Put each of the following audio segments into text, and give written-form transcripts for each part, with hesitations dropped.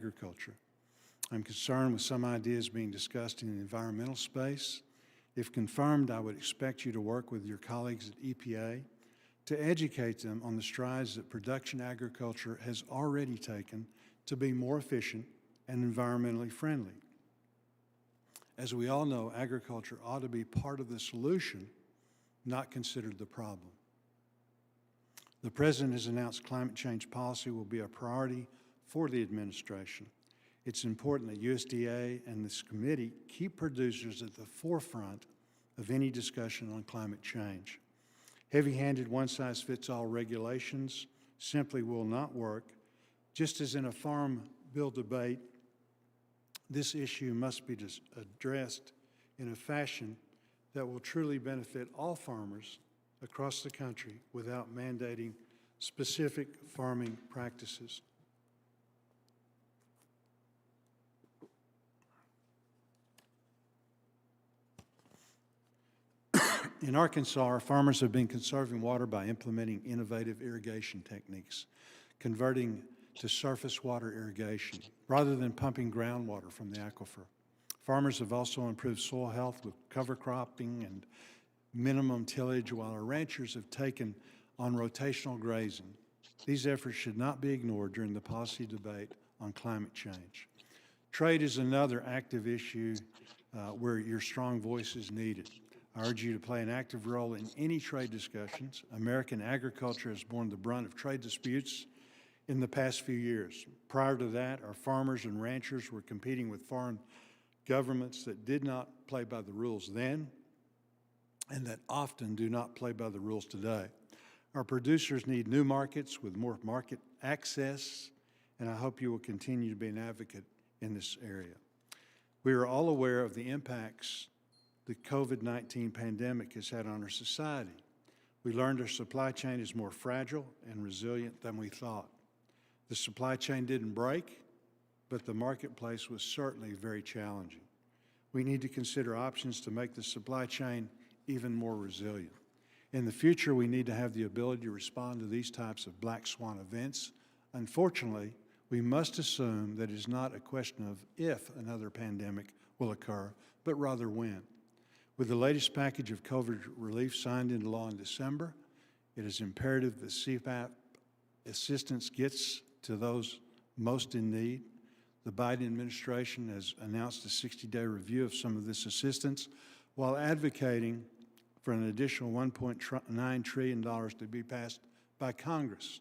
agriculture. I'm concerned with some ideas being discussed in the environmental space. If confirmed, I would expect you to work with your colleagues at EPA to educate them on the strides that production agriculture has already taken to be more efficient and environmentally friendly. As we all know, agriculture ought to be part of the solution, not considered the problem. The President has announced climate change policy will be a priority for the administration. It's important that USDA and this committee keep producers at the forefront of any discussion on climate change. Heavy-handed one-size-fits-all regulations simply will not work. Just as in a farm bill debate, this issue must be addressed in a fashion that will truly benefit all farmers across the country without mandating specific farming practices. In Arkansas, our farmers have been conserving water by implementing innovative irrigation techniques, converting to surface water irrigation rather than pumping groundwater from the aquifer. Farmers have also improved soil health with cover cropping and minimum tillage, while our ranchers have taken on rotational grazing. These efforts should not be ignored during the policy debate on climate change. Trade is another active issue where your strong voice is needed. I urge you to play an active role in any trade discussions. American agriculture has borne the brunt of trade disputes in the past few years. Prior to that, our farmers and ranchers were competing with foreign governments that did not play by the rules then and that often do not play by the rules today. Our producers need new markets with more market access, and I hope you will continue to be an advocate in this area. We are all aware of the impacts the COVID-19 pandemic has had on our society. We learned our supply chain is more fragile and resilient than we thought. The supply chain didn't break, but the marketplace was certainly very challenging. We need to consider options to make the supply chain even more resilient. In the future, we need to have the ability to respond to these types of black swan events. Unfortunately, we must assume that it is not a question of if another pandemic will occur, but rather when. With the latest package of COVID relief signed into law in December, it is imperative that CFAP assistance gets to those most in need. The Biden administration has announced a 60-day review of some of this assistance while advocating for an additional $1.9 trillion to be passed by Congress.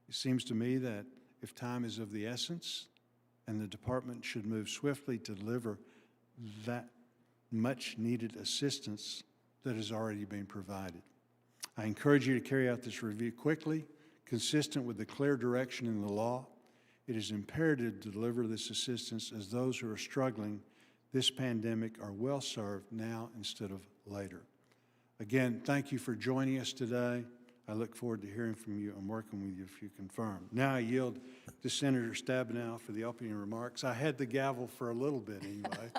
It seems to me that if time is of the essence and the department should move swiftly to deliver that much needed assistance that has already been provided. I encourage you to carry out this review quickly, consistent with the clear direction in the law. It is imperative to deliver this assistance as those who are struggling this pandemic are well served now instead of later. Again, thank you for joining us today. I look forward to hearing from you and working with you if you confirm. Now I yield to Senator Stabenow for the opening remarks. I had the gavel for a little bit anyway.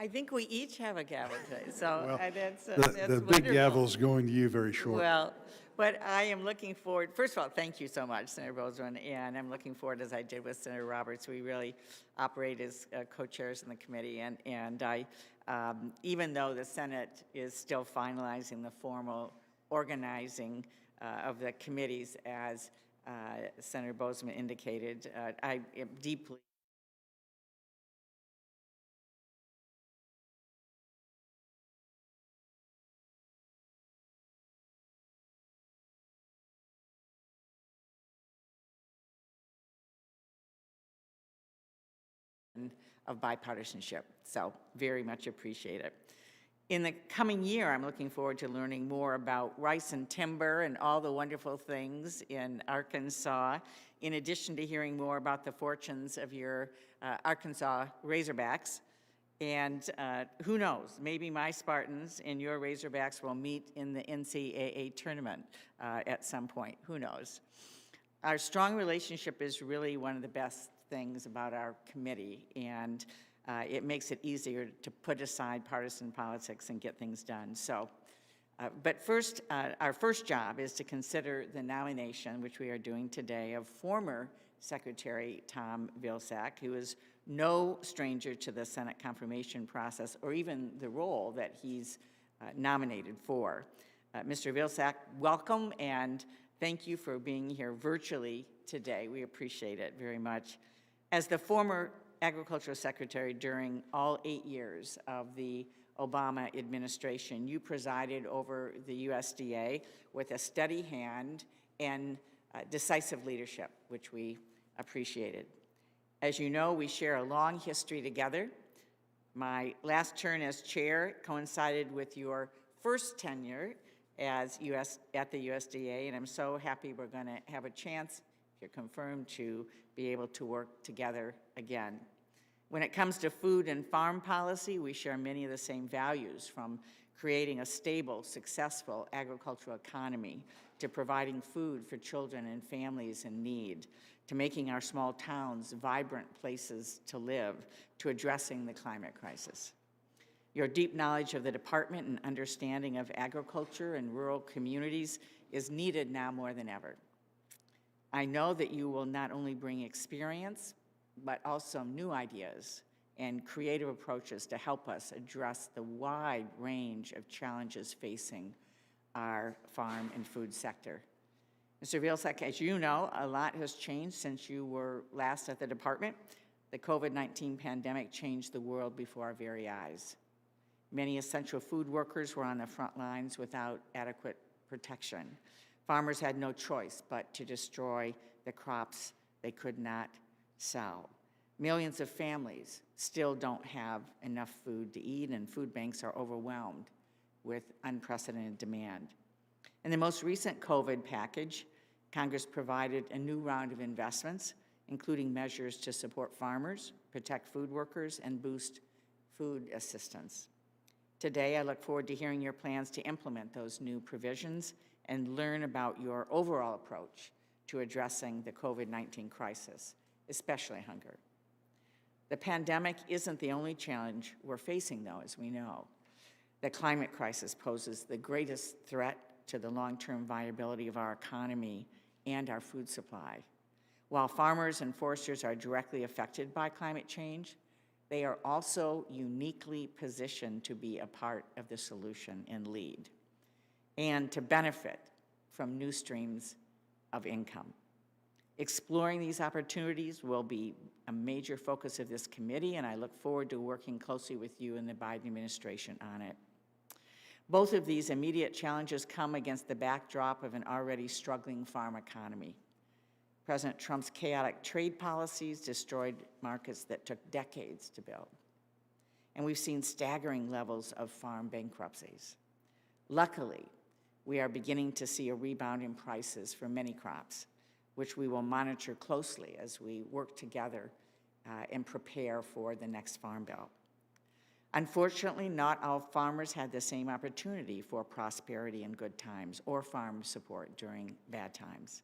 I think we each have a gavel today, so Well, that's the big gavel is going to you very shortly. Well, but I am looking forward, first of all, thank you so much, Senator Bozeman, and I'm looking forward, as I did with Senator Roberts, we really operate as co-chairs in the committee, and I, even though the Senate is still finalizing the formal organizing of the committees, as Senator Bozeman indicated, I am deeply of bipartisanship, so very much appreciate it. In the coming year, I'm looking forward to learning more about rice and timber and all the wonderful things in Arkansas, in addition to hearing more about the fortunes of your Arkansas Razorbacks. And who knows, maybe my Spartans and your Razorbacks will meet in the NCAA tournament at some point, who knows. Our strong relationship is really one of the best things about our committee, and it makes it easier to put aside partisan politics and get things done. So, but first, our first job is to consider the nomination, which we are doing today, of former Secretary Tom Vilsack, who is no stranger to the Senate confirmation process or even the role that he's nominated for. Mr. Vilsack, welcome, and thank you for being here virtually today. We appreciate it very much. As the former Agricultural Secretary during all 8 years of the Obama administration, you presided over the USDA with a steady hand and decisive leadership, which we appreciated. As you know, we share a long history together. My last turn as chair coincided with your first tenure at the USDA, and I'm so happy we're going to have a chance, if you're confirmed, to be able to work together again. When it comes to food and farm policy, we share many of the same values, from creating a stable, successful agricultural economy, to providing food for children and families in need, to making our small towns vibrant places to live, to addressing the climate crisis. Your deep knowledge of the department and understanding of agriculture and rural communities is needed now more than ever. I know that you will not only bring experience, but also new ideas and creative approaches to help us address the wide range of challenges facing our farm and food sector. Mr. Vilsack, as you know, a lot has changed since you were last at the department. The COVID-19 pandemic changed the world before our very eyes. Many essential food workers were on the front lines without adequate protection. Farmers had no choice but to destroy the crops they could not sell. Millions of families still don't have enough food to eat, and food banks are overwhelmed with unprecedented demand. In the most recent COVID package, Congress provided a new round of investments, including measures to support farmers, protect food workers, and boost food assistance. Today, I look forward to hearing your plans to implement those new provisions and learn about your overall approach to addressing the COVID-19 crisis, especially hunger. The pandemic isn't the only challenge we're facing, though, as we know. The climate crisis poses the greatest threat to the long-term viability of our economy and our food supply. While farmers and foresters are directly affected by climate change, they are also uniquely positioned to be a part of the solution and lead, and to benefit from new streams of income. Exploring these opportunities will be a major focus of this committee, and I look forward to working closely with you and the Biden administration on it. Both of these immediate challenges come against the backdrop of an already struggling farm economy. President Trump's chaotic trade policies destroyed markets that took decades to build. And we've seen staggering levels of farm bankruptcies. Luckily, we are beginning to see a rebound in prices for many crops, which we will monitor closely as we work together and prepare for the next Farm Bill. Unfortunately, not all farmers had the same opportunity for prosperity in good times or farm support during bad times.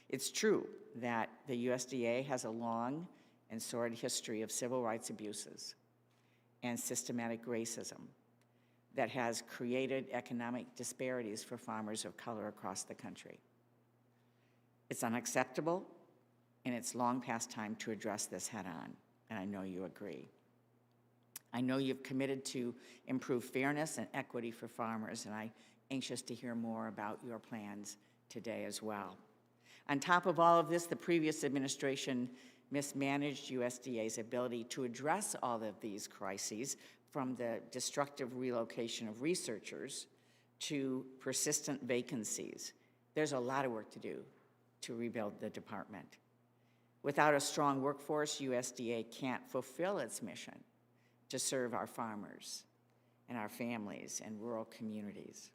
It's true that the USDA has a long and sordid history of civil rights abuses and systematic racism that has created economic disparities for farmers of color across the country. It's unacceptable, and it's long past time to address this head-on, and I know you agree. I know you've committed to improve fairness and equity for farmers, and I'm anxious to hear more about your plans today as well. On top of all of this, the previous administration mismanaged USDA's ability to address all of these crises, from the destructive relocation of researchers to persistent vacancies. There's a lot of work to do to rebuild the department. Without a strong workforce, USDA can't fulfill its mission to serve our farmers and our families and rural communities.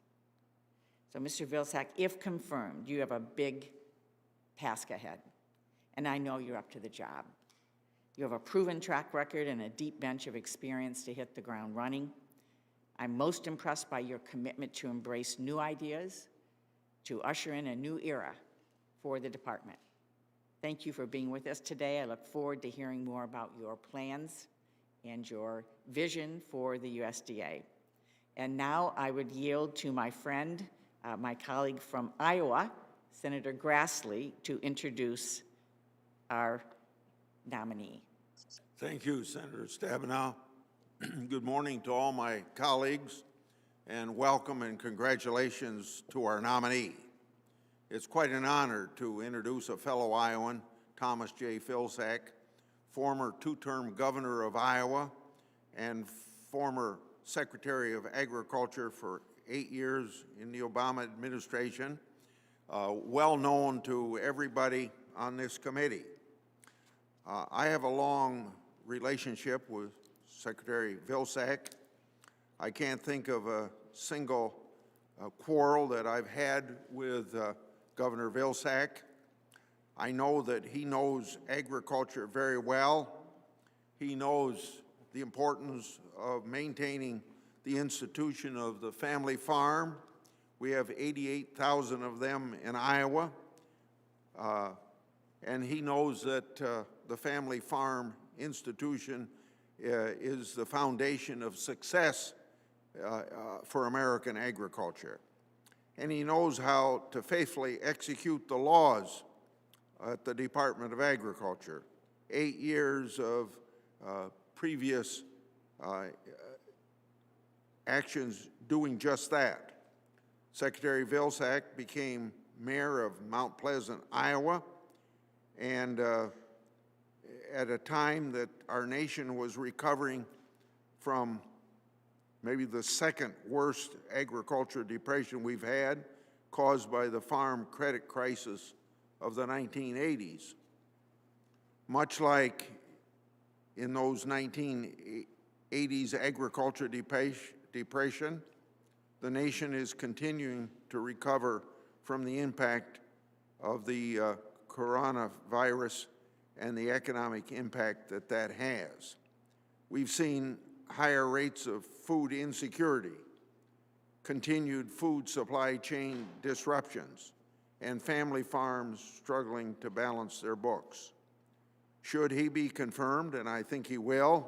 So, Mr. Vilsack, if confirmed, you have a big task ahead, and I know you're up to the job. You have a proven track record and a deep bench of experience to hit the ground running. I'm most impressed by your commitment to embrace new ideas, to usher in a new era for the department. Thank you for being with us today. I look forward to hearing more about your plans and your vision for the USDA. And now I would yield to my friend, my colleague from Iowa, Senator Grassley, to introduce our nominee. Thank you, Senator Stabenow. Good morning to all my colleagues, and welcome and congratulations to our nominee. It's quite an honor to introduce a fellow Iowan, Thomas J. Vilsack, former two-term governor of Iowa and former Secretary of Agriculture for 8 years in the Obama administration, well known to everybody on this committee. I have a long relationship with Secretary Vilsack. I can't think of a single quarrel that I've had with Governor Vilsack. I know that he knows agriculture very well. He knows the importance of maintaining the institution of the family farm. We have 88,000 of them in Iowa. And he knows that the family farm institution is the foundation of success for American agriculture. And he knows how to faithfully execute the laws at the Department of Agriculture. 8 years of previous actions doing just that. Secretary Vilsack became mayor of Mount Pleasant, Iowa, and at a time that our nation was recovering from maybe the second worst agriculture depression we've had, caused by the farm credit crisis of the 1980s. Much like in those 1980s agriculture depression, the nation is continuing to recover from the impact of the coronavirus and the economic impact that that has. We've seen higher rates of food insecurity, continued food supply chain disruptions, and family farms struggling to balance their books. Should he be confirmed, and I think he will,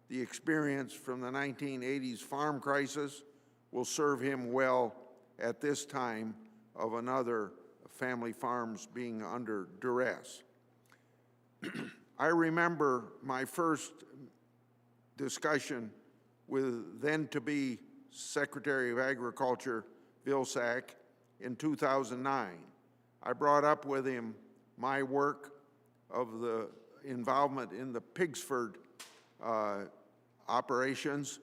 the experience from the 1980s farm crisis will serve him well at this time of another family farms being under duress. I remember my first discussion with then-to-be Secretary of Agriculture Vilsack in 2009. I brought up with him my work of the involvement in the Pigsford operations.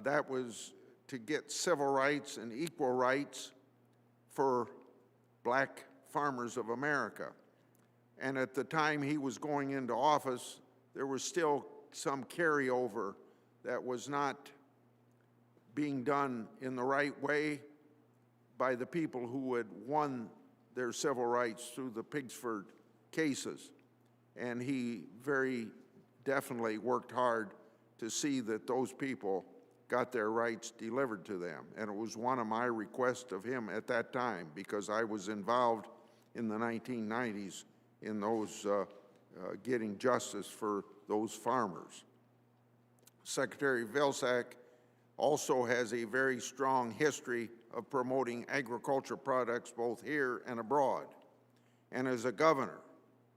That was to get civil rights and equal rights for black farmers of America. And at the time he was going into office, there was still some carryover that was not being done in the right way by the people who had won their civil rights through the Pigsford cases. And he very definitely worked hard to see that those people got their rights delivered to them. And it was one of my requests of him at that time, because I was involved in the 1990s in those getting justice for those farmers. Secretary Vilsack also has a very strong history of promoting agriculture products both here and abroad. And as a governor,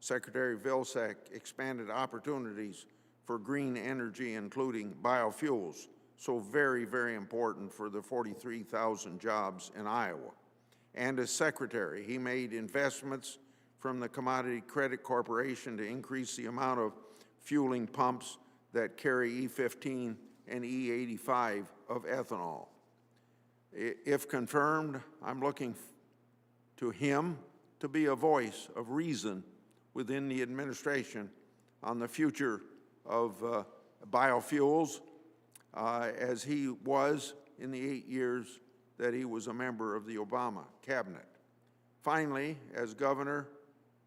Secretary Vilsack expanded opportunities for green energy, including biofuels, so very, very important for the 43,000 jobs in Iowa. And as secretary, he made investments from the Commodity Credit Corporation to increase the amount of fueling pumps that carry E15 and E85 of ethanol. If confirmed, I'm looking to him to be a voice of reason within the administration on the future of biofuels, as he was in the 8 years that he was a member of the Obama cabinet. Finally, as governor,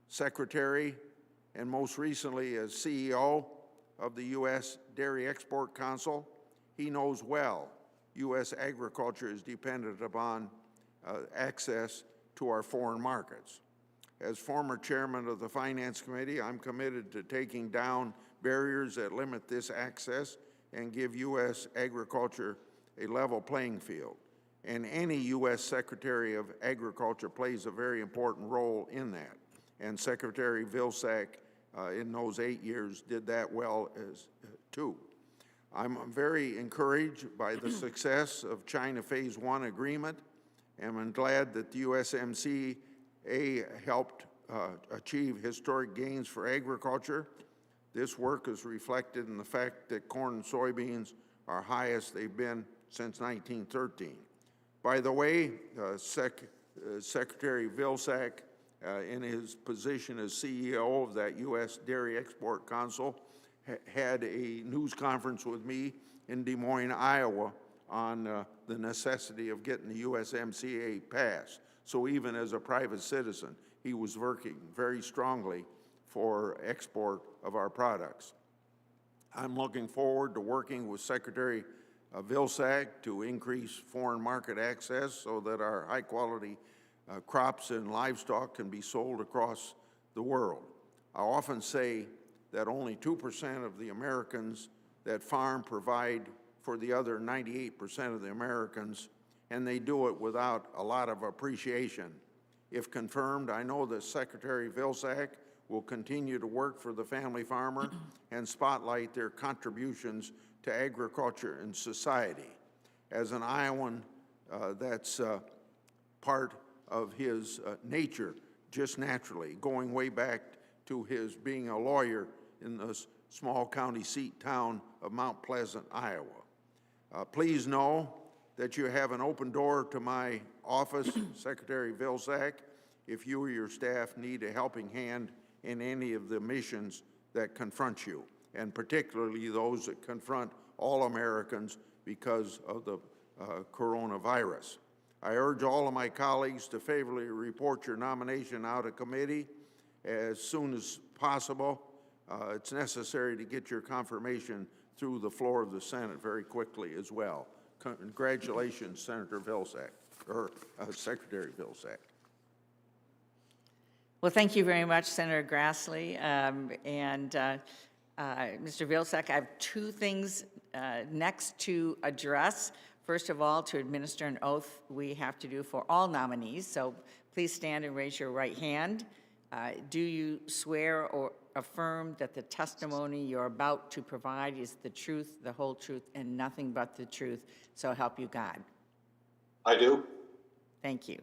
secretary, and most recently as CEO of the U.S. Dairy Export Council, he knows well U.S. agriculture is dependent upon access to our foreign markets. As former chairman of the Finance Committee, I'm committed to taking down barriers that limit this access and give U.S. agriculture a level playing field. And any U.S. Secretary of Agriculture plays a very important role in that. And Secretary Vilsack in those 8 years did that well as too. I'm very encouraged by the success of China Phase 1 agreement, and I'm glad that the USMCA helped achieve historic gains for agriculture. This work is reflected in the fact that corn and soybeans are highest they've been since 1913. By the way, Secretary Vilsack, in his position as CEO of that U.S. Dairy Export Council, had a news conference with me in Des Moines, Iowa, on the necessity of getting the USMCA passed. So even as a private citizen, he was working very strongly for export of our products. I'm looking forward to working with Secretary Vilsack to increase foreign market access so that our high-quality crops and livestock can be sold across the world. I often say that only 2% of the Americans that farm provide for the other 98% of the Americans, and they do it without a lot of appreciation. If confirmed, I know that Secretary Vilsack will continue to work for the family farmer and spotlight their contributions to agriculture and society. As an Iowan, that's part of his nature, just naturally, going way back to his being a lawyer in the small county seat town of Mount Pleasant, Iowa. Please know that you have an open door to my office, Secretary Vilsack, if you or your staff need a helping hand in any of the missions that confront you, and particularly those that confront all Americans because of the coronavirus. I urge all of my colleagues to favorably report your nomination out of committee as soon as possible. It's necessary to get your confirmation through the floor of the Senate very quickly as well. Congratulations, Senator Vilsack, or Secretary Vilsack. Well, thank you very much, Senator Grassley. Mr. Vilsack, I have two things next to address. First of all, to administer an oath we have to do for all nominees. So please stand and raise your right hand. Do you swear or affirm that the testimony you're about to provide is the truth, the whole truth, and nothing but the truth, so help you God? I do. Thank you.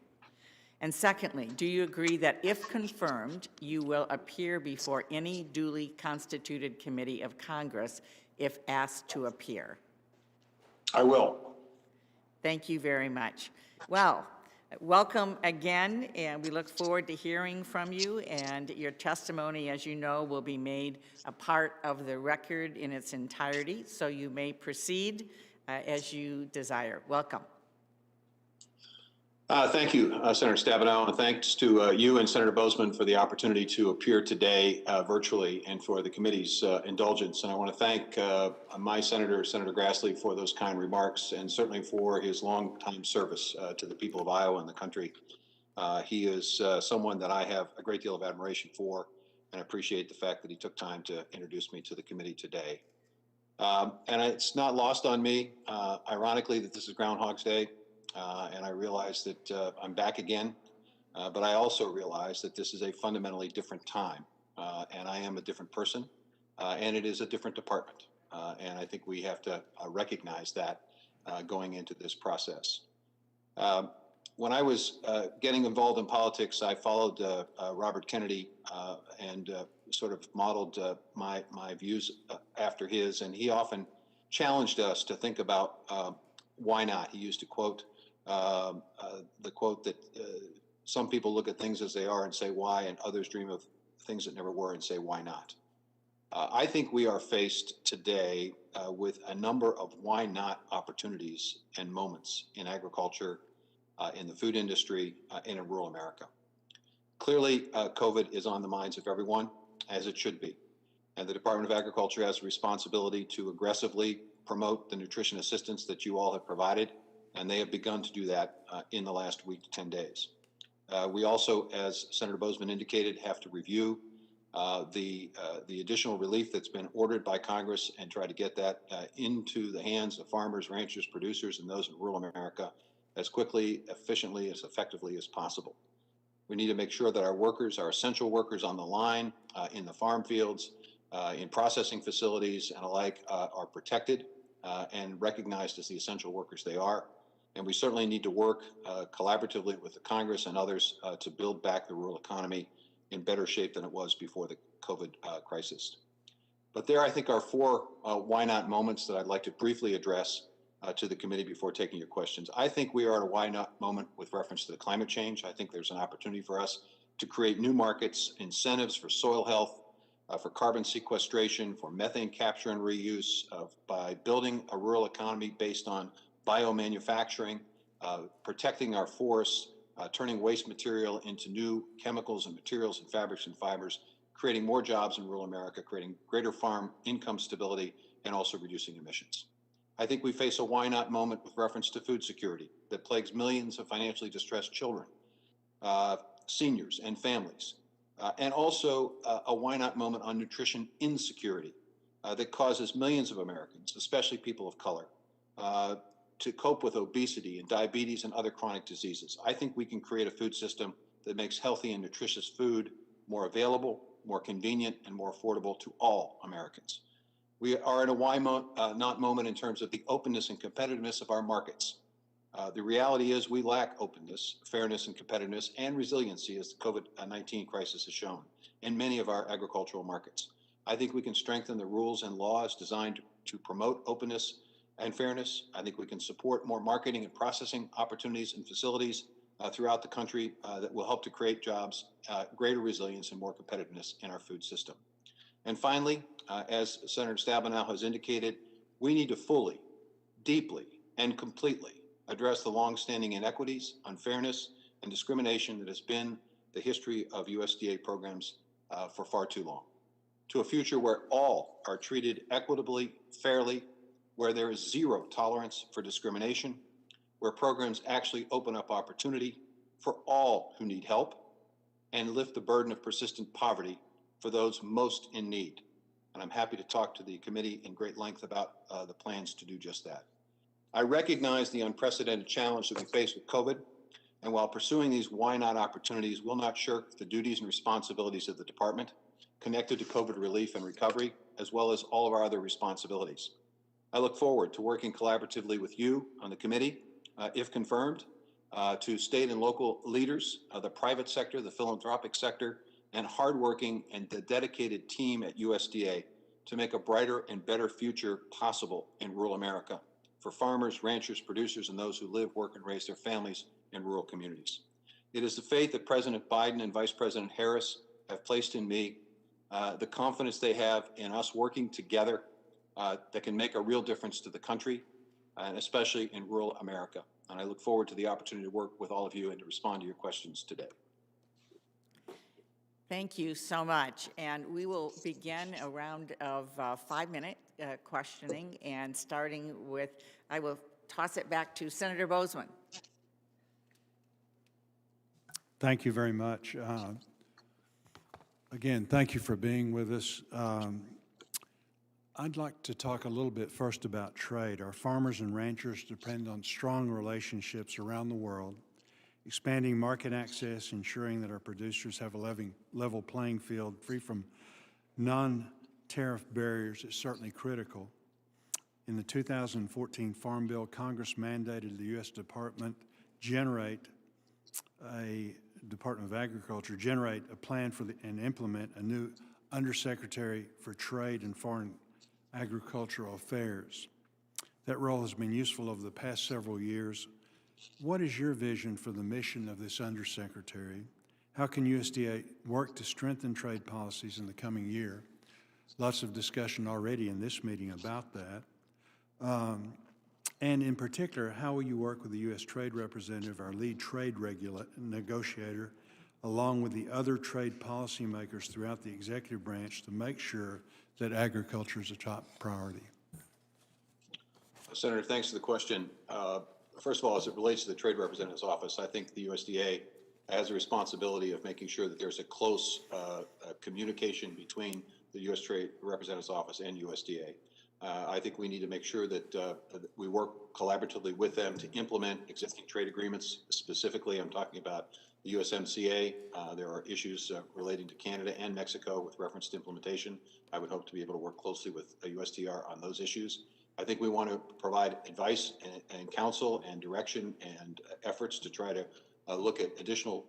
And secondly, do you agree that if confirmed, you will appear before any duly constituted committee of Congress if asked to appear? I will. Thank you very much. Well, welcome again, and we look forward to hearing from you, and your testimony, as you know, will be made a part of the record in its entirety, so you may proceed as you desire. Welcome. Thank you, Senator Stabenow, and thanks to you and Senator Bozeman for the opportunity to appear today virtually and for the committee's indulgence. And I want to thank my senator, Senator Grassley, for those kind remarks, and certainly for his long-time service to the people of Iowa and the country. He is someone that I have a great deal of admiration for, and I appreciate the fact that he took time to introduce me to the committee today. And it's not lost on me, ironically, that this is Groundhog's Day. And I realize that I'm back again, but I also realize that this is a fundamentally different time, and I am a different person, and it is a different department. And I think we have to recognize that going into this process. When I was getting involved in politics, I followed Robert Kennedy and sort of modeled my views after his, and he often challenged us to think about why not. He used to quote the quote that some people look at things as they are and say why, and others dream of things that never were and say why not. I think we are faced today with a number of why not opportunities and moments in agriculture, in the food industry, and in rural America. Clearly, COVID is on the minds of everyone, as it should be. And the Department of Agriculture has a responsibility to aggressively promote the nutrition assistance that you all have provided, and they have begun to do that in the last week to 10 days. We also, as Senator Bozeman indicated, have to review the additional relief that's been ordered by Congress and try to get that into the hands of farmers, ranchers, producers, and those in rural America as quickly, efficiently, as effectively as possible. We need to make sure that our workers, our essential workers on the line, in the farm fields, in processing facilities and alike, are protected and recognized as the essential workers they are. And we certainly need to work collaboratively with the Congress and others to build back the rural economy in better shape than it was before the COVID crisis. But there, I think, are four why not moments that I'd like to briefly address to the committee before taking your questions. I think we are at a why not moment with reference to the climate change. I think there's an opportunity for us to create new markets, incentives for soil health, for carbon sequestration, for methane capture and reuse, by building a rural economy based on biomanufacturing, protecting our forests, turning waste material into new chemicals and materials and fabrics and fibers, creating more jobs in rural America, creating greater farm income stability, and also reducing emissions. I think we face a why not moment with reference to food security that plagues millions of financially distressed children, seniors, and families. And also a why not moment on nutrition insecurity that causes millions of Americans, especially people of color, to cope with obesity and diabetes and other chronic diseases. I think we can create a food system that makes healthy and nutritious food more available, more convenient, and more affordable to all Americans. We are in a why not moment in terms of the openness and competitiveness of our markets. The reality is we lack openness, fairness, and competitiveness, and resiliency, as the COVID-19 crisis has shown, in many of our agricultural markets. I think we can strengthen the rules and laws designed to promote openness and fairness. I think we can support more marketing and processing opportunities and facilities throughout the country that will help to create jobs, greater resilience, and more competitiveness in our food system. And finally, as Senator Stabenow has indicated, we need to fully, deeply, and completely address the longstanding inequities, unfairness, and discrimination that has been the history of USDA programs for far too long, to a future where all are treated equitably, fairly, where there is zero tolerance for discrimination, where programs actually open up opportunity for all who need help and lift the burden of persistent poverty for those most in need. And I'm happy to talk to the committee in great length about the plans to do just that. I recognize the unprecedented challenge that we face with COVID, and while pursuing these why not opportunities, will not shirk the duties and responsibilities of the department connected to COVID relief and recovery, as well as all of our other responsibilities. I look forward to working collaboratively with you on the committee, if confirmed, to state and local leaders, the private sector, the philanthropic sector, and hardworking and the dedicated team at USDA to make a brighter and better future possible in rural America for farmers, ranchers, producers, and those who live, work, and raise their families in rural communities. It is the faith that President Biden and Vice President Harris have placed in me, the confidence they have in us working together that can make a real difference to the country, and especially in rural America. And I look forward to the opportunity to work with all of you and to respond to your questions today. Thank you so much. And we will begin a round of 5-minute questioning, and starting with, I will toss it back to Senator Boozman. Thank you very much. Again, thank you for being with us. I'd like to talk a little bit first about trade. Our farmers and ranchers depend on strong relationships around the world. Expanding market access, ensuring that our producers have a level playing field free from non-tariff barriers is certainly critical. In the 2014 Farm Bill, Congress mandated the U.S. Department of Agriculture generate a plan and implement a new Undersecretary for Trade and Foreign Agricultural Affairs. That role has been useful over the past several years. What is your vision for the mission of this Undersecretary? How can USDA work to strengthen trade policies in the coming year? Lots of discussion already in this meeting about that. And in particular, how will you work with the U.S. Trade Representative, our lead trade negotiator, along with the other trade policymakers throughout the executive branch to make sure that agriculture is a top priority? Senator, thanks for the question. First of all, as it relates to the Trade Representative's office, I think the USDA has a responsibility of making sure that there's a close communication between the U.S. Trade Representative's office and USDA. I think we need to make sure that we work collaboratively with them to implement existing trade agreements. Specifically, I'm talking about the USMCA. There are issues relating to Canada and Mexico with reference to implementation. I would hope to be able to work closely with USTR on those issues. I think we want to provide advice and counsel and direction and efforts to try to look at additional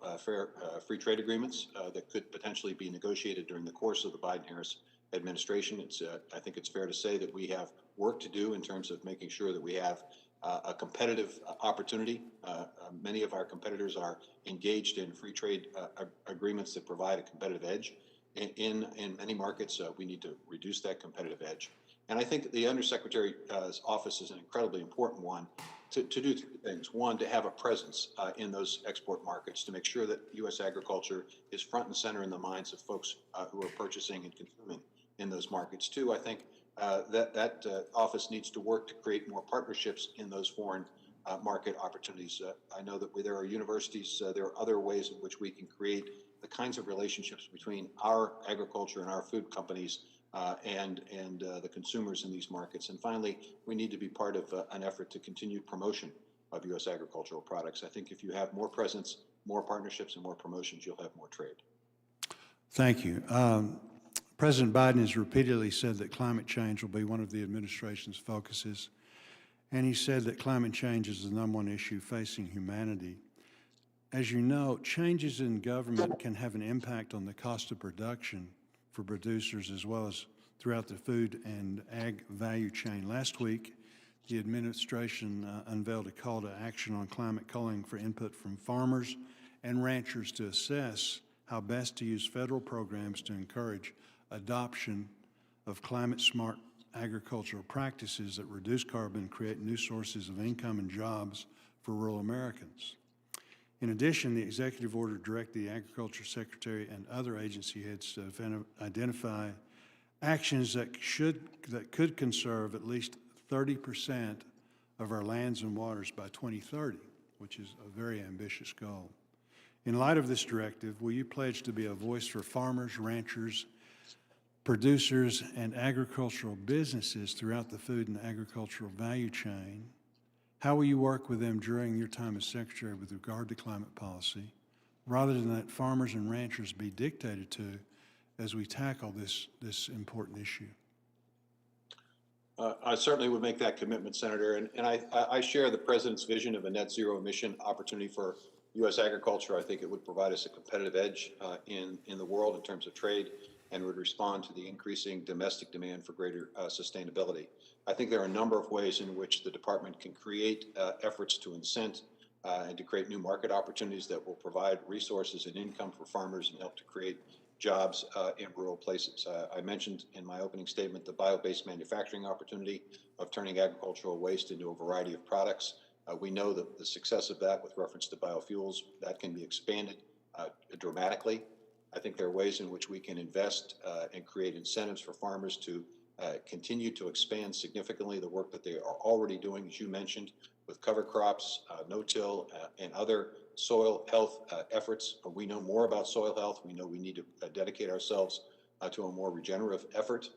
free trade agreements that could potentially be negotiated during the course of the Biden-Harris administration. I think it's fair to say that we have work to do in terms of making sure that we have a competitive opportunity. Many of our competitors are engaged in free trade agreements that provide a competitive edge. In many markets, we need to reduce that competitive edge. And I think the Undersecretary's office is an incredibly important one to do two things. One, to have a presence in those export markets to make sure that U.S. agriculture is front and center in the minds of folks who are purchasing and consuming in those markets. Two, I think that office needs to work to create more partnerships in those foreign market opportunities. I know that there are universities, there are other ways in which we can create the kinds of relationships between our agriculture and our food companies and the consumers in these markets. And finally, we need to be part of an effort to continue promotion of U.S. agricultural products. I think if you have more presence, more partnerships, and more promotions, you'll have more trade. Thank you. President Biden has repeatedly said that climate change will be one of the administration's focuses, and he said that climate change is the #1 issue facing humanity. As you know, changes in government can have an impact on the cost of production for producers as well as throughout the food and ag value chain. Last week, the administration unveiled a call to action on climate, calling for input from farmers and ranchers to assess how best to use federal programs to encourage adoption of climate-smart agricultural practices that reduce carbon, create new sources of income and jobs for rural Americans. In addition, the executive order directed the Agriculture Secretary and other agency heads to identify actions that could conserve at least 30% of our lands and waters by 2030, which is a very ambitious goal. In light of this directive, will you pledge to be a voice for farmers, ranchers, producers, and agricultural businesses throughout the food and agricultural value chain? How will you work with them during your time as Secretary with regard to climate policy, rather than let farmers and ranchers be dictated to as we tackle this important issue? I certainly would make that commitment, Senator, and I share the President's vision of a net zero emission opportunity for U.S. agriculture. I think it would provide us a competitive edge in the world in terms of trade, and would respond to the increasing domestic demand for greater sustainability. I think there are a number of ways in which the Department can create efforts to incent and to create new market opportunities that will provide resources and income for farmers and help to create jobs in rural places. I mentioned in my opening statement the bio-based manufacturing opportunity of turning agricultural waste into a variety of products. We know that the success of that with reference to biofuels, that can be expanded dramatically. I think there are ways in which we can invest and create incentives for farmers to continue to expand significantly the work that they are already doing, as you mentioned, with cover crops, no-till, and other soil health efforts. We know more about soil health. We know we need to dedicate ourselves to a more regenerative effort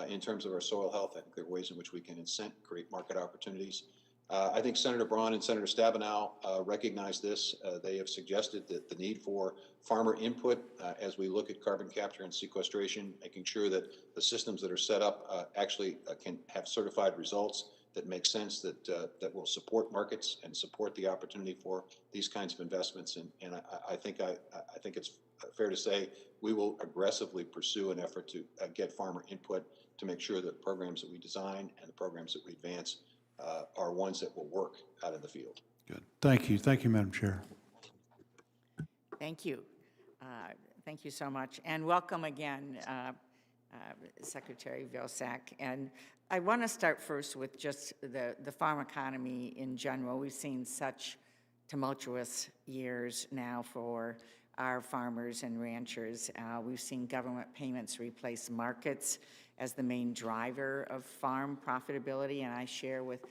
in terms of our soil health. I think there are ways in which we can incent, create market opportunities. I think Senator Braun and Senator Stabenow recognize this. They have suggested that the need for farmer input as we look at carbon capture and sequestration, making sure that the systems that are set up actually can have certified results that make sense, that will support markets and support the opportunity for these kinds of investments. And I think it's fair to say we will aggressively pursue an effort to get farmer input to make sure that programs that we design and the programs that we advance are ones that will work out in the field. Good. Thank you. Thank you, Madam Chair. Thank you. Thank you so much. And welcome again, Secretary Vilsack. And I want to start first with just the farm economy in general. We've seen such tumultuous years now for our farmers and ranchers. We've seen government payments replace markets as the main driver of farm profitability, and I share with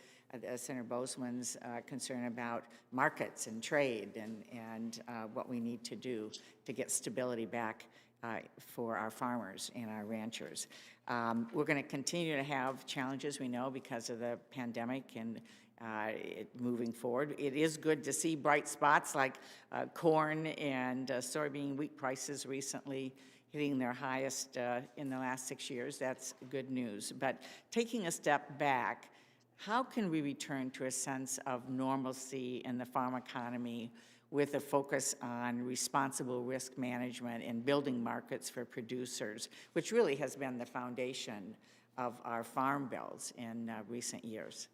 Senator Boozman's concern about markets and trade and what we need to do to get stability back for our farmers and our ranchers. We're going to continue to have challenges, we know, because of the pandemic and moving forward. It is good to see bright spots like corn and soybean wheat prices recently hitting their highest in the last 6 years. That's good news. But taking a step back, how can we return to a sense of normalcy in the farm economy with a focus on responsible risk management and building markets for producers, which really has been the foundation of our farm bills in recent years?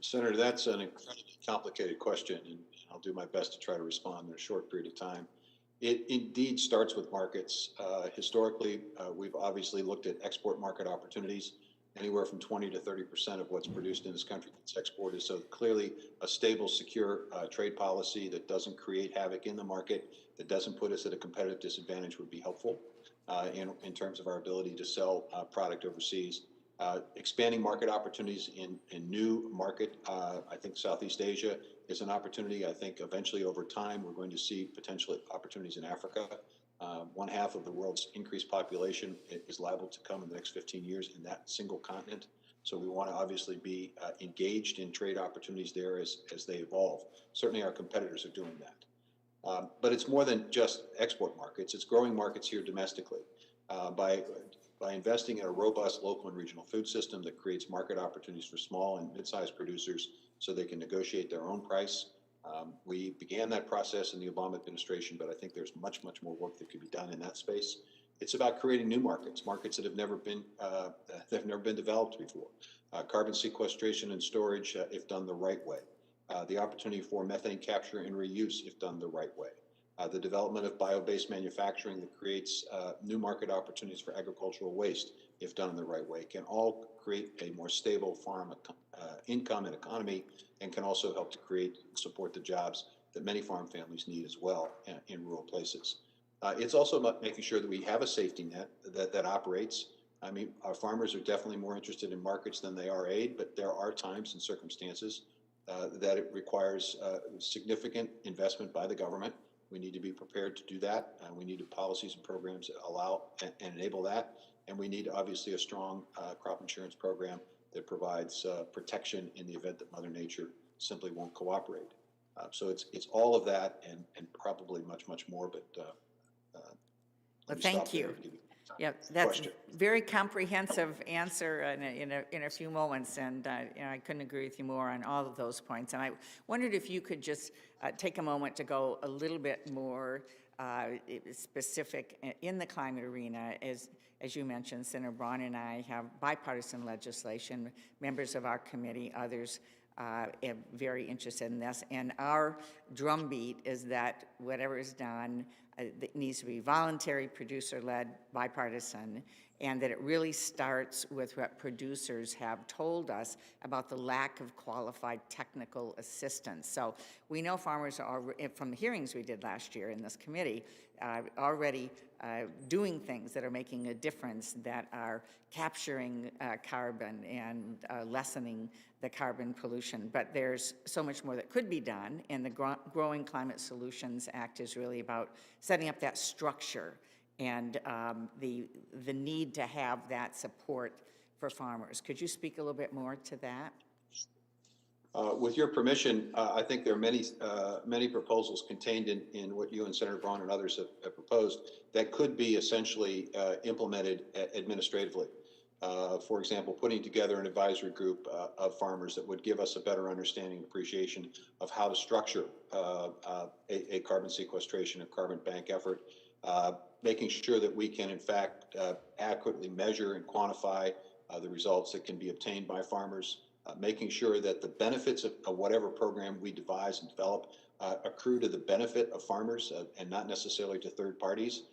Senator, that's an incredibly complicated question, and I'll do my best to try to respond in a short period of time. It indeed starts with markets. Historically, we've obviously looked at export market opportunities. Anywhere from 20 to 30% of what's produced in this country gets exported. So clearly a stable, secure trade policy that doesn't create havoc in the market, that doesn't put us at a competitive disadvantage would be helpful in terms of our ability to sell product overseas. Expanding market opportunities in new market, I think Southeast Asia is an opportunity. I think eventually over time we're going to see potential opportunities in Africa. 1/2 of the world's increased population is liable to come in the next 15 years in that single continent. So we want to obviously be engaged in trade opportunities there as they evolve. Certainly our competitors are doing that. But it's more than just export markets. It's growing markets here domestically. By investing in a robust local and regional food system that creates market opportunities for small and mid-sized producers so they can negotiate their own price. We began that process in the Obama administration, but I think there's much, much more work that could be done in that space. It's about creating new markets that have never been developed before. Carbon sequestration and storage, if done the right way. The opportunity for methane capture and reuse, if done the right way. The development of bio-based manufacturing that creates new market opportunities for agricultural waste, if done in the right way, can all create a more stable farm income and economy, and can also help to create and support the jobs that many farm families need as well in rural places. It's also about making sure that we have a safety net that operates. I mean, our farmers are definitely more interested in markets than they are aid, but there are times and circumstances that it requires significant investment by the government. We need to be prepared to do that. We need policies and programs that allow and enable that. And we need, obviously, a strong crop insurance program that provides protection in the event that Mother Nature simply won't cooperate. So it's all of that and probably much, much more. But well, thank you. Yeah, that's a very comprehensive answer in a few moments, and I couldn't agree with you more on all of those points. And I wondered if you could just take a moment to go a little bit more specific in the climate arena. As you mentioned, Senator Braun and I have bipartisan legislation, members of our committee, others are very interested in this. And our drumbeat is that whatever is done, it needs to be voluntary, producer-led, bipartisan, and that it really starts with what producers have told us about the lack of qualified technical assistance. So we know farmers are, from the hearings we did last year in this committee, already doing things that are making a difference, that are capturing carbon and lessening the carbon pollution. But there's so much more that could be done, and the Growing Climate Solutions Act is really about setting up that structure and the need to have that support for farmers. Could you speak a little bit more to that? With your permission, I think there are many proposals contained in what you and Senator Braun and others have proposed that could be essentially implemented administratively. For example, putting together an advisory group of farmers that would give us a better understanding and appreciation of how to structure a carbon sequestration, a carbon bank effort, making sure that we can, in fact, adequately measure and quantify the results that can be obtained by farmers, making sure that the benefits of whatever program we devise and develop accrue to the benefit of farmers and not necessarily to third parties,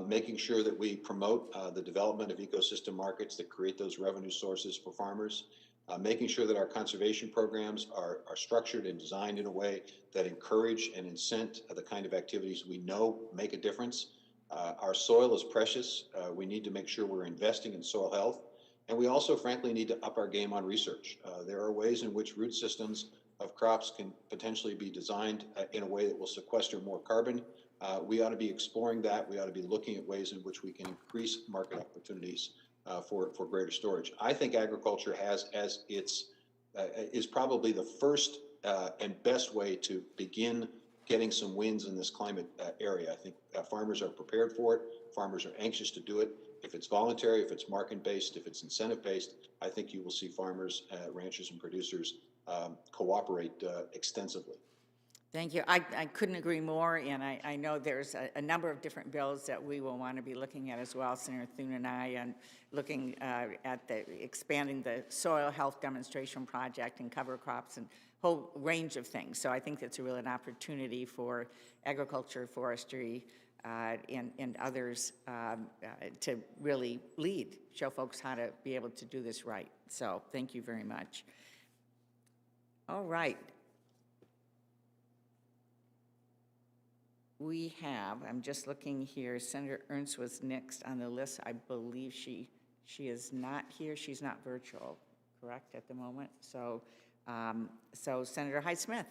making sure that we promote the development of ecosystem markets that create those revenue sources for farmers, making sure that our conservation programs are structured and designed in a way that encourage and incent the kind of activities we know make a difference. Our soil is precious. We need to make sure we're investing in soil health. And we also, frankly, need to up our game on research. There are ways in which root systems of crops can potentially be designed in a way that will sequester more carbon we ought to be exploring that. We ought to be looking at ways in which we can increase market opportunities for greater storage. I think agriculture has as its is probably the first and best way to begin getting some wins in this climate area. I think farmers are prepared for it. Farmers are anxious to do it. If it's voluntary, if it's market-based, if it's incentive-based, I think you will see farmers, ranchers, and producers cooperate extensively. Thank you. I couldn't agree more, and I know there's a number of different bills that we will want to be looking at as well, Senator Thune and I, and looking at expanding the soil health demonstration project and cover crops and a whole range of things. So I think that's really an opportunity for agriculture, forestry, and others to really lead, show folks how to be able to do this right. So thank you very much. All right. We have, I'm just looking here, Senator Ernst was next on the list. I believe she is not here. She's not virtual, correct, at the moment? So, so Senator Hyde-Smith.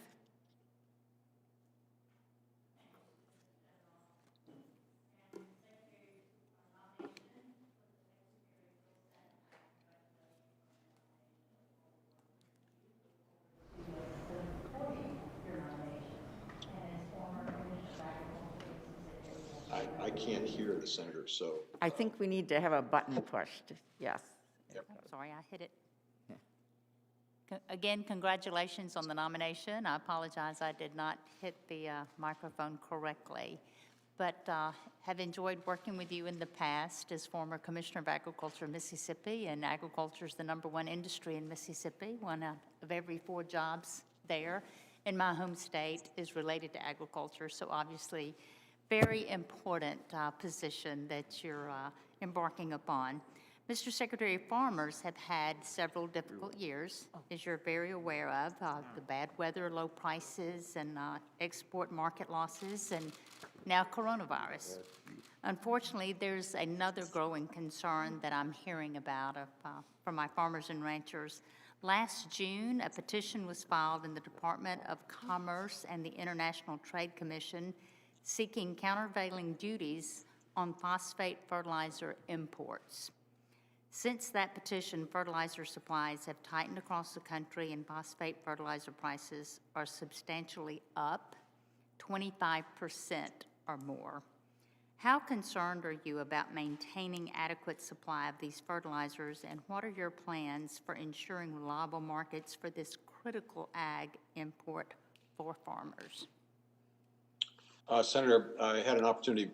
I can't hear the senator, so. I think we need to have a button pushed, yes. Yep. Sorry, I hit it. Again, congratulations on the nomination. I apologize, I did not hit the microphone correctly, but have enjoyed working with you in the past as former Commissioner of Agriculture in Mississippi, and agriculture is the #1 industry in Mississippi. 1 out of every 4 jobs there in my home state is related to agriculture, so obviously very important position that you're embarking upon. Mr. Secretary, farmers have had several difficult years, as you're very aware of, the bad weather, low prices, and export market losses, and now coronavirus. Unfortunately, there's another growing concern that I'm hearing about from my farmers and ranchers. Last June, a petition was filed in the Department of Commerce and the International Trade Commission seeking countervailing duties on phosphate fertilizer imports. Since that petition, fertilizer supplies have tightened across the country and phosphate fertilizer prices are substantially up 25% or more. How concerned are you about maintaining adequate supply of these fertilizers, and what are your plans for ensuring reliable markets for this critical ag import for farmers? Senator, I had an opportunity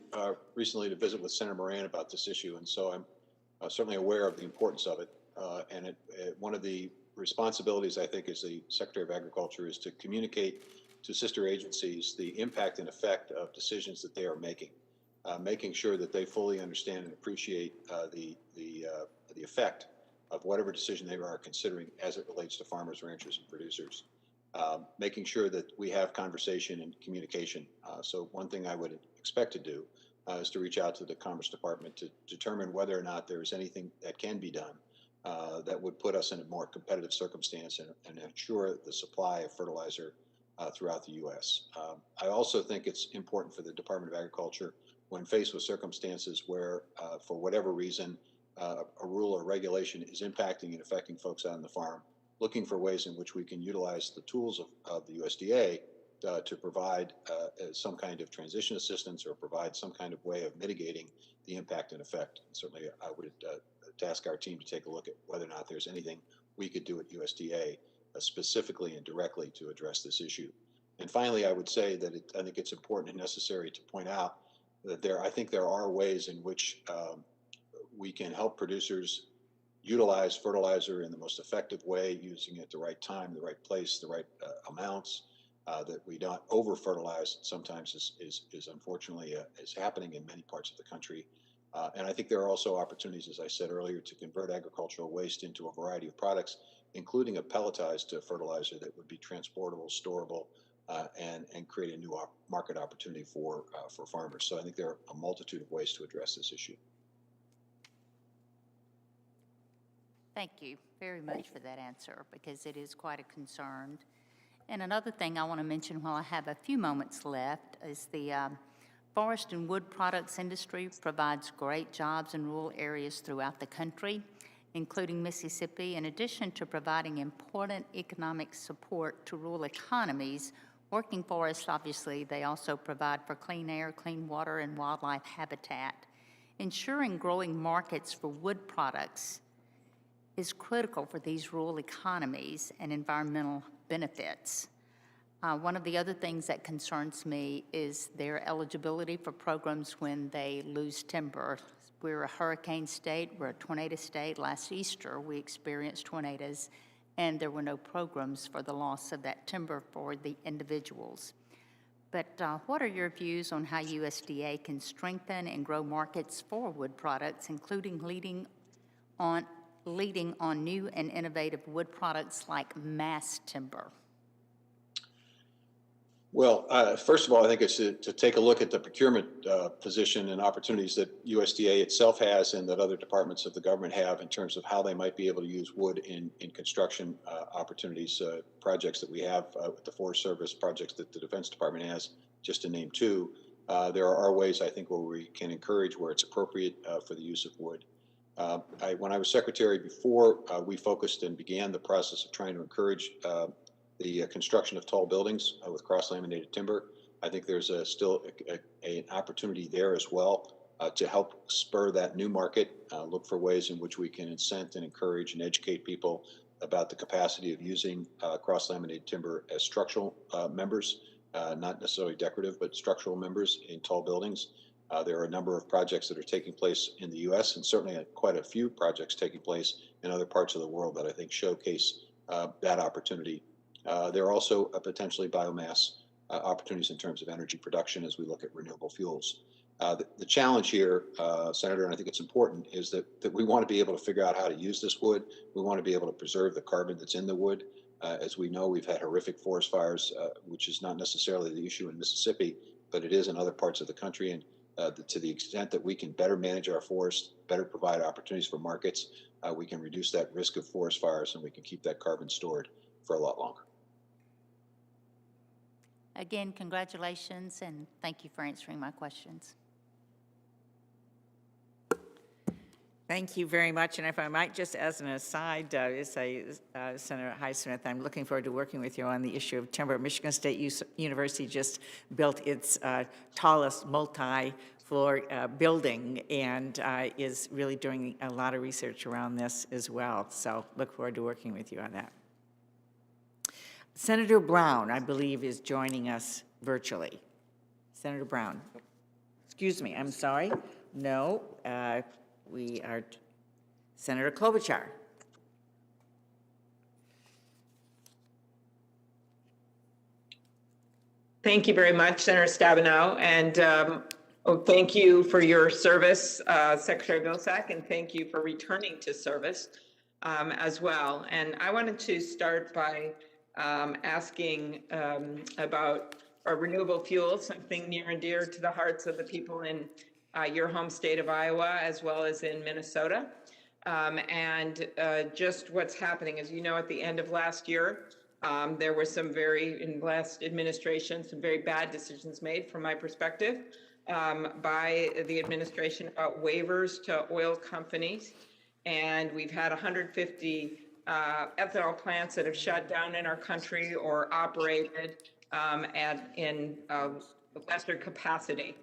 recently to visit with Senator Moran about this issue, and so I'm certainly aware of the importance of it. And one of the responsibilities, I think, as the Secretary of Agriculture is to communicate to sister agencies the impact and effect of decisions that they are making, making sure that they fully understand and appreciate the effect of whatever decision they are considering as it relates to farmers, ranchers, and producers. Making sure that we have conversation and communication. So one thing I would expect to do is to reach out to the Commerce Department to determine whether or not there is anything that can be done that would put us in a more competitive circumstance and ensure the supply of fertilizer throughout the U.S. I also think it's important for the Department of Agriculture, when faced with circumstances where, for whatever reason, a rule or regulation is impacting and affecting folks out on the farm, looking for ways in which we can utilize the tools of the USDA to provide some kind of transition assistance or provide some kind of way of mitigating the impact and effect. And certainly, I would task our team to take a look at whether or not there's anything we could do at USDA specifically and directly to address this issue. And finally, I would say that I think it's important and necessary to point out that I think there are ways in which we can help producers utilize fertilizer in the most effective way, using it at the right time, the right place, the right amounts, that we don't over-fertilize sometimes is unfortunately is happening in many parts of the country. And I think there are also opportunities, as I said earlier, to convert agricultural waste into a variety of products, including a pelletized fertilizer that would be transportable, storable, and create a new market opportunity for farmers. So I think there are a multitude of ways to address this issue. Thank you very much for that answer, because it is quite a concern. And another thing I want to mention while I have a few moments left is the forest and wood products industry provides great jobs in rural areas throughout the country, including Mississippi. In addition to providing important economic support to rural economies, working forests, obviously, they also provide for clean air, clean water, and wildlife habitat. Ensuring growing markets for wood products is critical for these rural economies and environmental benefits. One of the other things that concerns me is their eligibility for programs when they lose timber. We're a hurricane state, we're a tornado state. Last Easter, we experienced tornadoes, and there were no programs for the loss of that timber for the individuals. But what are your views on how USDA can strengthen and grow markets for wood products, including leading on new and innovative wood products like mass timber? Well, first of all, I think it's to take a look at the procurement position and opportunities that USDA itself has and that other departments of the government have in terms of how they might be able to use wood in construction opportunities, projects that we have with the Forest Service, projects that the Defense Department has, just to name two. There are ways, I think, where we can encourage where it's appropriate for the use of wood. When I was secretary before, we focused and began the process of trying to encourage the construction of tall buildings with cross-laminated timber. I think there's still an opportunity there as well to help spur that new market, look for ways in which we can incent and encourage and educate people about the capacity of using cross-laminated timber as structural members, not necessarily decorative, but structural members in tall buildings. There are a number of projects that are taking place in the U.S. and certainly quite a few projects taking place in other parts of the world that I think showcase that opportunity. There are also potentially biomass opportunities in terms of energy production as we look at renewable fuels. The challenge here, Senator, and I think it's important, is that we want to be able to figure out how to use this wood. We want to be able to preserve the carbon that's in the wood. As we know, we've had horrific forest fires, which is not necessarily the issue in Mississippi, but it is in other parts of the country. And to the extent that we can better manage our forests, better provide opportunities for markets, we can reduce that risk of forest fires and we can keep that carbon stored for a lot longer. Again, congratulations, and thank you for answering my questions. Thank you very much. And if I might just, as an aside, say, Senator Highsmith, I'm looking forward to working with you on the issue of timber. Michigan State University just built its tallest multi-floor building and is really doing a lot of research around this as well. So look forward to working with you on that. Senator Brown, I believe, is joining us virtually. Senator Brown. Excuse me, I'm sorry. No, we are Senator Klobuchar. Thank you very much, Senator Stabenow, and thank you for your service, Secretary Vilsack, and thank you for returning to service as well. And I wanted to start by asking about renewable fuels, something near and dear to the hearts of the people in your home state of Iowa, as well as in Minnesota. And just what's happening, as you know, at the end of last year, there were in last administration, some very bad decisions made from my perspective by the administration about waivers to oil companies. And we've had 150 ethanol plants that have shut down in our country or operated in lesser capacity.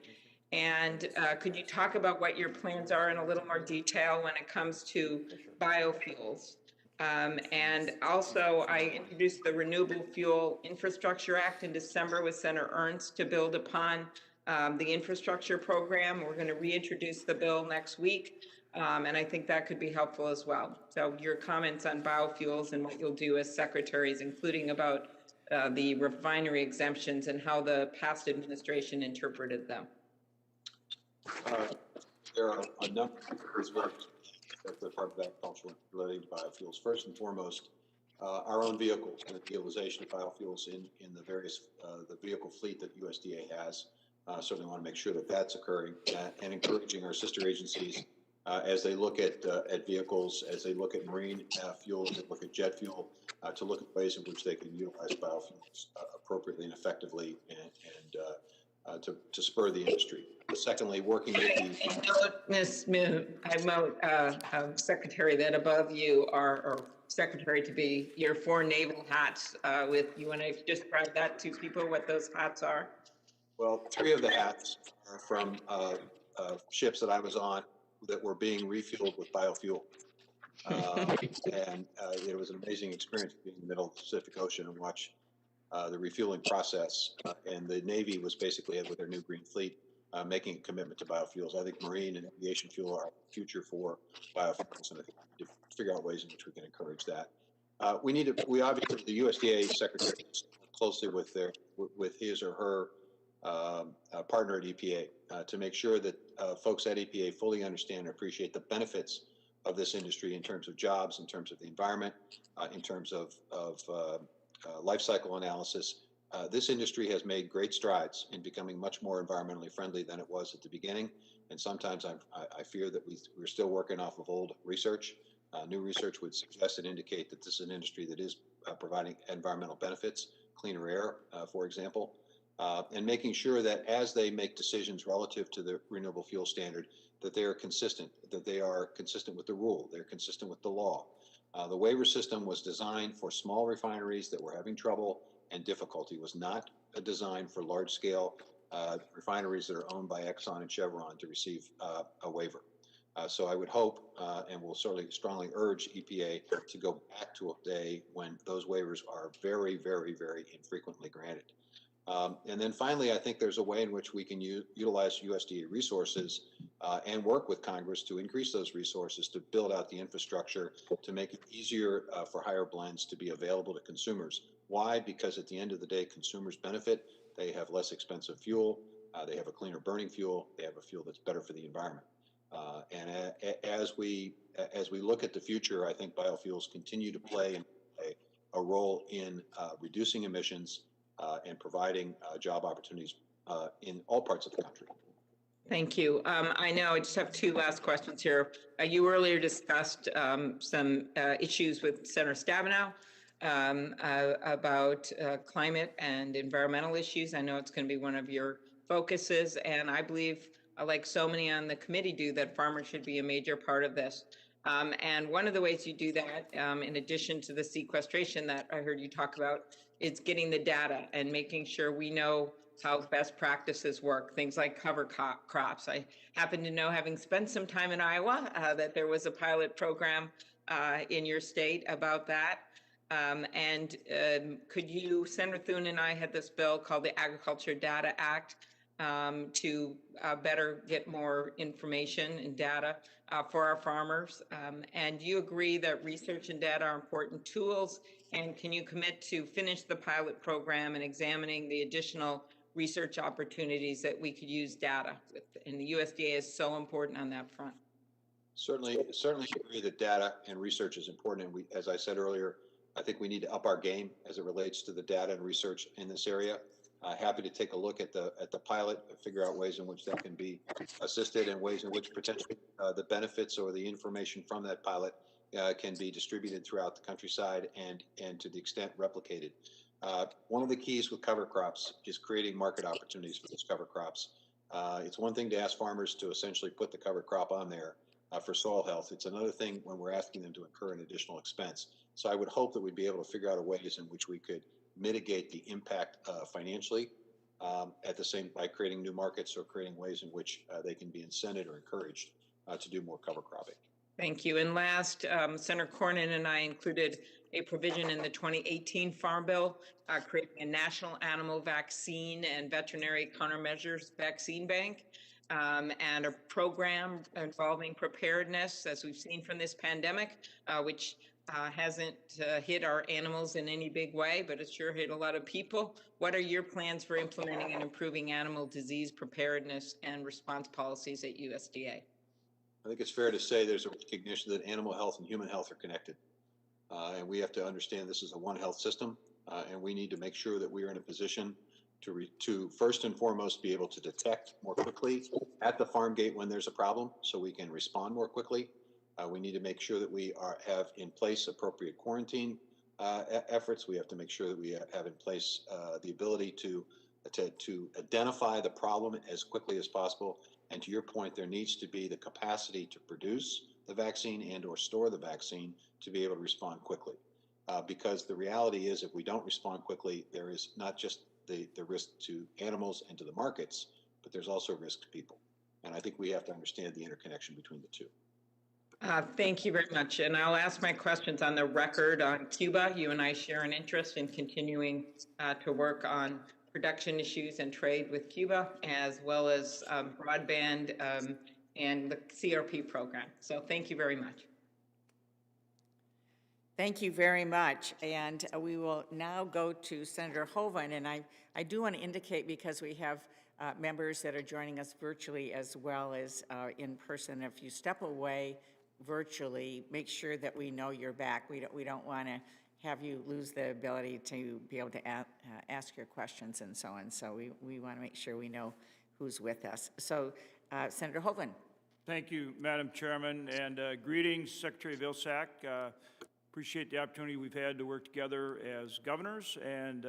And could you talk about what your plans are in a little more detail when it comes to biofuels? And also, I introduced the Renewable Fuel Infrastructure Act in December with Senator Ernst to build upon the infrastructure program. We're going to reintroduce the bill next week. And I think that could be helpful as well. So your comments on biofuels and what you'll do as secretaries, including about the refinery exemptions and how the past administration interpreted them. There are a number of works at the Department of Agriculture relating to biofuels. First and foremost, our own vehicles and the utilization of biofuels in the various the vehicle fleet that USDA has. Certainly want to make sure that that's occurring and encouraging our sister agencies as they look at vehicles, as they look at marine fuels, as they look at jet fuel, to look at ways in which they can utilize biofuels appropriately and effectively and to spur the industry. Secondly, working with the I note, Secretary, that above you are, or Secretary to be, your 4 naval hats with, you want to describe that to people, what those hats are? Well, 3 of the hats are from ships that I was on that were being refueled with biofuel. And it was an amazing experience being in the middle of the Pacific Ocean and watch the refueling process. And the Navy was basically, with their new Green Fleet, making a commitment to biofuels. I think marine and aviation fuel are the future for biofuels, and I think we need to figure out ways in which we can encourage that. We obviously, the USDA Secretary closely with his or her partner at EPA to make sure that folks at EPA fully understand and appreciate the benefits of this industry in terms of jobs, in terms of the environment, in terms of life cycle analysis. This industry has made great strides in becoming much more environmentally friendly than it was at the beginning. And sometimes I fear that we're still working off of old research. New research would suggest and indicate that this is an industry that is providing environmental benefits, cleaner air, for example, and making sure that as they make decisions relative to the renewable fuel standard, that they are consistent, with the rule, they're consistent with the law. The waiver system was designed for small refineries that were having trouble and difficulty. It was not designed for large-scale refineries that are owned by Exxon and Chevron to receive a waiver. So I would hope, and will certainly strongly urge EPA to go back to a day when those waivers are very, very, very infrequently granted. And then finally, I think there's a way in which we can utilize USDA resources and work with Congress to increase those resources to build out the infrastructure to make it easier for higher blends to be available to consumers. Why? Because at the end of the day, consumers benefit. They have less expensive fuel. They have a cleaner burning fuel. They have a fuel that's better for the environment. And as we look at the future, I think biofuels continue to play a role in reducing emissions and providing job opportunities in all parts of the country. Thank you. I know I just have 2 last questions here. You earlier discussed some issues with Senator Stabenow about climate and environmental issues. I know it's going to be one of your focuses, and I believe, like so many on the committee do, that farmers should be a major part of this. And one of the ways you do that, in addition to the sequestration that I heard you talk about, is getting the data and making sure we know how best practices work, things like cover crops. I happen to know, having spent some time in Iowa, that there was a pilot program in your state about that. Could you, Senator Thune and I had this bill called the Agriculture Data Act to better get more information and data for our farmers. And do you agree that research and data are important tools? And can you commit to finish the pilot program and examining the additional research opportunities that we could use data with? And the USDA is so important on that front. Certainly agree that data and research is important. And as I said earlier, I think we need to up our game as it relates to the data and research in this area. Happy to take a look at the pilot and figure out ways in which that can be assisted and ways in which potentially the benefits or the information from that pilot can be distributed throughout the countryside and to the extent replicated. One of the keys with cover crops is creating market opportunities for those cover crops. It's one thing to ask farmers to essentially put the cover crop on there for soil health. It's another thing when we're asking them to incur an additional expense. So I would hope that we'd be able to figure out ways in which we could mitigate the impact financially at the same by creating new markets or creating ways in which they can be incented or encouraged to do more cover cropping. Thank you. And last, Senator Cornyn and I included a provision in the 2018 Farm Bill creating a national animal vaccine and veterinary countermeasures vaccine bank and a program involving preparedness, as we've seen from this pandemic, which hasn't hit our animals in any big way, but it's sure hit a lot of people. What are your plans for implementing and improving animal disease preparedness and response policies at USDA? I think it's fair to say there's a recognition that animal health and human health are connected. And we have to understand this is a one health system, and we need to make sure that we are in a position to first and foremost be able to detect more quickly at the farm gate when there's a problem so we can respond more quickly. We need to make sure that we have in place appropriate quarantine efforts. We have to make sure that we have in place the ability to to identify the problem as quickly as possible. And to your point, there needs to be the capacity to produce the vaccine and or store the vaccine to be able to respond quickly. Because the reality is, if we don't respond quickly, there is not just the risk to animals and to the markets, but there's also risk to people. And I think we have to understand the interconnection between the two. Thank you very much. And I'll ask my questions on the record on Cuba. You and I share an interest in continuing to work on production issues and trade with Cuba, as well as broadband and the CRP program. So thank you very much. Thank you very much. And we will now go to Senator Hoeven. And I do want to indicate, because we have members that are joining us virtually as well as in person, if you step away virtually, make sure that we know you're back. We don't want to have you lose the ability to be able to ask your questions and so on. So we want to make sure we know who's with us. So Senator Hoeven. Thank you, Madam Chairman, and greetings, Secretary Vilsack. Appreciate the opportunity we've had to work together as governors and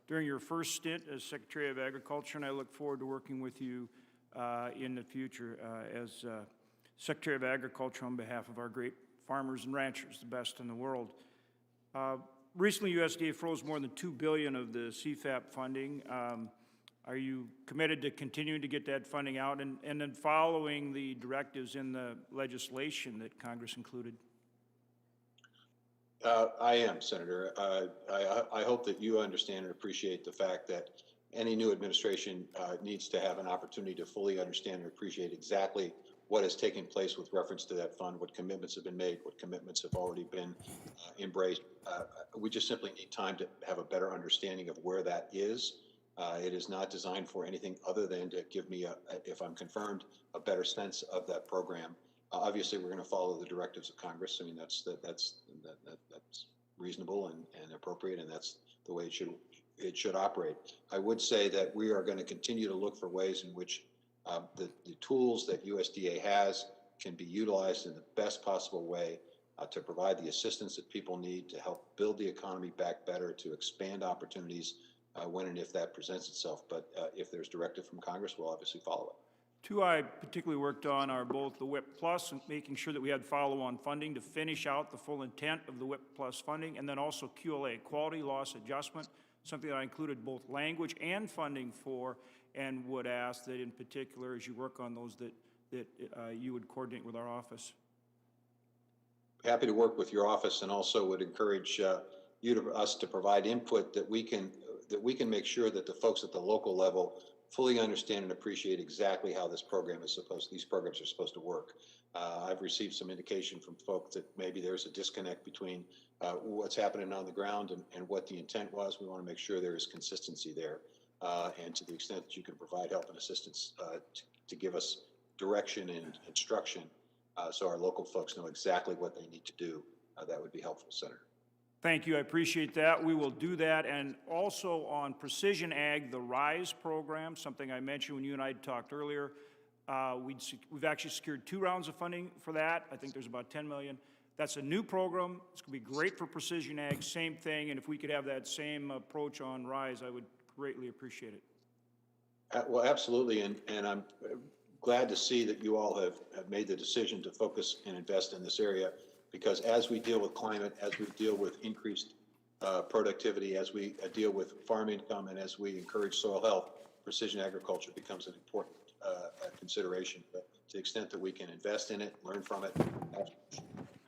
during your first stint as Secretary of Agriculture, and I look forward to working with you in the future as Secretary of Agriculture on behalf of our great farmers and ranchers, the best in the world. Recently, USDA froze more than $2 billion of the CFAP funding. Are you committed to continuing to get that funding out and then following the directives in the legislation that Congress included? I am, Senator. I hope that you understand and appreciate the fact that any new administration needs to have an opportunity to fully understand and appreciate exactly what has taken place with reference to that fund, what commitments have been made, what commitments have already been embraced. We just simply need time to have a better understanding of where that is. It is not designed for anything other than to give me, if I'm confirmed, a better sense of that program. Obviously, we're going to follow the directives of Congress. I mean, that's reasonable and appropriate, and that's the way it should operate. I would say that we are going to continue to look for ways in which the tools that USDA has can be utilized in the best possible way to provide the assistance that people need to help build the economy back better, to expand opportunities when and if that presents itself. But if there's directive from Congress, we'll obviously follow it. Two I particularly worked on are both the WIP Plus and making sure that we had follow-on funding to finish out the full intent of the WIP Plus funding, and then also QLA, Quality Loss Adjustment, something that I included both language and funding for, and would ask that in particular, as you work on those, that you would coordinate with our office. Happy to work with your office, and also would encourage us to provide input that we can make sure that the folks at the local level fully understand and appreciate exactly how these programs are supposed to work. I've received some indication from folks that maybe there's a disconnect between what's happening on the ground and what the intent was. We want to make sure there is consistency there. And to the extent that you can provide help and assistance to give us direction and instruction so our local folks know exactly what they need to do, that would be helpful, Senator. Thank you. I appreciate that. We will do that. And also on Precision Ag, the RISE program, something I mentioned when you and I talked earlier, we've actually secured 2 rounds of funding for that. I think there's about $10 million. That's a new program. It's going to be great for Precision Ag, same thing. And if we could have that same approach on RISE, I would greatly appreciate it. Well, absolutely. And I'm glad to see that you all have made the decision to focus and invest in this area, because as we deal with climate, as we deal with increased productivity, as we deal with farm income, and as we encourage soil health, precision agriculture becomes an important consideration. But to the extent that we can invest in it, learn from it, I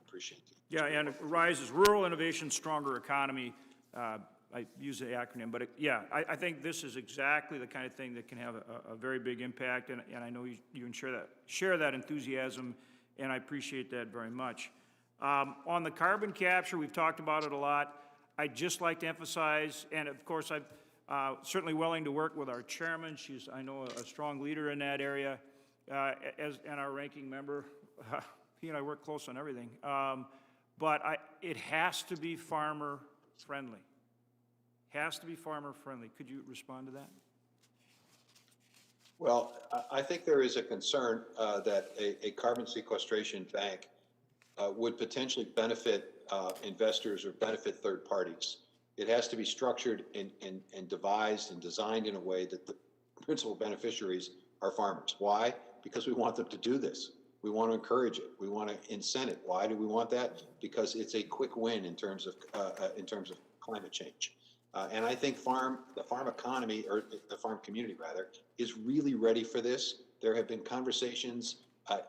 appreciate it. Yeah, and RISE is Rural Innovation Stronger Economy. I use the acronym, but I think this is exactly the kind of thing that can have a very big impact, and I know you share that enthusiasm, and I appreciate that very much. On the carbon capture, we've talked about it a lot. I'd just like to emphasize, and of course I'm certainly willing to work with our chairman. She's, I know, a strong leader in that area, and our ranking member. He and I work close on everything. But it has to be farmer friendly. Has to be farmer friendly. Could you respond to that? Well, I think there is a concern that a carbon sequestration bank would potentially benefit investors or benefit third parties It has to be structured and devised and designed in a way that the principal beneficiaries are farmers. Why? Because we want them to do this. We want to encourage it. We want to incent it. Why do we want that? Because it's a quick win in terms of climate change. And I think the farm economy, or the farm community rather, is really ready for this. There have been conversations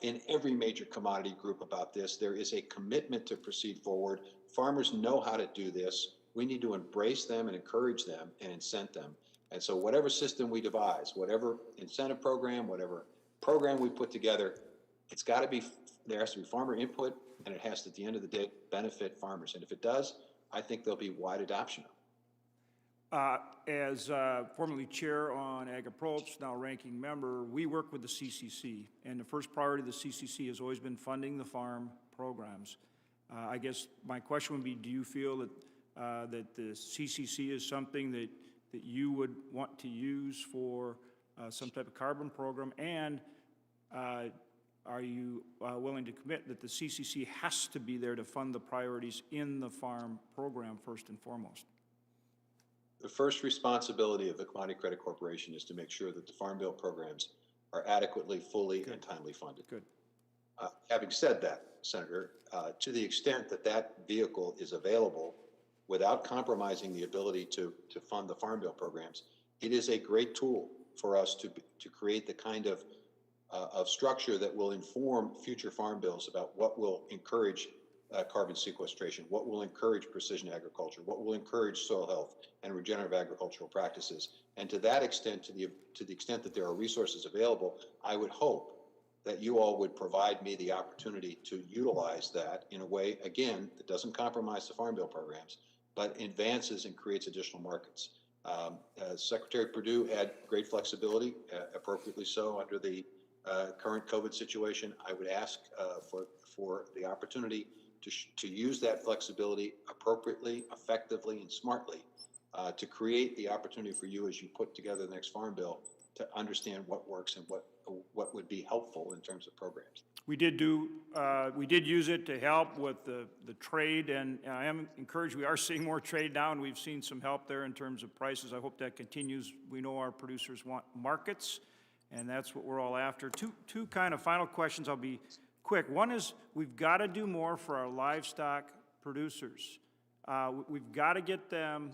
in every major commodity group about this. There is a commitment to proceed forward. Farmers know how to do this. We need to embrace them and encourage them and incent them. And so whatever system we devise, whatever incentive program, whatever program we put together, it's got to be, there has to be farmer input, and it has to, at the end of the day, benefit farmers. And if it does, I think there'll be wide adoption of it. As formerly chair on AgriProps, now ranking member, we work with the CCC, and the first priority of the CCC has always been funding the farm programs. I guess my question would be, do you feel that that the CCC is something that you would want to use for some type of carbon program, and are you willing to commit that the CCC has to be there to fund the priorities in the farm program first and foremost? The first responsibility of the Commodity Credit Corporation is to make sure that the Farm Bill programs are adequately, fully, and timely funded. Good. Having said that, Senator, to the extent that that vehicle is available without compromising the ability to fund the Farm Bill programs, it is a great tool for us to create the kind of structure that will inform future farm bills about what will encourage carbon sequestration, what will encourage precision agriculture, what will encourage soil health and regenerative agricultural practices. And to that extent, to the extent that there are resources available, I would hope that you all would provide me the opportunity to utilize that in a way, again, that doesn't compromise the Farm Bill programs, but advances and creates additional markets. Secretary Perdue had great flexibility, appropriately so, under the current COVID situation. I would ask for the opportunity to use that flexibility appropriately, effectively, and smartly to create the opportunity for you as you put together the next Farm Bill to understand what works and what would be helpful in terms of programs. We did use it to help with the trade, and I am encouraged. We are seeing more trade now, and we've seen some help there in terms of prices. I hope that continues. We know our producers want markets, and that's what we're all after. Two kind of final questions. I'll be quick. One is, we've got to do more for our livestock producers. We've got to get them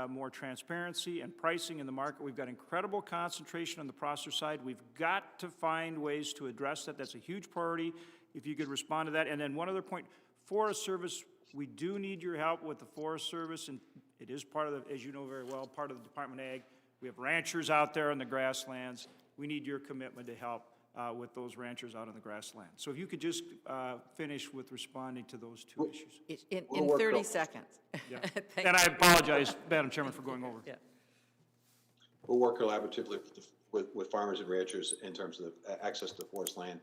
more transparency and pricing in the market. We've got incredible concentration on the processor side. We've got to find ways to address that. That's a huge priority, if you could respond to that. And then one other point, Forest Service, we do need your help with the Forest Service, and it is part of the, as you know very well, part of the Department of Ag. We have ranchers out there in the grasslands. We need your commitment to help with those ranchers out in the grassland. So if you could just finish with responding to those two issues. In 30 seconds. Yeah. And I apologize, Madam Chairman, for going over. Yeah. We'll work collaboratively with farmers and ranchers in terms of access to forest land.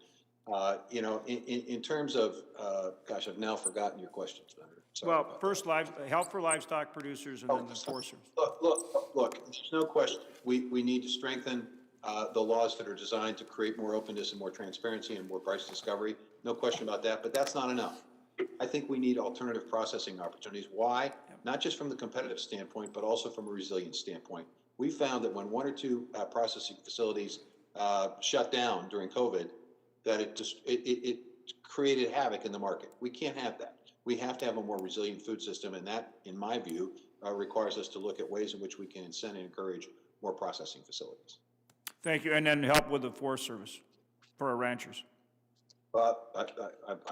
You know, in terms of, gosh, I've now forgotten your question, Senator. Sorry. Well, first, help for livestock producers, and then the Forest Service. Look, there's no question. We need to strengthen the laws that are designed to create more openness and more transparency and more price discovery. No question about that, but that's not enough. I think we need alternative processing opportunities. Why? Not just from the competitive standpoint, but also from a resilience standpoint. We found that when one or two processing facilities shut down during COVID, that it created havoc in the market. We can't have that. We have to have a more resilient food system, and that, in my view, requires us to look at ways in which we can incent and encourage more processing facilities. Thank you, and then help with the Forest Service for our ranchers. I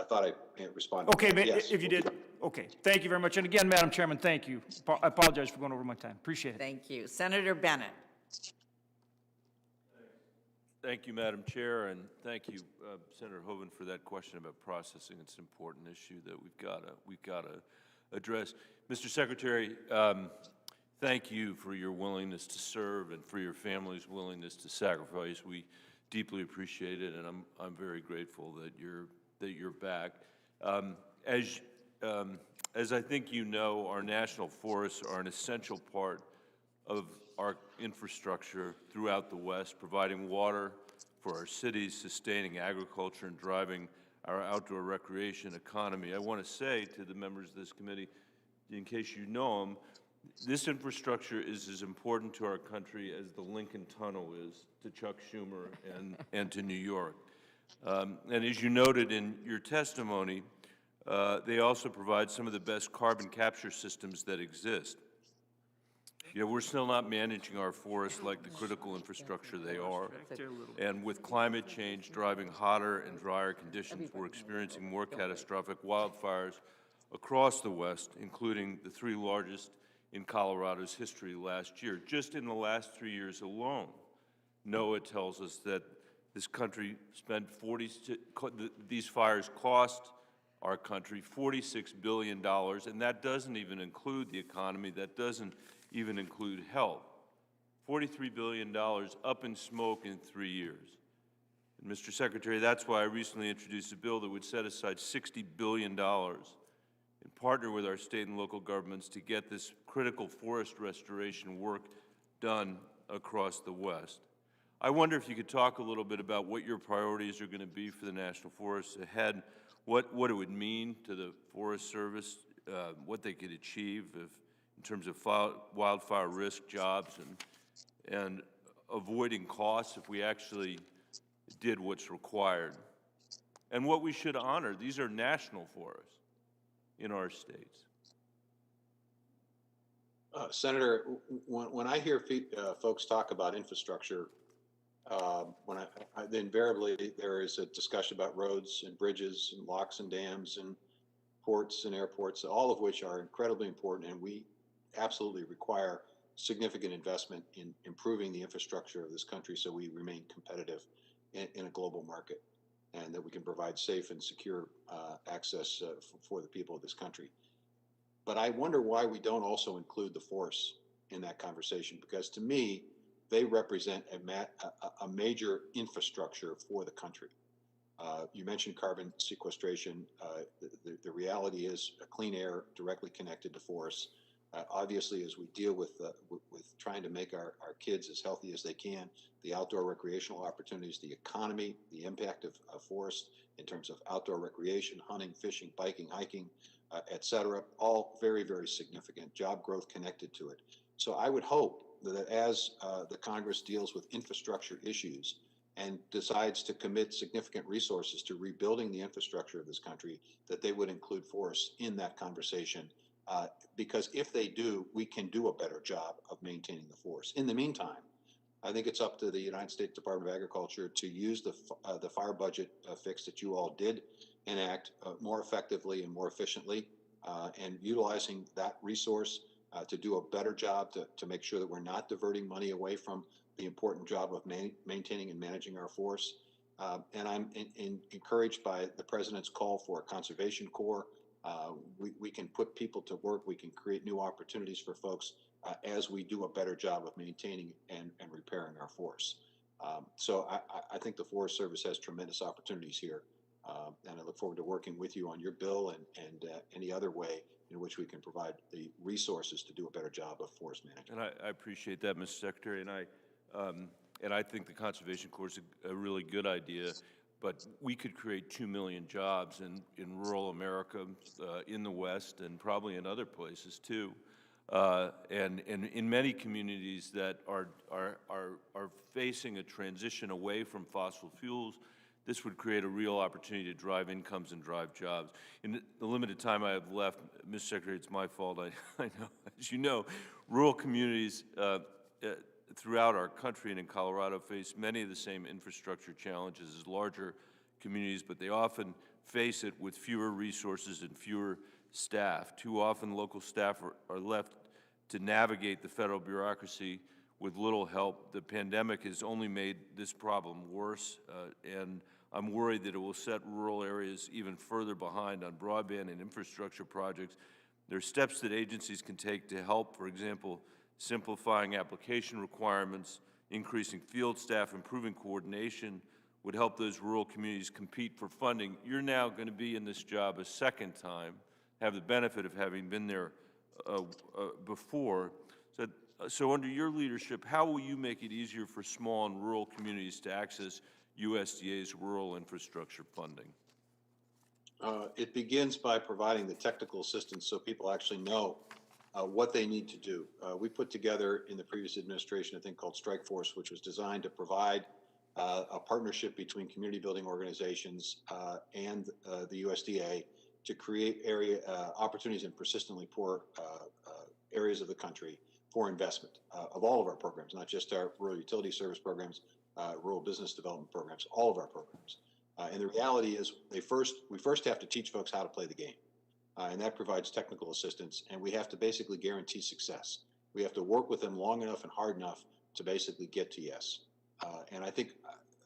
thought I responded. Okay, yes. if you did, okay. Thank you very much. And again, Madam Chairman, thank you. I apologize for going over my time. Appreciate it. Thank you. Senator Bennett. Thank you, Madam Chair, and thank you, Senator Hoeven, for that question about processing. It's an important issue that we've got to address. Mr. Secretary, thank you for your willingness to serve and for your family's willingness to sacrifice. We deeply appreciate it, and I'm very grateful that you're back. As I think you know, our national forests are an essential part of our infrastructure throughout the West, providing water for our cities, sustaining agriculture, and driving our outdoor recreation economy. I want to say to the members of this committee, in case you know them, This infrastructure is as important to our country as the Lincoln Tunnel is to Chuck Schumer and to New York. And as you noted in your testimony, they also provide some of the best carbon capture systems that exist. Yet we're still not managing our forests like the critical infrastructure they are. And with climate change driving hotter and drier conditions, we're experiencing more catastrophic wildfires across the West, including the 3 largest in Colorado's history last year. Just in the last 3 years alone, NOAA tells us that this country spent these fires cost our country $46 billion, and that doesn't even include the economy, that doesn't even include health. $43 billion up in smoke in 3 years. And Mr. Secretary, that's why I recently introduced a bill that would set aside $60 billion and partner with our state and local governments to get this critical forest restoration work done across the West. I wonder if you could talk a little bit about what your priorities are going to be for the National Forests ahead, what it would mean to the Forest Service, what they could achieve in terms of wildfire risk, jobs, and avoiding costs if we actually did what's required, and what we should honor. These are national forests in our states. Senator, when I hear folks talk about infrastructure, then invariably there is a discussion about roads and bridges and locks and dams and ports and airports, all of which are incredibly important, and we absolutely require significant investment in improving the infrastructure of this country so we remain competitive in a global market, and that we can provide safe and secure access for the people of this country. But I wonder why we don't also include the forests in that conversation, because to me, they represent a major infrastructure for the country. You mentioned carbon sequestration. The reality is clean air directly connected to forests. Obviously, as we deal with trying to make our kids as healthy as they can, the outdoor recreational opportunities, the economy, the impact of forests in terms of outdoor recreation, hunting, fishing, biking, hiking, et cetera, all very, very significant. Job growth connected to it. So I would hope that as the Congress deals with infrastructure issues and decides to commit significant resources to rebuilding the infrastructure of this country, that they would include forests in that conversation. Because if they do, we can do a better job of maintaining the forest. In the meantime, I think it's up to the United States Department of Agriculture to use the fire budget fix that you all did enact more effectively and more efficiently, and utilizing that resource to do a better job to make sure that we're not diverting money away from the important job of maintaining and managing our forests. And I'm encouraged by the President's call for a conservation corps. We can put people to work. We can create new opportunities for folks as we do a better job of maintaining and repairing our forests. So I think the Forest Service has tremendous opportunities here. And I look forward to working with you on your bill and any other way in which we can provide the resources to do a better job of forest management. And I appreciate that, Mr. Secretary, and I think the Conservation Corps is a really good idea, but we could create 2 million jobs in rural America, in the West, and probably in other places too. And in many communities that are facing a transition away from fossil fuels, this would create a real opportunity to drive incomes and drive jobs. In the limited time I have left, Mr. Secretary, it's my fault. I know, as you know, rural communities throughout our country and in Colorado face many of the same infrastructure challenges as larger communities, but they often face it with fewer resources and fewer staff. Too often, local staff are left to navigate the federal bureaucracy with little help. The pandemic has only made this problem worse, and I'm worried that it will set rural areas even further behind on broadband and infrastructure projects. There are steps that agencies can take to help, for example, simplifying application requirements, increasing field staff, improving coordination would help those rural communities compete for funding. You're now going to be in this job a second time, have the benefit of having been there before. So under your leadership, how will you make it easier for small and rural communities to access USDA's rural infrastructure funding? It begins by providing the technical assistance so people actually know what they need to do. We put together in the previous administration a thing called Strike Force, which was designed to provide a partnership between community building organizations and the USDA to create area opportunities in persistently poor areas of the country for investment of all of our programs, not just our rural utility service programs, rural business development programs, all of our programs. And the reality is we first have to teach folks how to play the game. And that provides technical assistance, and we have to basically guarantee success. We have to work with them long enough and hard enough to basically get to yes. And I think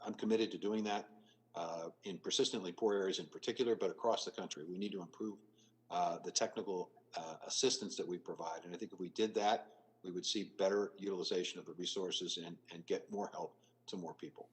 I'm committed to doing that in persistently poor areas in particular, but across the country. We need to improve the technical assistance that we provide. And I think if we did that, we would see better utilization of the resources and get more help to more people.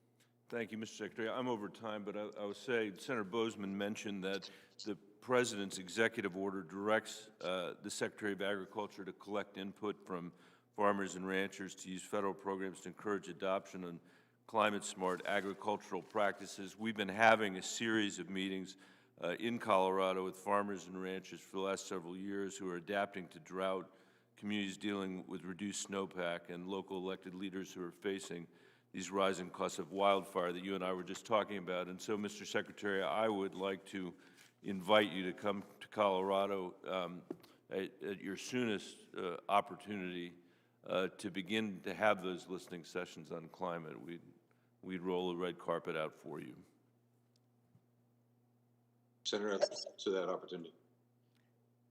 Thank you, Mr. Secretary. I'm over time, but I would say Senator Bozeman mentioned that the President's executive order directs the Secretary of Agriculture to collect input from farmers and ranchers to use federal programs to encourage adoption on climate-smart agricultural practices. We've been having a series of meetings in Colorado with farmers and ranchers for the last several years who are adapting to drought, communities dealing with reduced snowpack, and local elected leaders who are facing these rising costs of wildfire that you and I were just talking about. And so, Mr. Secretary, I would like to invite you to come to Colorado at your soonest opportunity to begin to have those listening sessions on climate. We'd roll a red carpet out for you. Senator, to that opportunity.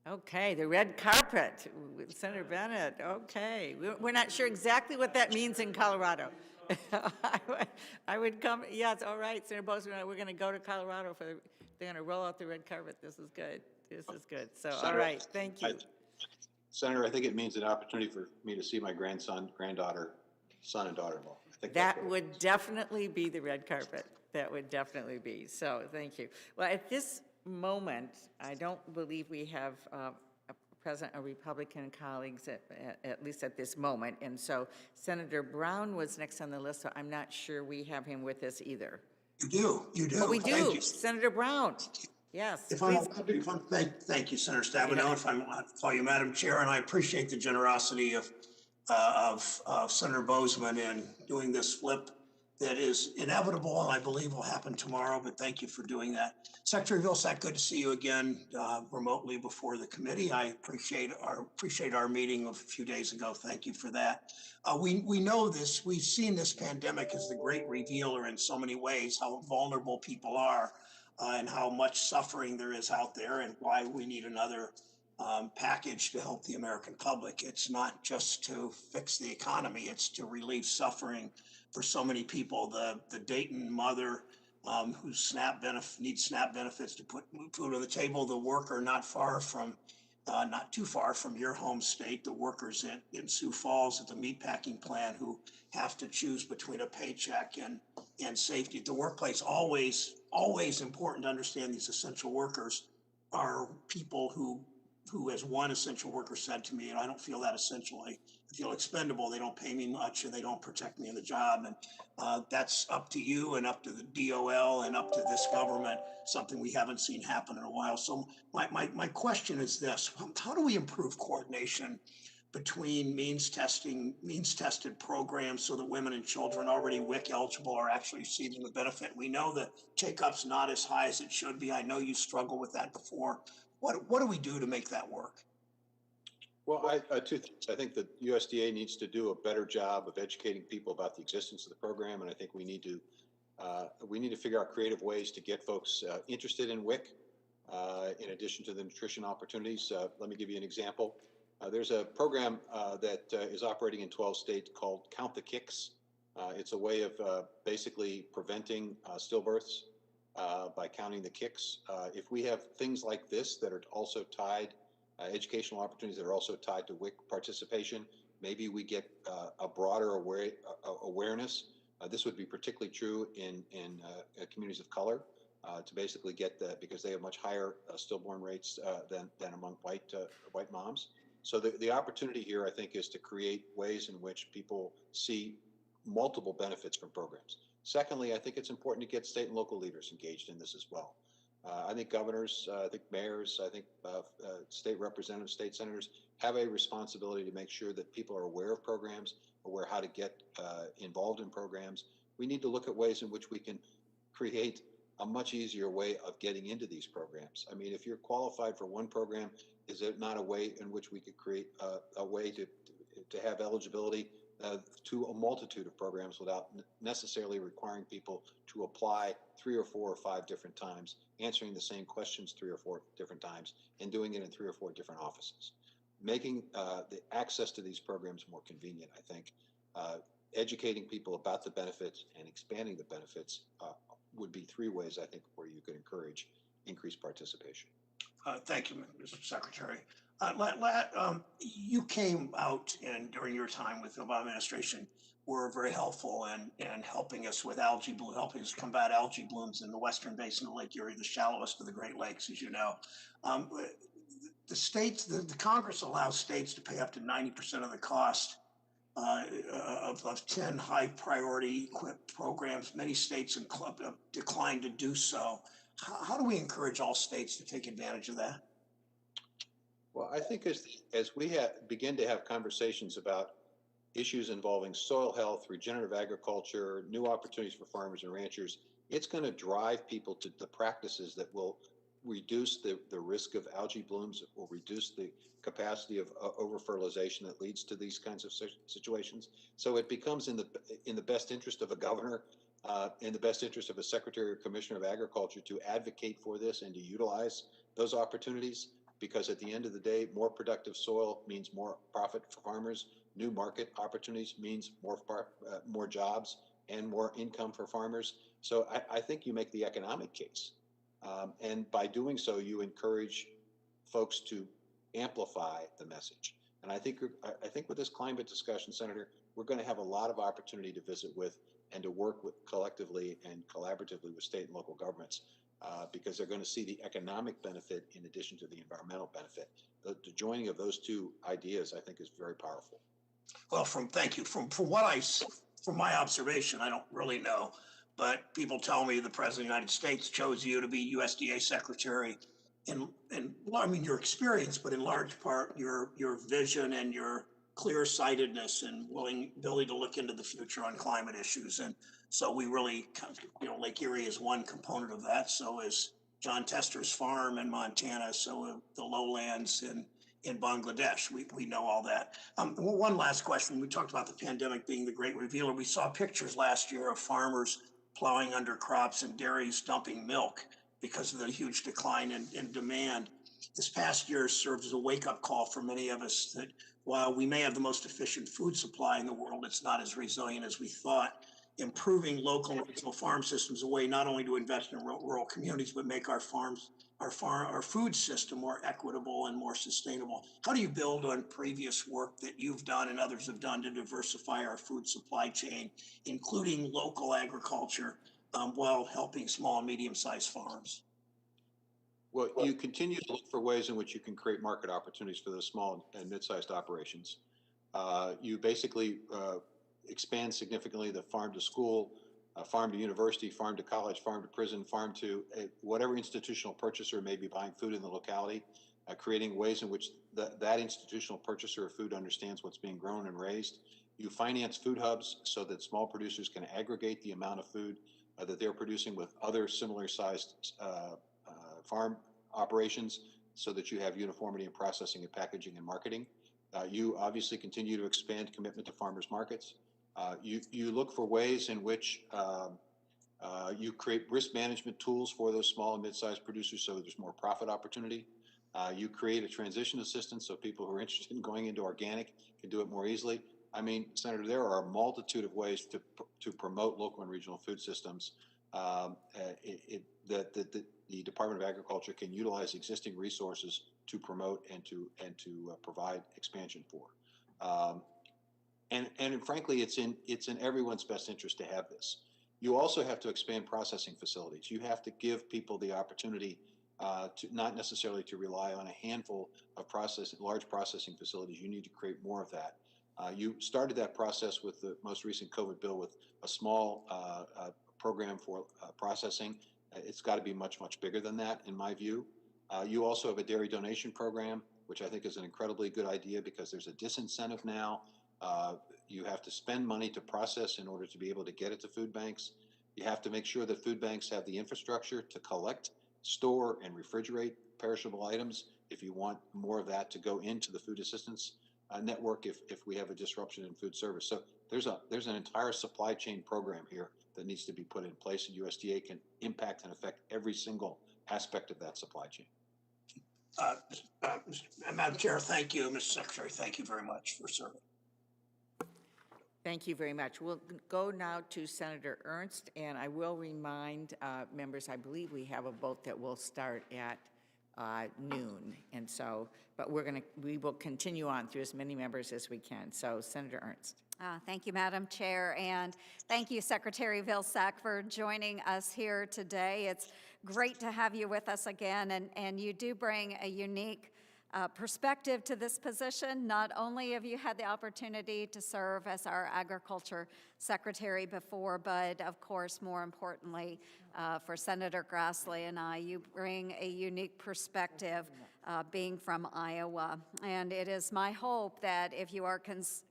Okay, the red carpet with Senator Bennett. Okay, we're not sure exactly what that means in Colorado. I would come, yes, all right, Senator Bozeman, we're going to go to Colorado they're going to roll out the red carpet. This is good. This is good. So, Senator, all right, thank you. Senator, I think it means an opportunity for me to see my grandson, granddaughter, son, and daughter-in-law. I think That would definitely be the red carpet. That would definitely be. So, thank you. Well, at this moment, I don't believe we have present a Republican colleagues, at least at this moment. And so Senator Brown was next on the list, so I'm not sure we have him with us either. You do. Oh, we Thank do. you. Senator Brown. Yes, Thank you, Senator Stabenow. If I call you Madam Chair, and I appreciate the generosity of Senator Bozeman in doing this flip that is inevitable and I believe will happen tomorrow, but thank you for doing that. Secretary Vilsack, good to see you again remotely before the committee. I appreciate our meeting of a few days ago. Thank you for that. We know this, we've seen this pandemic as the great revealer in so many ways, how vulnerable people are and how much suffering there is out there and why we need another package to help the American public. It's not just to fix the economy, it's to relieve suffering for so many people. The Dayton mother who needs SNAP benefits to put food on the table, the worker not too far from your home state, the workers in Sioux Falls at the meatpacking plant who have to choose between a paycheck and safety at the workplace. Always important to understand these essential workers are people who, as one essential worker said to me, and I don't feel that essential, I feel expendable. They don't pay me much and they don't protect me in the job. And that's up to you and up to the DOL and up to this government, something we haven't seen happen in a while. So my question is this: how do we improve coordination between means tested programs so that women and children already WIC eligible are actually receiving the benefit? We know that take-up's not as high as it should be. I know you struggled with that before. What do we do to make that work? Well, two things. I think the USDA needs to do a better job of educating people about the existence of the program, and I think we need to figure out creative ways to get folks interested in WIC, in addition to the nutrition opportunities. Let me give you an example. There's a program that is operating in 12 states called Count the Kicks. It's a way of basically preventing stillbirths by counting the kicks. If we have things like this that are also tied, educational opportunities that are also tied to WIC participation, maybe we get a broader awareness. This would be particularly true in communities of color, to basically get that, because they have much higher stillborn rates than among white moms. So the opportunity here, I think, is to create ways in which people see multiple benefits from programs. Secondly, I think it's important to get state and local leaders engaged in this as well. I think governors, I think mayors, I think state representatives, state senators have a responsibility to make sure that people are aware of programs, aware how to get involved in programs. We need to look at ways in which we can create a much easier way of getting into these programs. I mean, if you're qualified for one program, is there not a way in which we could create a way to have eligibility to a multitude of programs without necessarily requiring people to apply 3 or 4 or 5 different times, answering the same questions 3 or 4 different times, and doing it in 3 or 4 different offices? Making the access to these programs more convenient, I think, educating people about the benefits and expanding the benefits would be 3 ways, I think, where you could encourage increased participation. Thank you, Mr. Secretary. You came out and during your time with the Obama administration were very helpful in helping us with algae bloom, helping us combat algae blooms in the western basin of Lake Erie, the shallowest of the Great Lakes, as you know. The states, the Congress allows states to pay up to 90% of the cost of 10 high priority equipped programs. Many states and clubs have declined to do so. How do we encourage all states to take advantage of that? Well, I think as we begin to have conversations about issues involving soil health, regenerative agriculture, new opportunities for farmers and ranchers, it's going to drive people to the practices that will reduce the risk of algae blooms, it will reduce the capacity of over-fertilization that leads to these kinds of situations. So it becomes in the best interest of a governor, in the best interest of a secretary or commissioner of agriculture to advocate for this and to utilize those opportunities, because at the end of the day, more productive soil means more profit for farmers. New market opportunities means more jobs and more income for farmers. So I think you make the economic case. And by doing so, you encourage folks to amplify the message. And I think with this climate discussion, Senator, we're going to have a lot of opportunity to visit with and to work with collectively and collaboratively with state and local governments, because they're going to see the economic benefit in addition to the environmental benefit. The joining of those 2 ideas, I think, is very powerful. Well, thank you. From my observation, I don't really know, but people tell me the President of the United States chose you to be USDA Secretary. And I mean, your experience, but in large part, your vision and your clear-sightedness and ability to look into the future on climate issues. And so we really, Lake Erie is one component of that. So is John Tester's farm in Montana. So the lowlands in Bangladesh. We know all that. One last question. We talked about the pandemic being the great revealer. We saw pictures last year of farmers plowing under crops and dairies dumping milk because of the huge decline in demand. This past year served as a wake-up call for many of us that while we may have the most efficient food supply in the world, it's not as resilient as we thought. Improving local and regional farm systems a way not only to invest in rural communities, but make our food system more equitable and more sustainable. How do you build on previous work that you've done and others have done to diversify our food supply chain, including local agriculture, while helping small and medium-sized farms? Well, you continue to look for ways in which you can create market opportunities for those small and mid-sized operations. You basically expand significantly the farm to school, farm to university, farm to college, farm to prison, farm to whatever institutional purchaser may be buying food in the locality, creating ways in which that institutional purchaser of food understands what's being grown and raised. You finance food hubs so that small producers can aggregate the amount of food that they're producing with other similar sized farm operations so that you have uniformity in processing and packaging and marketing. You obviously continue to expand commitment to farmers markets. You look for ways in which you create risk management tools for those small and mid-sized producers so there's more profit opportunity. You create a transition assistance so people who are interested in going into organic can do it more easily. I mean, Senator, there are a multitude of ways to promote local and regional food systems that the Department of Agriculture can utilize existing resources to promote and to provide expansion for. And frankly, it's in everyone's best interest to have this. You also have to expand processing facilities. You have to give people the opportunity to not necessarily to rely on a handful of large processing facilities. You need to create more of that. You started that process with the most recent COVID bill with a small program for processing. It's got to be much, much bigger than that, in my view. You also have a dairy donation program, which I think is an incredibly good idea because there's a disincentive now. You have to spend money to process in order to be able to get it to food banks. You have to make sure that food banks have the infrastructure to collect, store, and refrigerate perishable items if you want more of that to go into the food assistance network if we have a disruption in food service. So there's an entire supply chain program here that needs to be put in place, and USDA can impact and affect every single aspect of that supply chain. Madam Chair, thank you. Mr. Secretary, thank you very much for serving. Thank you very much. We'll go now to Senator Ernst, and I will remind members, I believe we have a vote that will start at noon. And so, but we will continue on through as many members as we can. So Senator Ernst. Thank you, Madam Chair, and thank you, Secretary Vilsack, for joining us here today. It's great to have you with us again, and you do bring a unique perspective to this position. Not only have you had the opportunity to serve as our Agriculture Secretary before, but of course, more importantly, for Senator Grassley and I, you bring a unique perspective being from Iowa. And it is my hope that if you are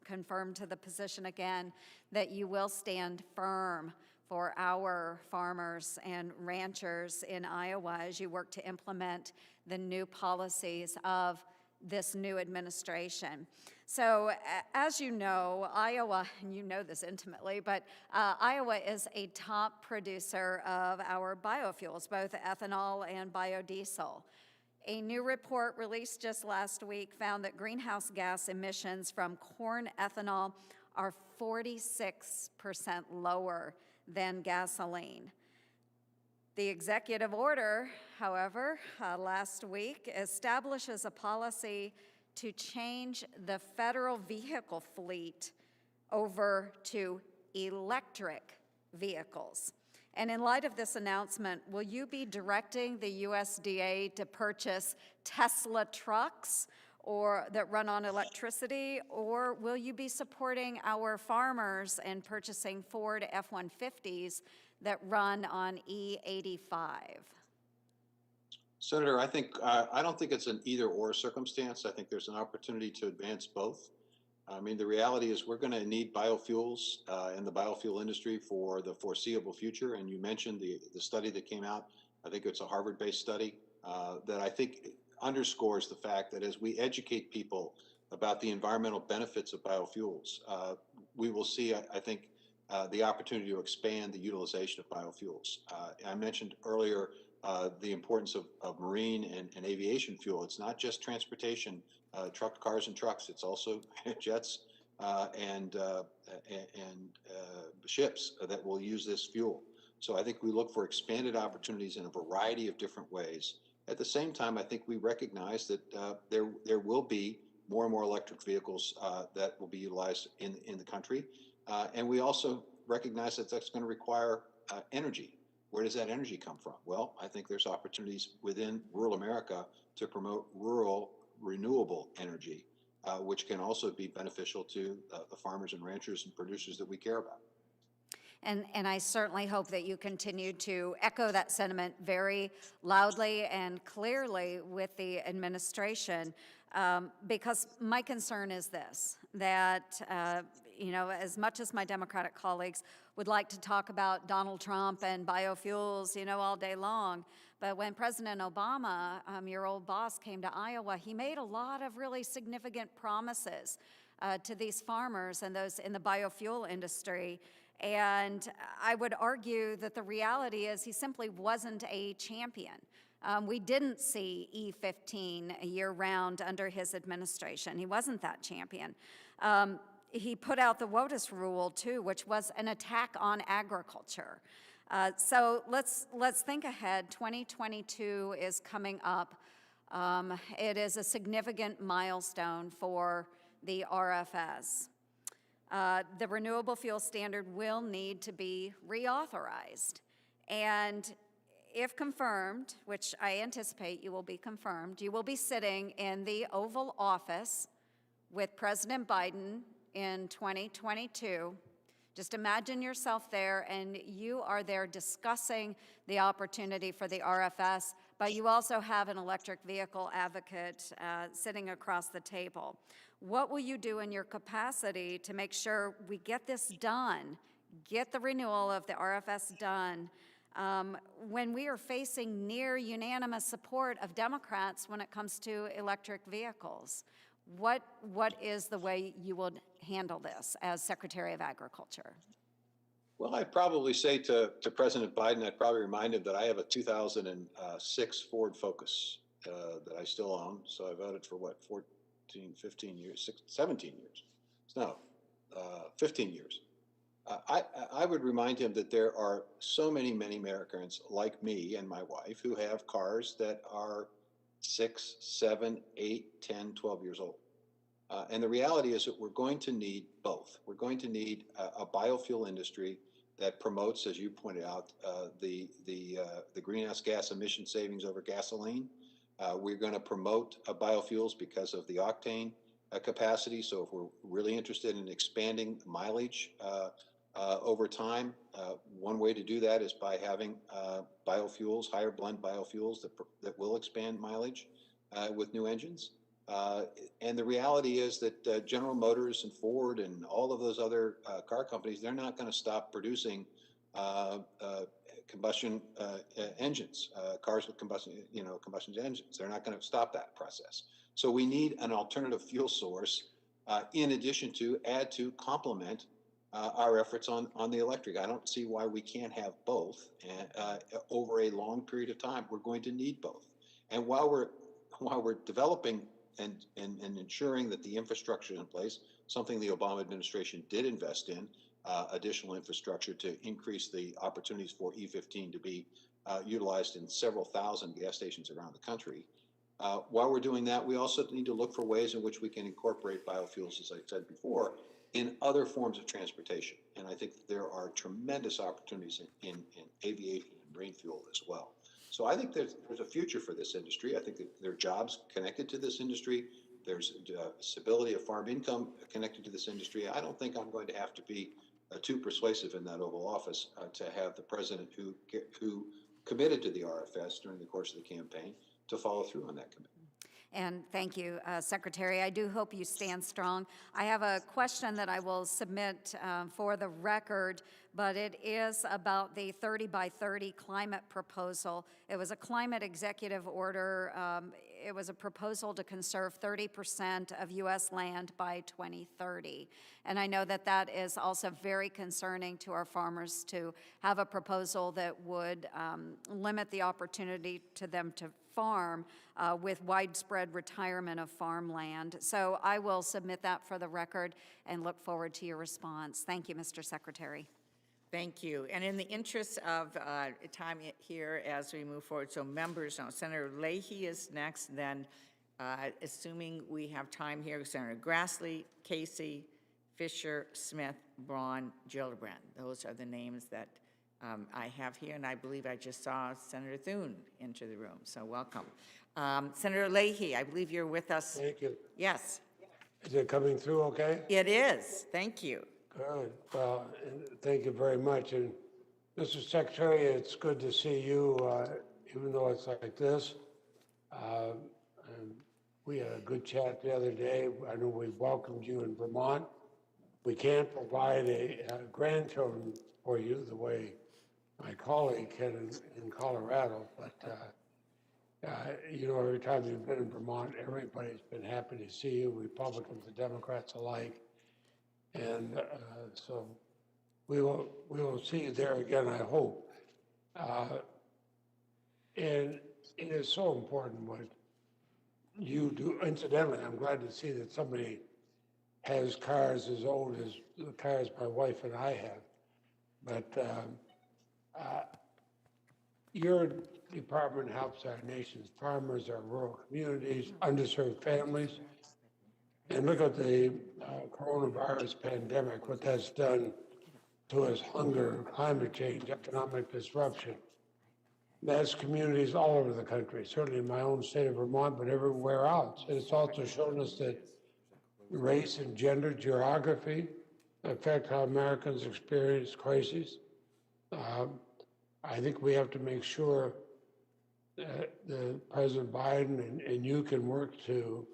confirmed to the position again, that you will stand firm for our farmers and ranchers in Iowa as you work to implement the new policies of this new administration. So as you know, Iowa, and you know this intimately, but Iowa is a top producer of our biofuels, both ethanol and biodiesel. A new report released just last week found that greenhouse gas emissions from corn ethanol are 46% lower than gasoline. The executive order, however, last week establishes a policy to change the federal vehicle fleet over to electric vehicles. And in light of this announcement, will you be directing the USDA to purchase Tesla trucks that run on electricity, or will you be supporting our farmers and purchasing Ford F-150s that run on E85? Senator, I don't think it's an either-or circumstance. I think there's an opportunity to advance both. I mean, the reality is we're going to need biofuels in the biofuel industry for the foreseeable future. And you mentioned the study that came out. I think it's a Harvard-based study that I think underscores the fact that as we educate people about the environmental benefits of biofuels, we will see, I think, the opportunity to expand the utilization of biofuels. I mentioned earlier the importance of marine and aviation fuel. It's not just transportation, cars and trucks. It's also jets and ships that will use this fuel. So I think we look for expanded opportunities in a variety of different ways. At the same time, I think we recognize that there will be more and more electric vehicles that will be utilized in the country. And we also recognize that that's going to require energy. Where does that energy come from? Well, I think there's opportunities within rural America to promote rural renewable energy, which can also be beneficial to the farmers and ranchers and producers that we care about. And I certainly hope that you continue to echo that sentiment very loudly and clearly with the administration, because my concern is this, that as much as my Democratic colleagues would like to talk about Donald Trump and biofuels, all day long, but when President Obama, your old boss, came to Iowa, he made a lot of really significant promises to these farmers and those in the biofuel industry. And I would argue that the reality is he simply wasn't a champion. We didn't see E15 year-round under his administration. He wasn't that champion. He put out the WOTUS rule, too, which was an attack on agriculture. So let's think ahead. 2022 is coming up. It is a significant milestone for the RFS. The renewable fuel standard will need to be reauthorized. And if confirmed, which I anticipate you will be confirmed, you will be sitting in the Oval Office with President Biden in 2022 Just imagine yourself there, and you are there discussing the opportunity for the RFS, but you also have an electric vehicle advocate sitting across the table. What will you do in your capacity to make sure we get this done, get the renewal of the RFS done, when we are facing near unanimous support of Democrats when it comes to electric vehicles? What is the way you will handle this as Secretary of Agriculture? Well, I'd probably say to President Biden, I'd probably remind him that I have a 2006 Ford Focus that I still own. So I voted for what, 15 years, 17 years. No, 15 years. I would remind him that there are so many Americans like me and my wife who have cars that are 6, 7, 8, 10, 12 years old. And the reality is that we're going to need both. We're going to need a biofuel industry that promotes, as you pointed out, the greenhouse gas emission savings over gasoline. We're going to promote biofuels because of the octane capacity. So if we're really interested in expanding mileage over time, one way to do that is by having biofuels, higher blend biofuels that will expand mileage with new engines. And the reality is that General Motors and Ford and all of those other car companies, they're not going to stop producing combustion engines, cars with combustion engines. They're not going to stop that process. So we need an alternative fuel source in addition to complement our efforts on the electric. I don't see why we can't have both over a long period of time. We're going to need both. And while we're developing and ensuring that the infrastructure is in place, something the Obama administration did invest in, additional infrastructure to increase the opportunities for E15 to be utilized in several thousand gas stations around the country. While we're doing that, we also need to look for ways in which we can incorporate biofuels, as I said before, in other forms of transportation. And I think there are tremendous opportunities in aviation and marine fuel as well. So I think there's a future for this industry. I think that there are jobs connected to this industry. There's stability of farm income connected to this industry. I don't think I'm going to have to be too persuasive in that Oval Office to have the president who committed to the RFS during the course of the campaign to follow through on that commitment. And thank you, Secretary. I do hope you stand strong. I have a question that I will submit for the record, but it is about the 30 by 30 climate proposal. It was a climate executive order. It was a proposal to conserve 30% of U.S. land by 2030. And I know that that is also very concerning to our farmers to have a proposal that would limit the opportunity to them to farm with widespread retirement of farmland. So I will submit that for the record and look forward to your response. Thank you, Mr. Secretary. Thank you. And in the interest of time here as we move forward, so members know, Senator Leahy is next, then assuming we have time here, Senator Grassley, Casey, Fisher, Smith, Braun, Gillibrand. Those are the names that I have here, and I believe I just saw Senator Thune into the room, so welcome. Senator Leahy, I believe you're with us. Thank you. Yes. Is it coming through okay? It is. Thank you. Good. Well, thank you very much. And Mr. Secretary, it's good to see you, even though it's like this. And we had a good chat the other day. I know we welcomed you in Vermont. We can't provide a grandchildren for you the way my colleague can in Colorado, but you know, every time you've been in Vermont, everybody's been happy to see you, Republicans and Democrats alike. And so we will see you there again, I hope. And it is so important what you do. Incidentally, I'm glad to see that somebody has cars as old as the cars my wife and I have. But your department helps our nation's farmers, our rural communities, underserved families. And look at the coronavirus pandemic, what that's done to us: hunger, climate change, economic disruption. That's communities all over the country, certainly in my own state of Vermont, but everywhere else. And it's also shown us that race and gender, geography, affect how Americans experience crises. I think we have to make sure that President Biden and you can work to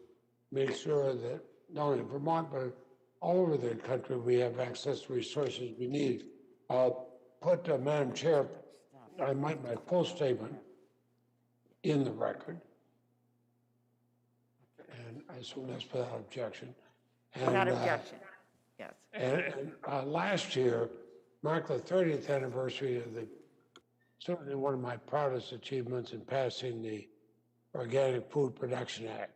make sure that not only in Vermont, but all over the country, we have access to resources we need. I'll put, Madam Chair, my full statement in the record. And I assume that's without objection. Without objection, yes. And last year marked the 30th anniversary of certainly one of my proudest achievements in passing the Organic Food Production Act.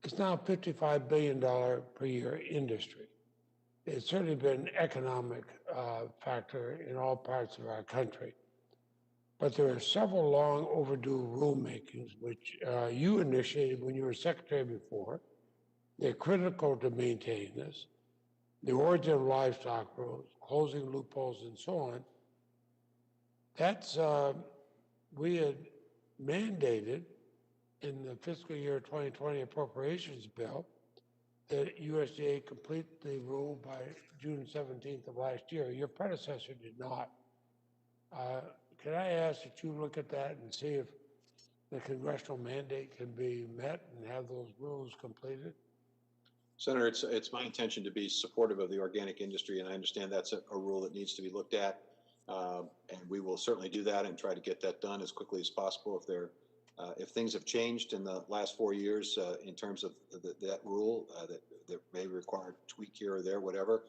It's now a $55 billion per year industry. It's certainly been an economic factor in all parts of our country. But there are several long overdue rulemakings which you initiated when you were secretary before. They're critical to maintain this. The origin of livestock rules, closing loopholes, and so on. That's, we had mandated in the fiscal year 2020 appropriations bill that USDA complete the rule by June 17th of last year. Your predecessor did not. Can I ask that you look at that and see if the congressional mandate can be met and have those rules completed? Senator, it's my intention to be supportive of the organic industry, and I understand that's a rule that needs to be looked at. And we will certainly do that and try to get that done as quickly as possible. If things have changed in the last 4 years in terms of that rule that may require a tweak here or there, whatever,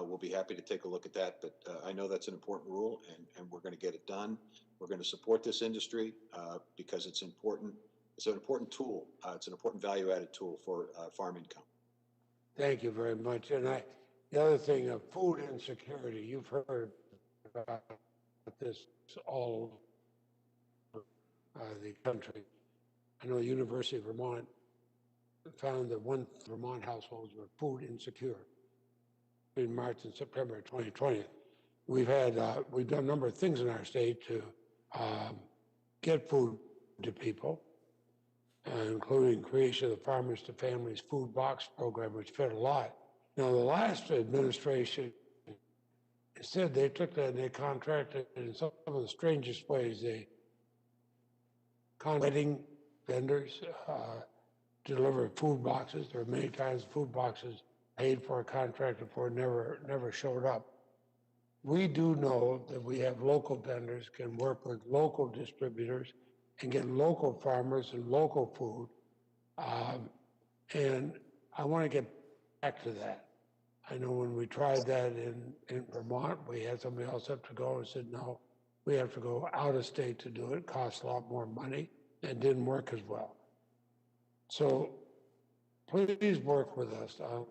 we'll be happy to take a look at that. But I know that's an important rule, and we're going to get it done. We're going to support this industry because it's important. It's an important tool. It's an important value-added tool for farm income. Thank you very much. And the other thing, food insecurity, you've heard about this all over the country. I know the University of Vermont found that 1 Vermont households were food insecure in March and September of 2020. We've done a number of things in our state to get food to people, including creation of the Farmers to Families Food Box Program, which fed a lot. Now, the last administration said they took that and they contracted in some of the strangest ways. They contracted vendors to deliver food boxes. There were many times food boxes paid for, contracted for, never showed up. We do know that we have local vendors, can work with local distributors and get local farmers and local food. And I want to get back to that. I know when we tried that in Vermont, we had somebody else have to go and said, no, we have to go out of state to do it. It costs a lot more money and didn't work as well. So please work with us on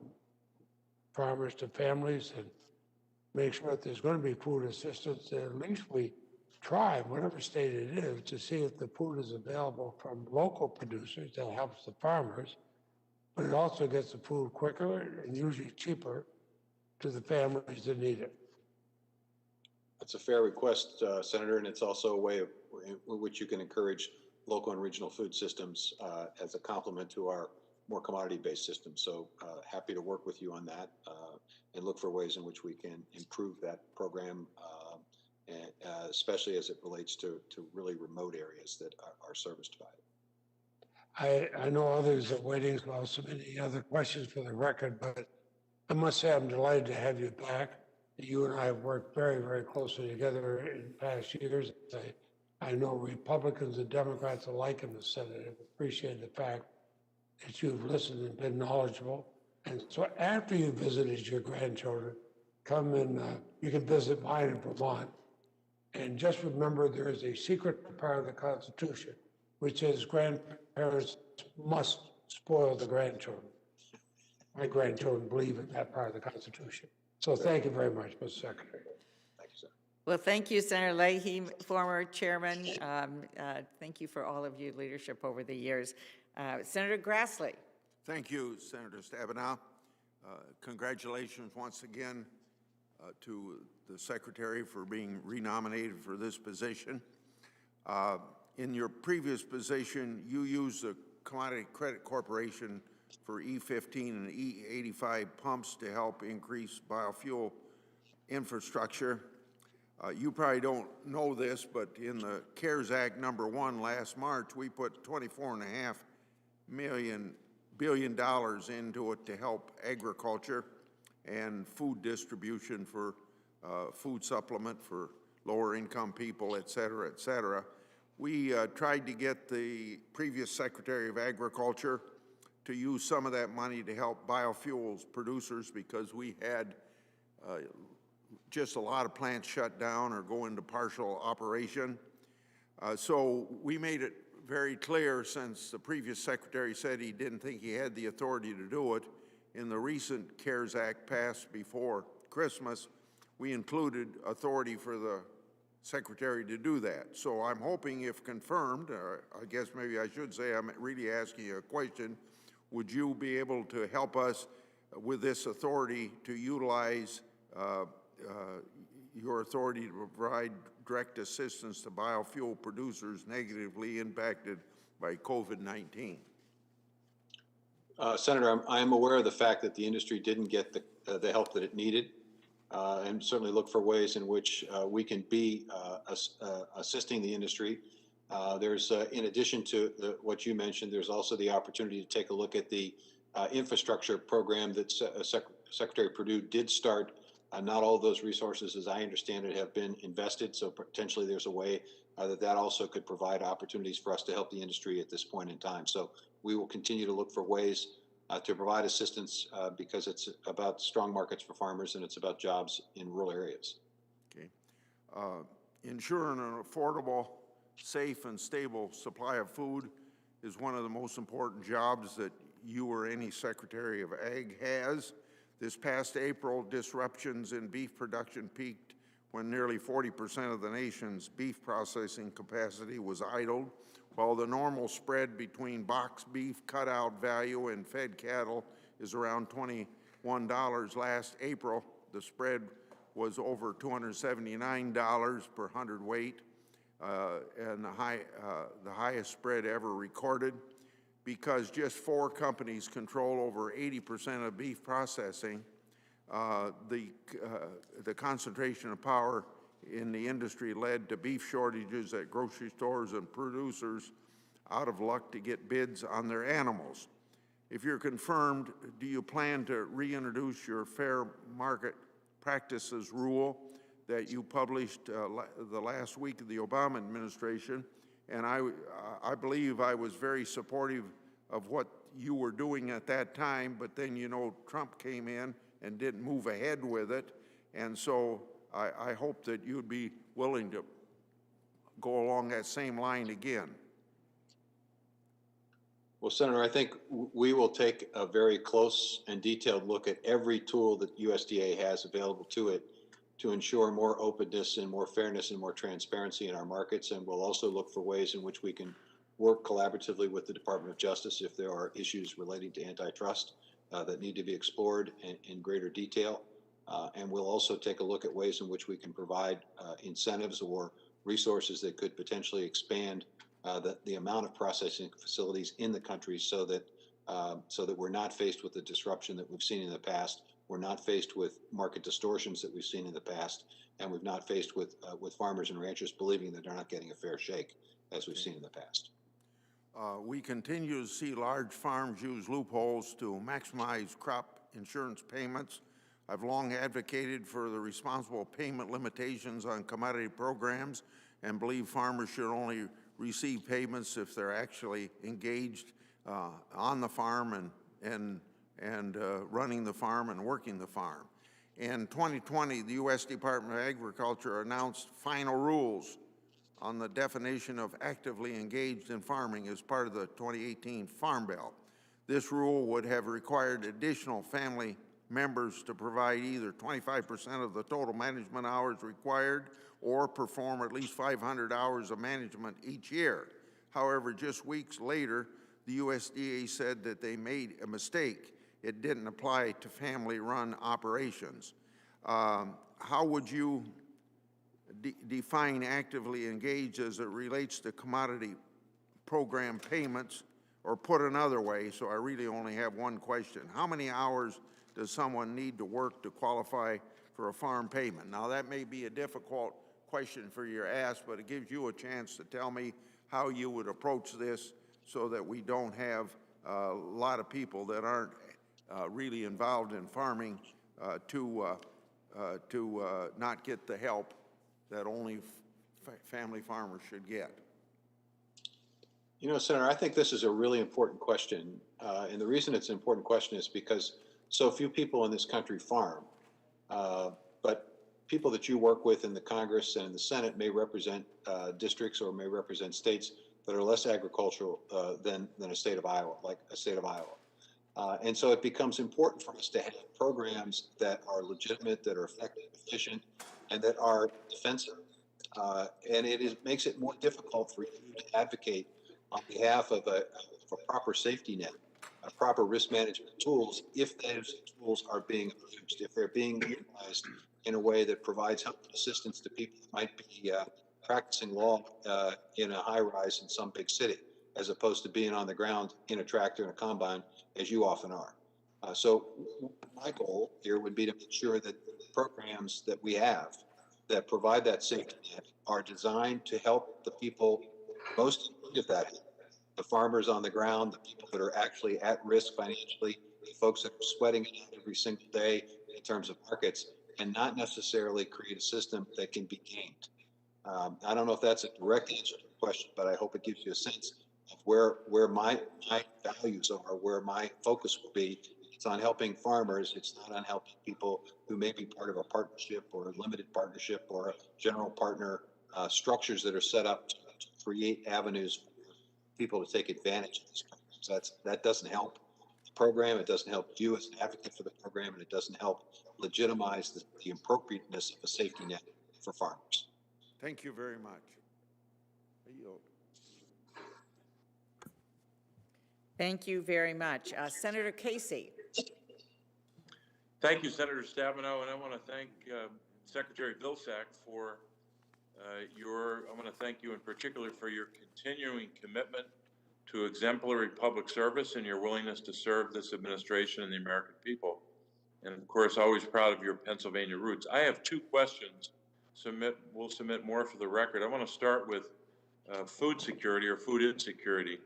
Farmers to Families and make sure that there's going to be food assistance, that at least we try, whatever state it is, to see if the food is available from local producers. That helps the farmers, but it also gets the food quicker and usually cheaper to the families that need it. That's a fair request, Senator, and it's also a way in which you can encourage local and regional food systems as a complement to our more commodity-based system. So happy to work with you on that and look for ways in which we can improve that program, and, especially as it relates to really remote areas that are serviced by it. I know others are waiting, so I'll submit any other questions for the record, but I must say I'm delighted to have you back. You and I have worked very, very closely together in past years. I know Republicans and Democrats alike in the Senate have appreciated the fact that you've listened and been knowledgeable. And so after you visited your grandchildren, come and you can visit mine in Vermont. And just remember, there is a secret part of the Constitution, which says grandparents must spoil the grandchildren. My grandchildren believe in that part of the Constitution. So thank you very much, Mr. Secretary. Thank you, sir. Well, thank you, Senator Leahy, former chairman. Thank you for all of your leadership over the years. Senator Grassley. Thank you, Senator Stabenow. Congratulations once again to the Secretary for being renominated for this position. In your previous position, you used the Commodity Credit Corporation for E15 and E85 pumps to help increase biofuel infrastructure. You probably don't know this, but in the CARES Act #1 last March, we put $24.5 billion into it to help agriculture and food distribution for food supplement for lower income people, et cetera, et cetera. We tried to get the previous Secretary of Agriculture to use some of that money to help biofuels producers because we had just a lot of plants shut down or go into partial operation. So we made it very clear, since the previous secretary said he didn't think he had the authority to do it, in the recent CARES Act passed before Christmas, we included authority for the secretary to do that. So I'm hoping, if confirmed, or I guess maybe I should say I'm really asking you a question, would you be able to help us with this authority to utilize your authority to provide direct assistance to biofuel producers negatively impacted by COVID-19? Senator, I am aware of the fact that the industry didn't get the help that it needed, and certainly look for ways in which we can be assisting the industry. There's, in addition to what you mentioned, there's also the opportunity to take a look at the infrastructure program that Secretary Perdue did start. Not all of those resources, as I understand it, have been invested, so potentially there's a way that also could provide opportunities for us to help the industry at this point in time. So we will continue to look for ways to provide assistance because it's about strong markets for farmers and it's about jobs in rural areas. Okay. Ensuring an affordable, safe, and stable supply of food is one of the most important jobs that you or any Secretary of Ag has. This past April, disruptions in beef production peaked when nearly 40% of the nation's beef processing capacity was idled, while the normal spread between box beef cutout value and fed cattle is around $21 last April. The spread was over $279 per hundredweight, and the highest spread ever recorded. Because just 4 companies control over 80% of beef processing, the concentration of power in the industry led to beef shortages at grocery stores and producers out of luck to get bids on their animals. If you're confirmed, do you plan to reintroduce your fair market practices rule that you published the last week of the Obama administration? And I believe I was very supportive of what you were doing at that time, but then, you know, Trump came in and didn't move ahead with it. And so I hope that you'd be willing to go along that same line again. Well, Senator, I think we will take a very close and detailed look at every tool that USDA has available to it to ensure more openness and more fairness and more transparency in our markets. And we'll also look for ways in which we can work collaboratively with the Department of Justice if there are issues relating to antitrust that need to be explored in greater detail. And we'll also take a look at ways in which we can provide incentives or resources that could potentially expand the amount of processing facilities in the country so that we're not faced with the disruption that we've seen in the past. We're not faced with market distortions that we've seen in the past, and we've not faced with farmers and ranchers believing that they're not getting a fair shake, as we've seen in the past. We continue to see large farms use loopholes to maximize crop insurance payments. I've long advocated for the responsible payment limitations on commodity programs and believe farmers should only receive payments if they're actually engaged on the farm and running the farm and working the farm. In 2020, the U.S. Department of Agriculture announced final rules on the definition of actively engaged in farming as part of the 2018 Farm Bill. This rule would have required additional family members to provide either 25% of the total management hours required or perform at least 500 hours of management each year. However, just weeks later, the USDA said that they made a mistake. It didn't apply to family-run operations. How would you define actively engaged as it relates to commodity program payments Or put another way, so I really only have one question. How many hours does someone need to work to qualify for a farm payment? Now, that may be a difficult question for you to ask, but it gives you a chance to tell me how you would approach this so that we don't have a lot of people that aren't really involved in farming to not get the help that only family farmers should get. You know, Senator, I think this is a really important question. And the reason it's an important question is because so few people in this country farm. But people that you work with in the Congress and in the Senate may represent districts or may represent states that are less agricultural than a state of Iowa, like a state of Iowa. And so it becomes important for us to have programs that are legitimate, that are effective, efficient, and that are defensive. And makes it more difficult for you to advocate on behalf of a proper safety net, proper risk management tools, if those tools are being abused, if they're being utilized in a way that provides help and assistance to people who might be practicing law in a high-rise in some big city, as opposed to being on the ground in a tractor and a combine, as you often are. So my goal here would be to make sure that the programs that we have that provide that safety net are designed to help the people most in need of that help. The farmers on the ground, the people that are actually at risk financially, the folks that are sweating it out every single day in terms of markets, and not necessarily create a system that can be gamed. I don't know if that's a direct answer to the question, but I hope it gives you a sense of where my values are, where my focus will be. It's on helping farmers. It's not on helping people who may be part of a partnership or a limited partnership or a general partner structures that are set up to create avenues for people to take advantage of these programs. That doesn't help the program. It doesn't help you as an advocate for the program, and it doesn't help legitimize the appropriateness of a safety net for farmers. Thank you very much. I yield. Thank you very much. Senator Casey. Thank you, Senator Stabenow, and I want to thank Secretary Vilsack for I want to thank you in particular for your continuing commitment to exemplary public service and your willingness to serve this administration and the American people. And of course, always proud of your Pennsylvania roots. I have two questions. We'll submit more for the record. I want to start with food security or food insecurity.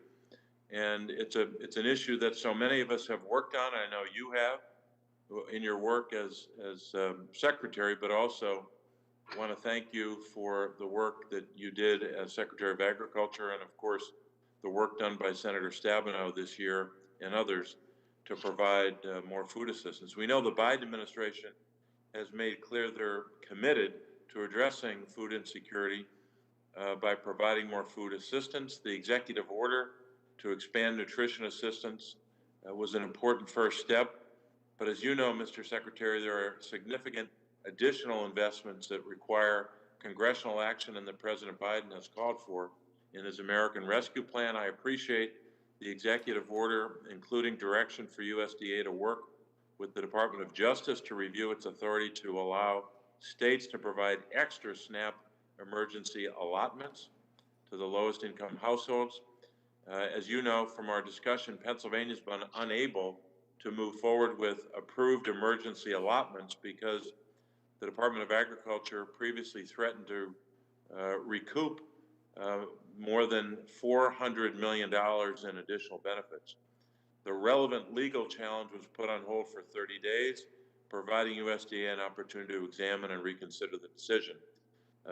And it's an issue that so many of us have worked on. I know you have in your work as secretary, but also I want to thank you for the work that you did as Secretary of Agriculture, and of course, the work done by Senator Stabenow this year and others to provide more food assistance. We know the Biden administration has made clear they're committed to addressing food insecurity by providing more food assistance. The executive order to expand nutrition assistance was an important first step. But as you know, Mr. Secretary, there are significant additional investments that require congressional action, and that President Biden has called for in his American Rescue Plan. I appreciate the executive order, including direction for USDA to work with the Department of Justice to review its authority to allow states to provide extra SNAP emergency allotments to the lowest income households. As you know from our discussion, Pennsylvania's been unable to move forward with approved emergency allotments because the Department of Agriculture previously threatened to recoup more than $400 million in additional benefits. The relevant legal challenge was put on hold for 30 days, providing USDA an opportunity to examine and reconsider the decision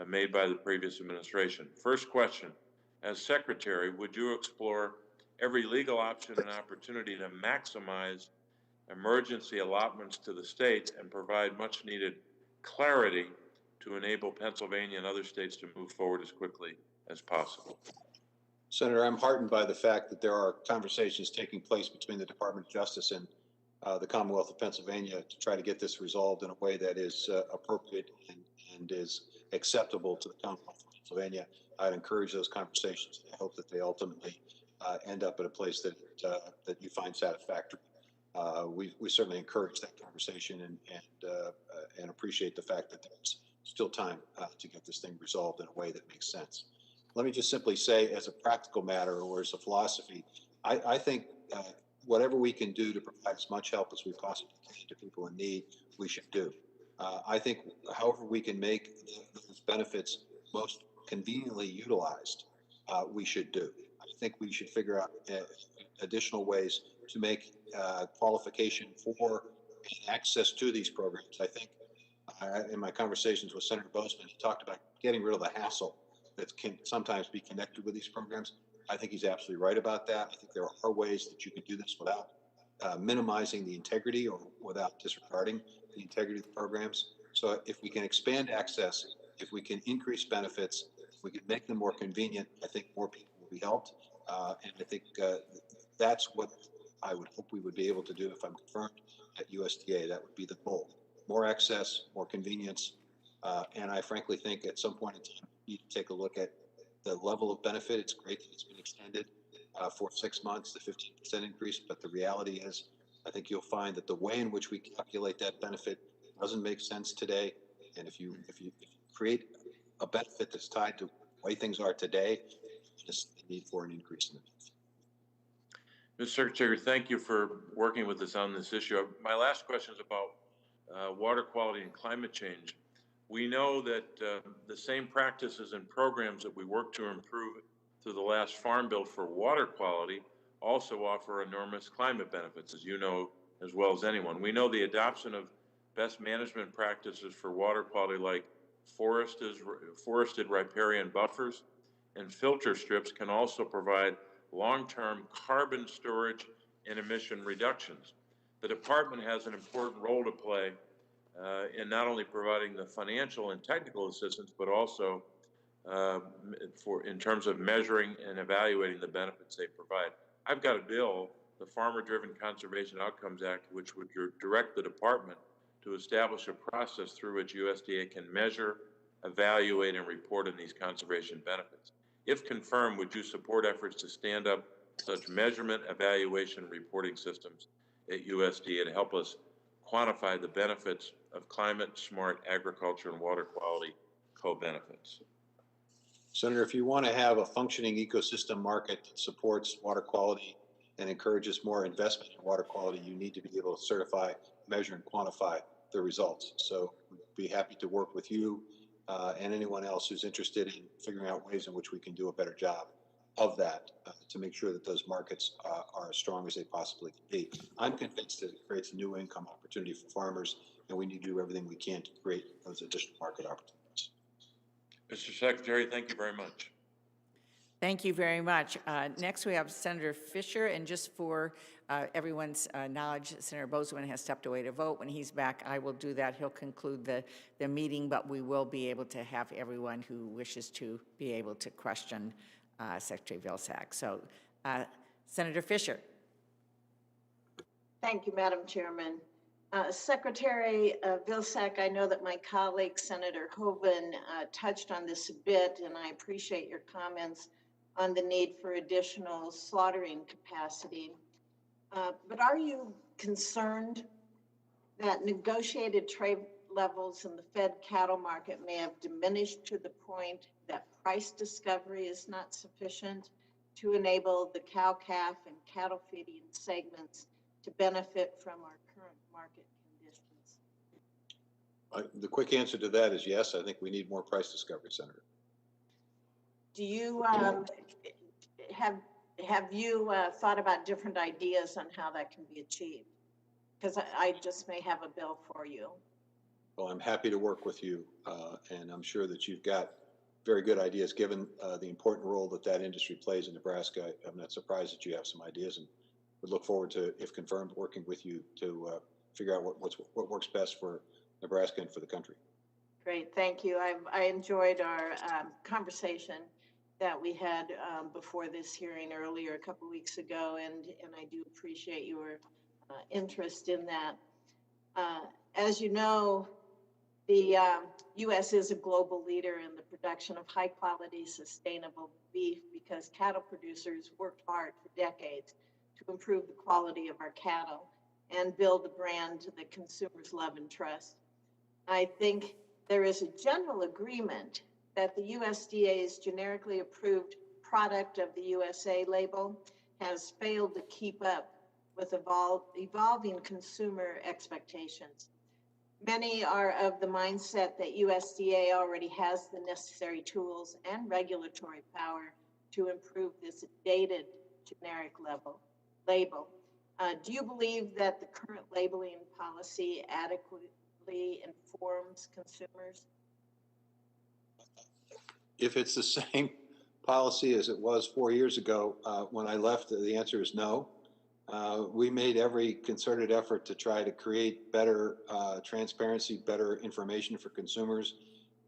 made by the previous administration. First question, as Secretary, would you explore every legal option and opportunity to maximize emergency allotments to the states and provide much needed clarity to enable Pennsylvania and other states to move forward as quickly as possible? Senator, I'm heartened by the fact that there are conversations taking place between the Department of Justice and the Commonwealth of Pennsylvania to try to get this resolved in a way that is appropriate and is acceptable to the Commonwealth of Pennsylvania. I'd encourage those conversations. I hope that they ultimately end up at a place that you find satisfactory. We certainly encourage that conversation and appreciate the fact that there's still time to get this thing resolved in a way that makes sense. Let me just simply say, as a practical matter or as a philosophy, I think whatever we can do to provide as much help as we possibly can to people in need, we should do. I think however we can make those benefits most conveniently utilized, we should do. I think we should figure out additional ways to make qualification for and access to these programs. I think in my conversations with Senator Bozeman, he talked about getting rid of the hassle that can sometimes be connected with these programs. I think he's absolutely right about that. I think there are ways that you can do this without minimizing the integrity or without disregarding the integrity of the programs. So if we can expand access, if we can increase benefits, if we can make them more convenient, I think more people will be helped. And I think that's what I would hope we would be able to do if I'm confirmed at USDA. That would be the goal. More access, more convenience. And I frankly think at some point in time, you need to take a look at the level of benefit. It's great that it's been extended for 6 months, the 15% increase, but the reality is, I think you'll find that the way in which we calculate that benefit doesn't make sense today. And if you create a benefit that's tied to the way things are today, just the need for an increase in it. Mr. Secretary, thank you for working with us on this issue. My last question is about water quality and climate change. We know that the same practices and programs that we work to improve through the last Farm Bill for water quality also offer enormous climate benefits, as you know as well as anyone. We know the adoption of best management practices for water quality like forested riparian buffers and filter strips can also provide long-term carbon storage and emission reductions. The department has an important role to play in not only providing the financial and technical assistance, but also in terms of measuring and evaluating the benefits they provide. I've got a bill, the Farmer-Driven Conservation Outcomes Act, which would direct the department to establish a process through which USDA can measure, evaluate, and report on these conservation benefits. If confirmed, would you support efforts to stand up such measurement, evaluation, and reporting systems at USDA to help us quantify the benefits of climate-smart agriculture and water quality co-benefits? Senator, if you want to have a functioning ecosystem market that supports water quality and encourages more investment in water quality, you need to be able to certify, measure, and quantify the results. So we'd be happy to work with you and anyone else who's interested in figuring out ways in which we can do a better job of that to make sure that those markets are as strong as they possibly can be. I'm convinced that it creates a new income opportunity for farmers, and we need to do everything we can to create those additional market opportunities. Mr. Secretary, thank you very much. Thank you very much. Next, we have Senator Fisher, and just for everyone's knowledge, Senator Bozeman has stepped away to vote. When he's back, I will do that. He'll conclude the meeting, but we will be able to have everyone who wishes to be able to question Secretary Vilsack. So, Senator Fisher. Thank you, Madam Chairman. Secretary Vilsack, I know that my colleague, Senator Hoeven, touched on this a bit, and I appreciate your comments on the need for additional slaughtering capacity. But are you concerned that negotiated trade levels in the fed cattle market may have diminished to the point that price discovery is not sufficient to enable the cow-calf and cattle feeding segments to benefit from our current market conditions? The quick answer to that is yes. I think we need more price discovery, Senator. Do you have you thought about different ideas on how that can be achieved? Because I just may have a bill for you. Well, I'm happy to work with you, and I'm sure that you've got very good ideas, given the important role that industry plays in Nebraska. I'm not surprised that you have some ideas, and would look forward to, if confirmed, working with you to figure out what works best for Nebraska and for the country. Great, thank you. I enjoyed our conversation that we had before this hearing earlier a couple weeks ago, and I do appreciate your interest in that. As you know, the U.S. is a global leader in the production of high-quality, sustainable beef because cattle producers worked hard for decades to improve the quality of our cattle and build a brand that consumers love and trust. I think there is a general agreement that the USDA's generically approved product of the USA label has failed to keep up with evolving consumer expectations. Many are of the mindset that USDA already has the necessary tools and regulatory power to improve this dated generic label. Do you believe that the current labeling policy adequately informs consumers? If it's the same policy as it was 4 years ago when I left, the answer is no. We made every concerted effort to try to create better transparency, better information for consumers,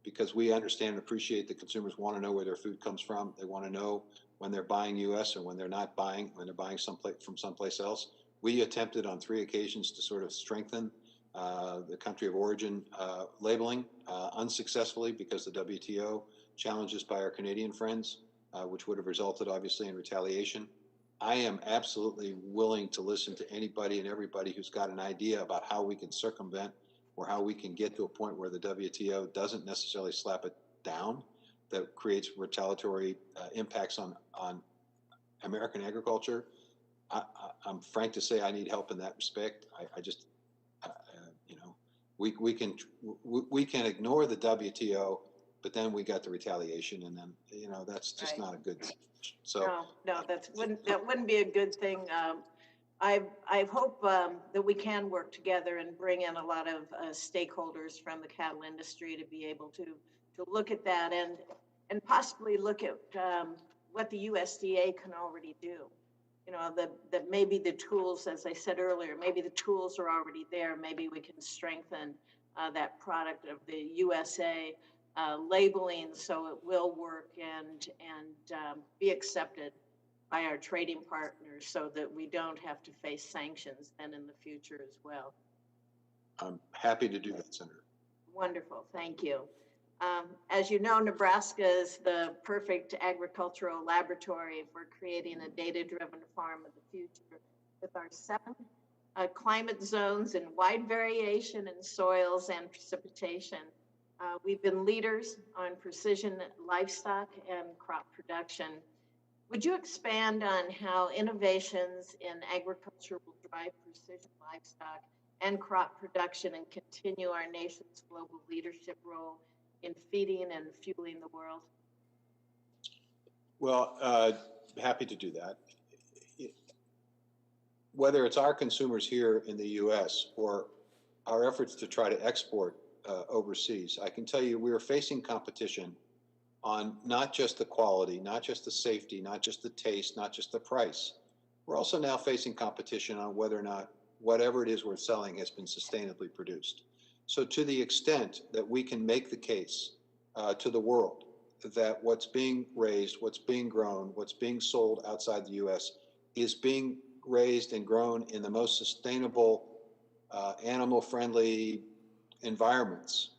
because we understand and appreciate that consumers want to know where their food comes from. They want to know when they're buying U.S. or when they're not buying, when they're buying from someplace else. We attempted on 3 occasions to sort of strengthen the country of origin labeling, unsuccessfully because the WTO challenges by our Canadian friends, which would have resulted obviously in retaliation. I am absolutely willing to listen to anybody and everybody who's got an idea about how we can circumvent or how we can get to a point where the WTO doesn't necessarily slap it down, that creates retaliatory impacts on American agriculture. I'm frank to say I need help in that respect. I just, you know, we can ignore the WTO, but then we got the retaliation, and then, you know, that's just Right. not a good thing. So No, that wouldn't be a good thing. I hope that we can work together and bring in a lot of stakeholders from the cattle industry to be able to look at that and possibly look at what the USDA can already do. You know, that maybe the tools, as I said earlier, maybe the tools are already there. Maybe we can strengthen that product of the USA labeling so it will work and be accepted by our trading partners so that we don't have to face sanctions then in the future as well. I'm happy to do that, Senator. Wonderful, thank you. As you know, Nebraska is the perfect agricultural laboratory for creating a data-driven farm of the future with our 7 climate zones and wide variation in soils and precipitation. We've been leaders on precision livestock and crop production. Would you expand on how innovations in agriculture will drive precision livestock and crop production and continue our nation's global leadership role in feeding and fueling the world? Well, happy to do that. Whether it's our consumers here in the U.S. or our efforts to try to export overseas, I can tell you we are facing competition on not just the quality, not just the safety, not just the taste, not just the price. We're also now facing competition on whether or not whatever it is we're selling has been sustainably produced. So to the extent that we can make the case to the world that what's being raised, what's being grown, what's being sold outside the U.S. is being raised and grown in the most sustainable, animal-friendly environments,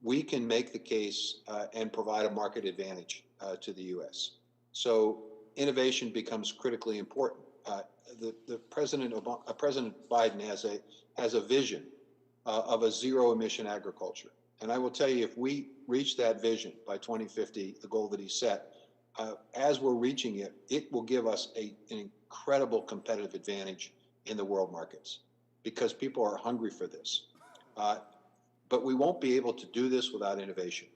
we can make the case and provide a market advantage to the U.S. So innovation becomes critically important. President Biden has a vision of a zero-emission agriculture, and I will tell you, if we reach that vision by 2050, the goal that he set, as we're reaching it, it will give us an incredible competitive advantage in the world markets because people are hungry for this. But we won't be able to do this without innovation.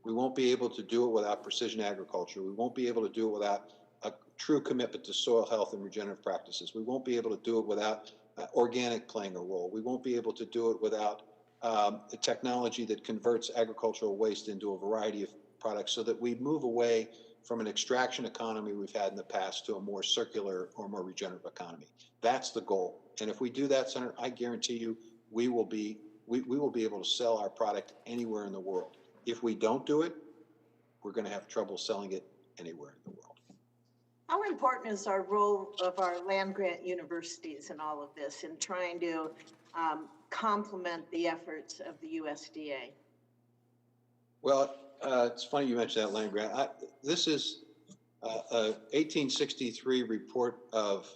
We won't be able to do it without precision agriculture. We won't be able to do it without a true commitment to soil health and regenerative practices. We won't be able to do it without organic playing a role. We won't be able to do it without the technology that converts agricultural waste into a variety of products so that we move away from an extraction economy we've had in the past to a more circular or more regenerative economy. That's the goal. And if we do that, Senator, I guarantee you we will be able to sell our product anywhere in the world. If we don't do it, we're going to have trouble selling it anywhere in the world. How important is our role of our land-grant universities in all of this in trying to complement the efforts of the USDA? Well, it's funny you mentioned that land grant. This is a 1863 report of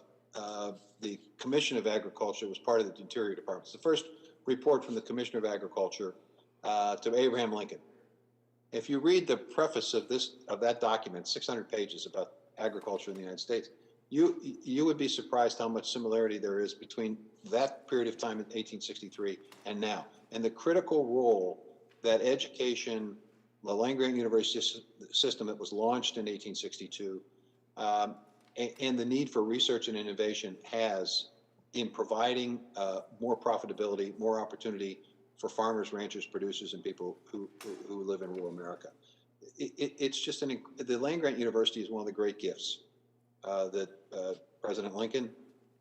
the Commission of Agriculture. It was part of the Interior Department. It's the first report from the Commissioner of Agriculture to Abraham Lincoln. If you read the preface of that document, 600 pages about agriculture in the United States, You would be surprised how much similarity there is between that period of time in 1863 and now. And the critical role that education, the land-grant university system that was launched in 1862, and the need for research and innovation has in providing more profitability, more opportunity for farmers, ranchers, producers, and people who live in rural America. It's just the land-grant university is one of the great gifts that President Lincoln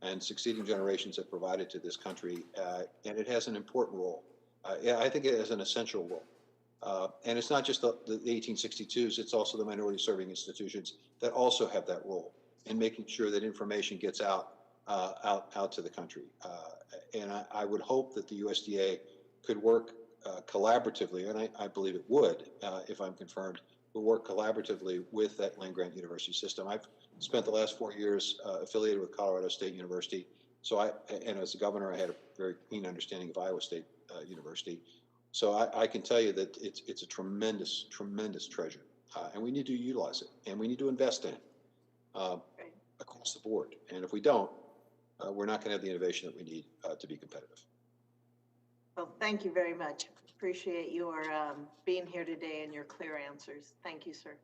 and succeeding generations have provided to this country, and it has an important role. I think it has an essential role. And it's not just the 1862s, it's also the minority serving institutions that also have that role in making sure that information gets out to the country. And I would hope that the USDA could work collaboratively, and I believe it would, if I'm confirmed, will work collaboratively with that land-grant university system. I've spent the last 4 years affiliated with Colorado State University, and as a governor, I had a very keen understanding of Iowa State University. So I can tell you that it's a tremendous, tremendous treasure, and we need to utilize it, and we need to invest in it across the board. And if we don't, we're not going to have the innovation that we need to be competitive. Well, thank you very much. Appreciate your being here today and your clear answers. Thank you, sir.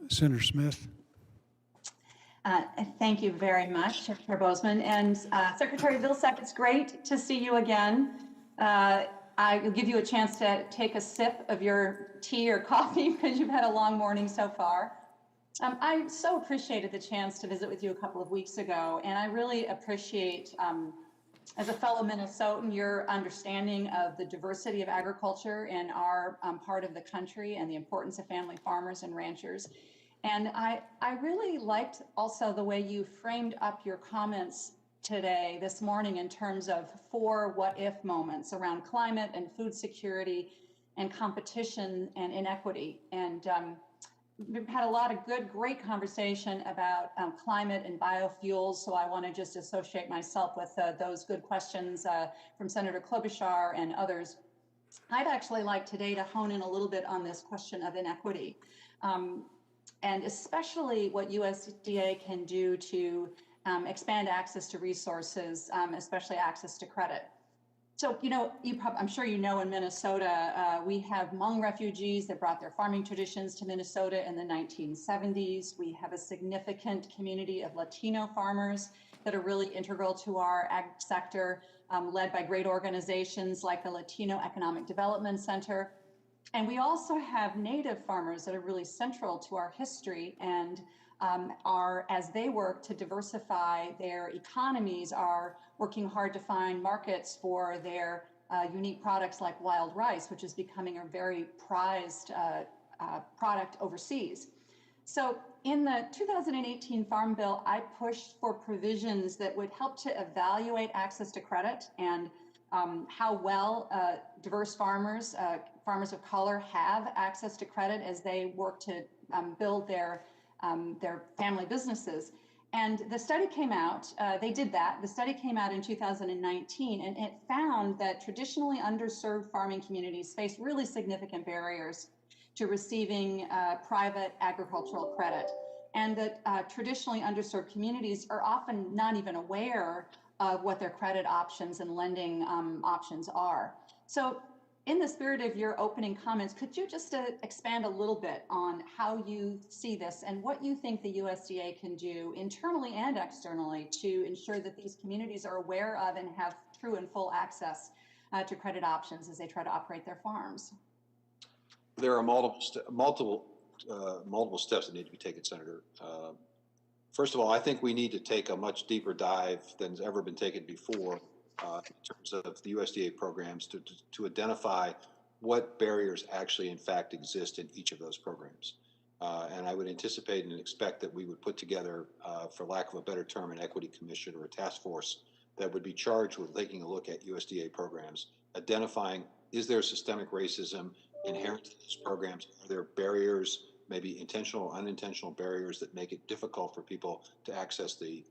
Senator Smith. Thank you very much, Chair Bozeman. And Secretary Vilsack, it's great to see you again. I will give you a chance to take a sip of your tea or coffee because you've had a long morning so far. I so appreciated the chance to visit with you a couple of weeks ago, and I really appreciate, as a fellow Minnesotan, your understanding of the diversity of agriculture in our part of the country and the importance of family farmers and ranchers. And I really liked also the way you framed up your comments today, this morning, in terms of 4 what-if moments around climate and food security and competition and inequity. And we've had a lot of great conversation about climate and biofuels, so I want to just associate myself with those good questions from Senator Klobuchar and others. I'd actually like today to hone in a little bit on this question of inequity, and especially what USDA can do to expand access to resources, especially access to credit. So, I'm sure you know in Minnesota, we have Hmong refugees that brought their farming traditions to Minnesota in the 1970s. We have a significant community of Latino farmers that are really integral to our ag sector, led by great organizations like the Latino Economic Development Center. And we also have Native farmers that are really central to our history and as they work to diversify their economies, are working hard to find markets for their unique products like wild rice, which is becoming a very prized product overseas. So in the 2018 Farm Bill, I pushed for provisions that would help to evaluate access to credit and how well diverse farmers, farmers of color, have access to credit as they work to build their family businesses. And the study came out, they did that. The study came out in 2019, and it found that traditionally underserved farming communities face really significant barriers to receiving private agricultural credit. And that traditionally underserved communities are often not even aware of what their credit options and lending options are. So in the spirit of your opening comments, could you just expand a little bit on how you see this and what you think the USDA can do internally and externally to ensure that these communities are aware of and have true and full access to credit options as they try to operate their farms? There are multiple steps that need to be taken, Senator. First of all, I think we need to take a much deeper dive than has ever been taken before in terms of the USDA programs to identify what barriers actually in fact exist in each of those programs. And I would anticipate and expect that we would put together, for lack of a better term, an equity commission or a task force that would be charged with taking a look at USDA programs, identifying, is there systemic racism inherent in these programs? Are there barriers, maybe intentional or unintentional barriers, that make it difficult for people to access the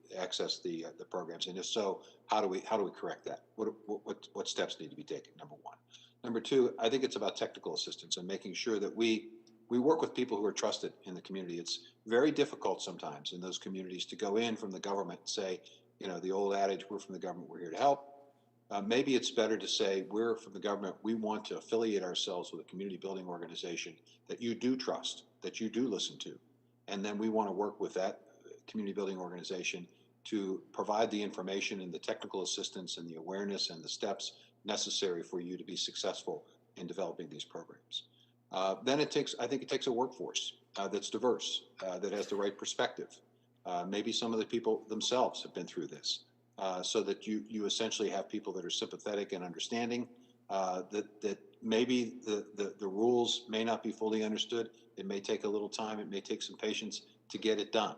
programs? And if so, how do we correct that? What steps need to be taken? Number one. Number two, I think it's about technical assistance and making sure that we we work with people who are trusted in the community. It's very difficult sometimes in those communities to go in from the government and say, you know, the old adage, we're from the government, we're here to help. Maybe it's better to say, we're from the government, we want to affiliate ourselves with a community building organization that you do trust, that you do listen to. And then we want to work with that community building organization to provide the information and the technical assistance and the awareness and the steps necessary for you to be successful in developing these programs. Then I think it takes a workforce that's diverse, that has the right perspective. Maybe some of the people themselves have been through this, so that you essentially have people that are sympathetic and understanding, that maybe the rules may not be fully understood. It may take a little time. It may take some patience to get it done.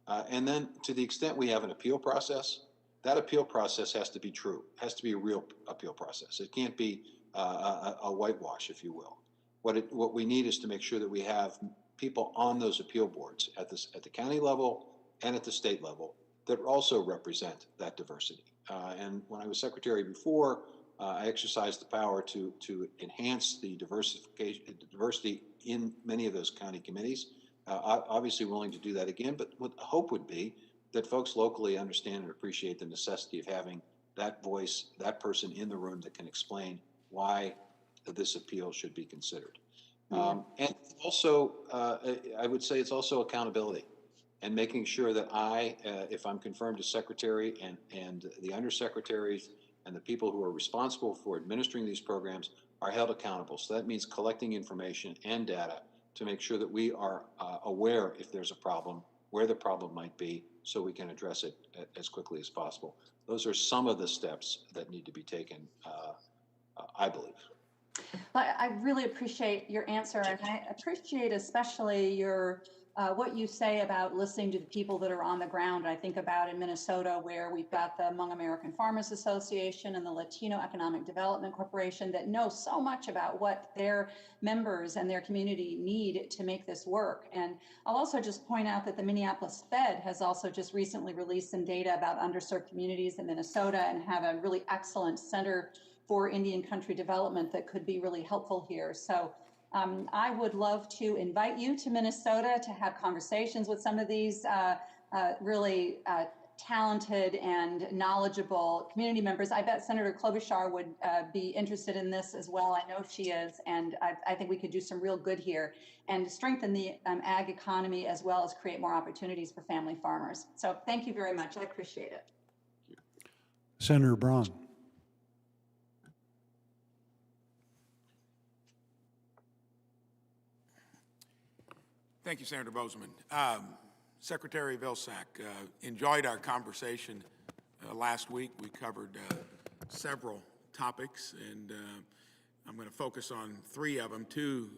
And then to the extent we have an appeal process, that appeal process has to be true, has to be a real appeal process. It can't be a whitewash, if you will. What we need is to make sure that we have people on those appeal boards at the county level and at the state level that also represent that diversity. And when I was secretary before, I exercised the power to enhance the diversity in many of those county committees. Obviously willing to do that again, but what the hope would be that folks locally understand and appreciate the necessity of having that voice, that person in the room that can explain why this appeal should be considered. And also, I would say it's also accountability and making sure that if I'm confirmed as secretary, and the undersecretaries and the people who are responsible for administering these programs are held accountable. So that means collecting information and data to make sure that we are aware if there's a problem, where the problem might be, so we can address it as quickly as possible. Those are some of the steps that need to be taken, I believe. I really appreciate your answer, and I appreciate especially your what you say about listening to the people that are on the ground. I think about in Minnesota, where we've got the Hmong American Farmers Association and the Latino Economic Development Corporation that know so much about what their members and their community need to make this work. And I'll also just point out that the Minneapolis Fed has also just recently released some data about underserved communities in Minnesota and have a really excellent center for Indian country development that could be really helpful here. So I would love to invite you to Minnesota to have conversations with some of these really talented and knowledgeable community members. I bet Senator Klobuchar would be interested in this as well. I know she is, and I think we could do some real good here and strengthen the ag economy as well as create more opportunities for family farmers. So thank you very much. I appreciate it. Senator Braun. Thank you, Senator Bozeman. Secretary Vilsack, enjoyed our conversation last week. We covered several topics, and I'm going to focus on three of them, two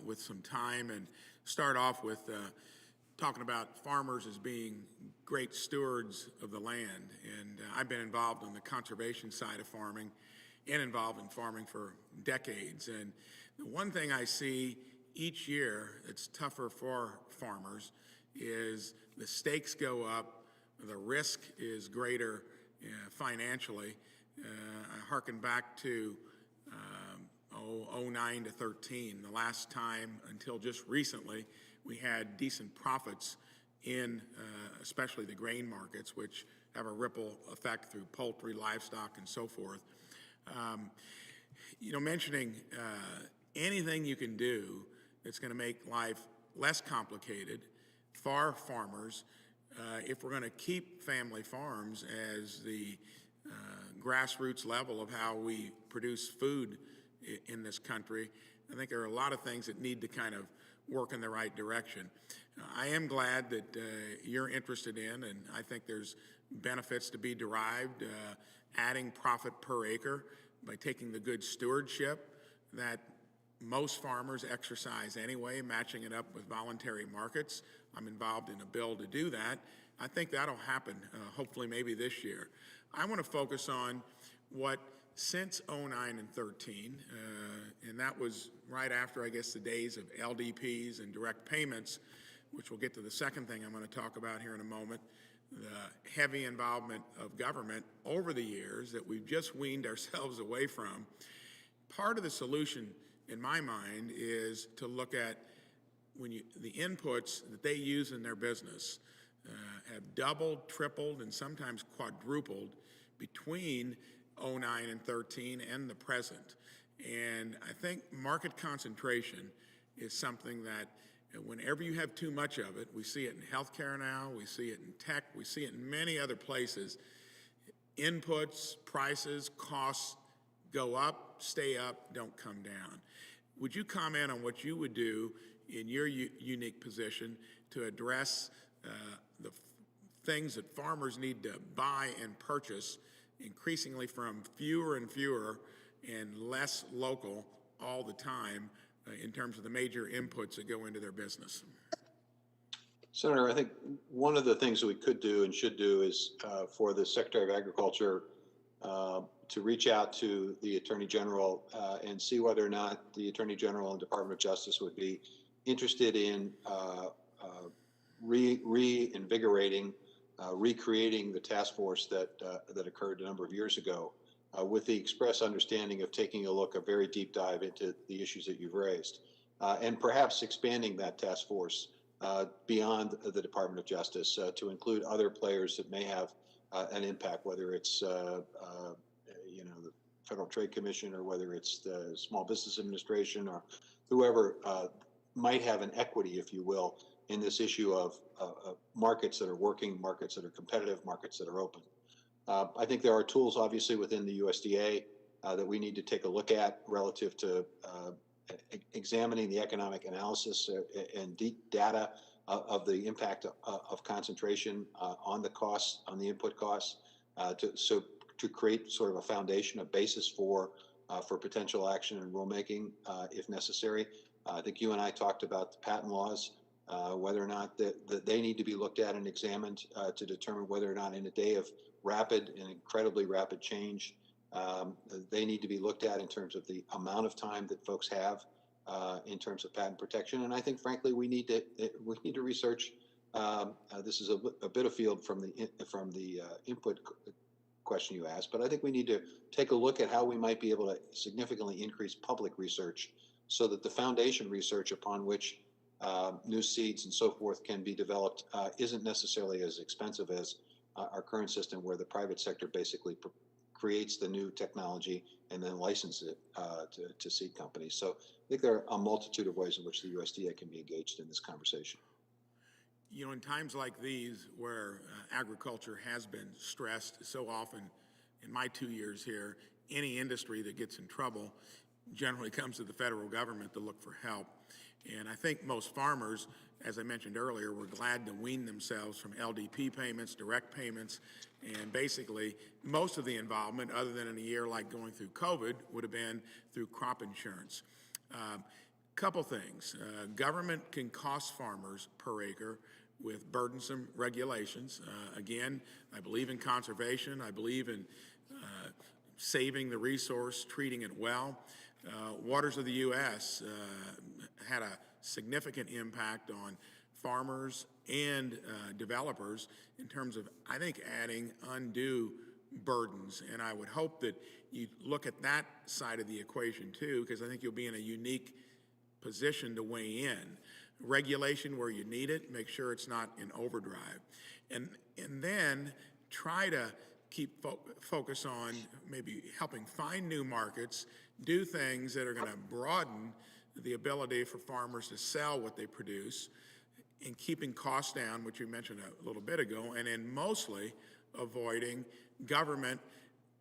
with some time, and start off with talking about farmers as being great stewards of the land. And I've been involved on the conservation side of farming and involved in farming for decades. And the one thing I see each year that's tougher for farmers is the stakes go up, the risk is greater financially. I hearken back to 09 to 13, the last time until just recently we had decent profits in especially the grain markets, which have a ripple effect through poultry, livestock, and so forth. You know, mentioning anything you can do that's going to make life less complicated for farmers. If we're going to keep family farms as the grassroots level of how we produce food in this country, I think there are a lot of things that need to kind of work in the right direction. I am glad that you're interested in, and I think there's benefits to be derived, adding profit per acre by taking the good stewardship that most farmers exercise anyway, matching it up with voluntary markets. I'm involved in a bill to do that. I think that'll happen, hopefully maybe this year. I want to focus on what since 09 and 13, and that was right after, I guess, the days of LDPs and direct payments, which we'll get to the second thing I'm going to talk about here in a moment, the heavy involvement of government over the years that we've just weaned ourselves away from. Part of the solution in my mind is to look at the inputs that they use in their business have doubled, tripled, and sometimes quadrupled between '09 and '13 and the present. And I think market concentration is something that whenever you have too much of it, we see it in healthcare now, we see it in tech, we see it in many other places. Inputs, prices, costs go up, stay up, don't come down. Would you comment on what you would do in your unique position to address the things that farmers need to buy and purchase increasingly from fewer and fewer and less local all the time in terms of the major inputs that go into their business? Senator, I think one of the things that we could do and should do is for the Secretary of Agriculture to reach out to the Attorney General and see whether or not the Attorney General and Department of Justice would be interested in reinvigorating, recreating the task force that occurred a number of years ago, with the express understanding of taking a very deep dive into the issues that you've raised, and perhaps expanding that task force beyond the Department of Justice to include other players that may have an impact, whether it's the Federal Trade Commission or whether it's the Small Business Administration or whoever might have an equity, if you will, in this issue of markets that are working, markets that are competitive, markets that are open. I think there are tools, obviously, within the USDA that we need to take a look at relative to examining the economic analysis and deep data of the impact of concentration on the costs, on the input costs, to create sort of a foundation, a basis for potential action and rulemaking if necessary. I think you and I talked about the patent laws, whether or not that they need to be looked at and examined to determine whether or not in a day of rapid and incredibly rapid change, they need to be looked at in terms of the amount of time that folks have in terms of patent protection. And I think, frankly, we need to research. This is a bit afield from the input question you asked, but I think we need to take a look at how we might be able to significantly increase public research so that the foundation research upon which new seeds and so forth can be developed isn't necessarily as expensive as our current system, where the private sector basically creates the new technology and then licenses it to seed companies. So I think there are a multitude of ways in which the USDA can be engaged in this conversation. You know, in times like these where agriculture has been stressed so often, in my 2 years here, any industry that gets in trouble generally comes to the federal government to look for help. And I think most farmers, as I mentioned earlier, were glad to wean themselves from LDP payments, direct payments, and basically most of the involvement, other than in a year like going through COVID, would have been through crop insurance. Couple things. Government can cost farmers per acre with burdensome regulations. Again, I believe in conservation. I believe in saving the resource, treating it well. Waters of the U.S. Had a significant impact on farmers and developers in terms of, I think, adding undue burdens. And I would hope that you look at that side of the equation too, because I think you'll be in a unique position to weigh in. Regulation where you need it, make sure it's not in overdrive. And then try to keep focus on maybe helping find new markets, do things that are going to broaden the ability for farmers to sell what they produce, and keeping costs down, which you mentioned a little bit ago, and then mostly avoiding government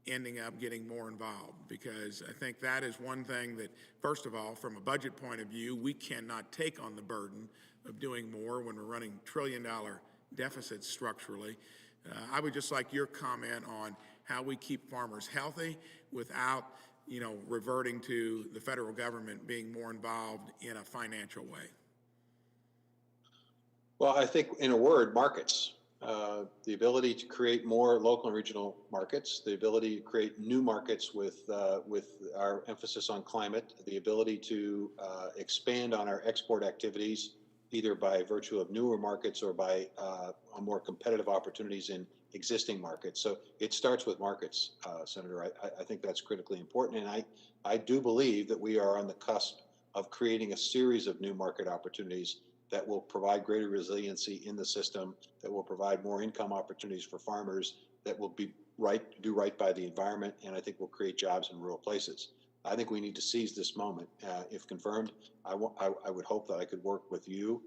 ending up getting more involved, because I think that is one thing that, first of all, from a budget point of view, we cannot take on the burden of doing more when we're running trillion-dollar deficits structurally. I would just like your comment on how we keep farmers healthy without, reverting to the federal government being more involved in a financial way. Well, I think, in a word, markets. The ability to create more local and regional markets, the ability to create new markets with our emphasis on climate, the ability to expand on our export activities, either by virtue of newer markets or by more competitive opportunities in existing markets. So it starts with markets, Senator. I think that's critically important, and I do believe that we are on the cusp of creating a series of new market opportunities that will provide greater resiliency in the system, that will provide more income opportunities for farmers, that will do right by the environment, and I think will create jobs in rural places. I think we need to seize this moment. If confirmed, I would hope that I could work with you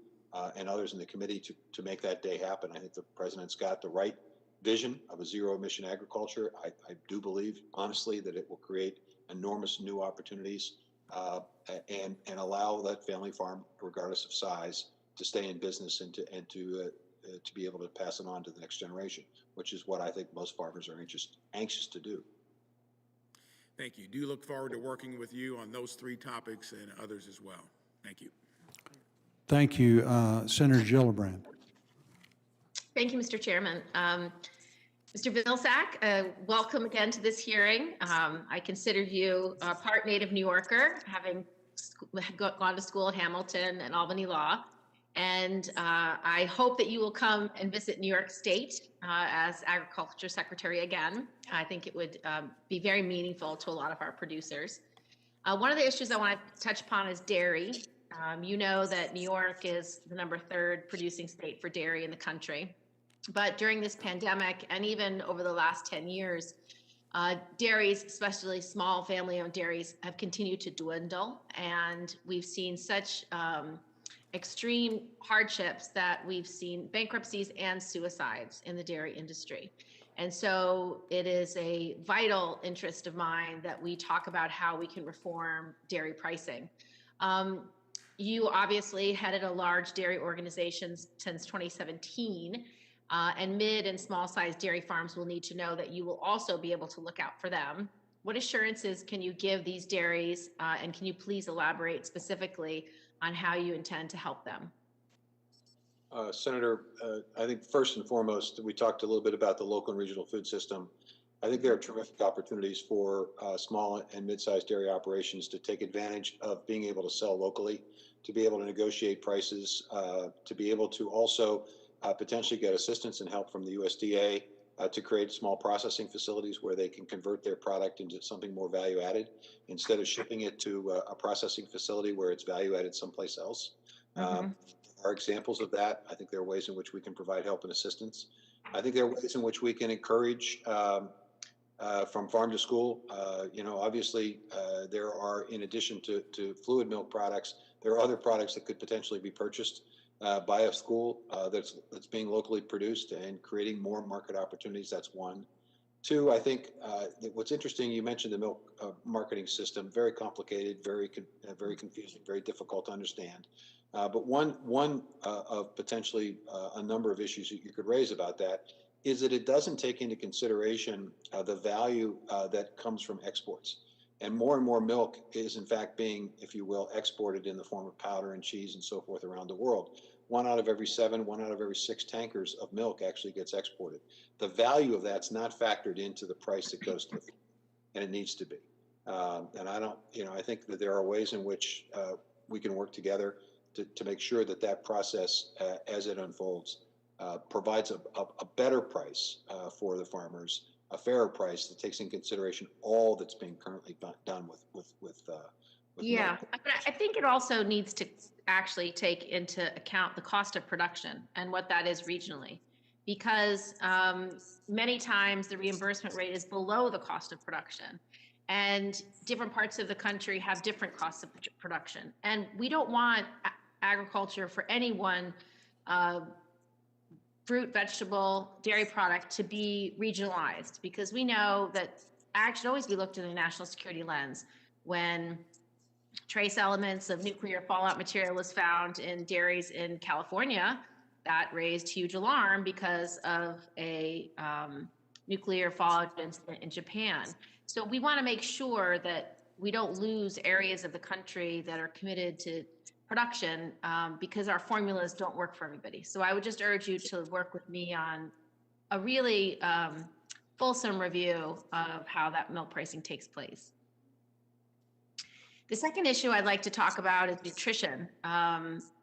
and others in the committee to make that day happen. I think the president's got the right vision of a zero-emission agriculture. I do believe, honestly, that it will create enormous new opportunities and allow that family farm, regardless of size, to stay in business and to be able to pass it on to the next generation, which is what I think most farmers are anxious to do. Thank you. Do look forward to working with you on those three topics and others as well. Thank you. Thank you. Senator Gillibrand. Thank you, Mr. Chairman. Mr. Vilsack, welcome again to this hearing. I consider you a part native New Yorker, having gone to school at Hamilton and Albany Law. And I hope that you will come and visit New York State as Agriculture Secretary again. I think it would be very meaningful to a lot of our producers. One of the issues I want to touch upon is dairy. You know that New York is the #3 producing state for dairy in the country. But during this pandemic, and even over the last 10 years, dairies, especially small family-owned dairies, have continued to dwindle. And we've seen such extreme hardships that we've seen bankruptcies and suicides in the dairy industry. And so it is a vital interest of mine that we talk about how we can reform dairy pricing. You obviously headed a large dairy organization since 2017, and mid and small-sized dairy farms will need to know that you will also be able to look out for them. What assurances can you give these dairies, and can you please elaborate specifically on how you intend to help them? Senator, I think first and foremost, we talked a little bit about the local and regional food system. I think there are terrific opportunities for small and mid-sized dairy operations to take advantage of being able to sell locally, to be able to negotiate prices, to be able to also potentially get assistance and help from the USDA to create small processing facilities where they can convert their product into something more value added instead of shipping it to a processing facility where it's value added someplace else. Are examples of that. I think there are ways in which we can provide help and assistance. I think there are ways in which we can encourage from farm to school. Obviously, there are, in addition to fluid milk products, there are other products that could potentially be purchased by a school that's being locally produced and creating more market opportunities. That's one. Two, I think what's interesting, you mentioned the milk marketing system, very complicated, very confusing, very difficult to understand. But one of potentially a number of issues that you could raise about that is that it doesn't take into consideration the value that comes from exports. And more milk is in fact being, if you will, exported in the form of powder and cheese and so forth around the world. 1 out of every 7, 1 out of every 6 tankers of milk actually gets exported. The value of that's not factored into the price that goes to the farm, and it needs to be. And I think that there are ways in which we can work together to make sure that that process, as it unfolds, provides a better price for the farmers, a fairer price that takes in consideration all that's being currently done with Yeah, milk. but I think it also needs to actually take into account the cost of production and what that is regionally, because many times the reimbursement rate is below the cost of production, and different parts of the country have different costs of production. And we don't want agriculture for any one fruit, vegetable, dairy product to be regionalized, because we know that ag should always be looked at in a national security lens. When trace elements of nuclear fallout material was found in dairies in California, that raised huge alarm because of a nuclear fallout incident in Japan. So we want to make sure that we don't lose areas of the country that are committed to production because our formulas don't work for everybody. So I would just urge you to work with me on a really fulsome review of how that milk pricing takes place. The second issue I'd like to talk about is nutrition.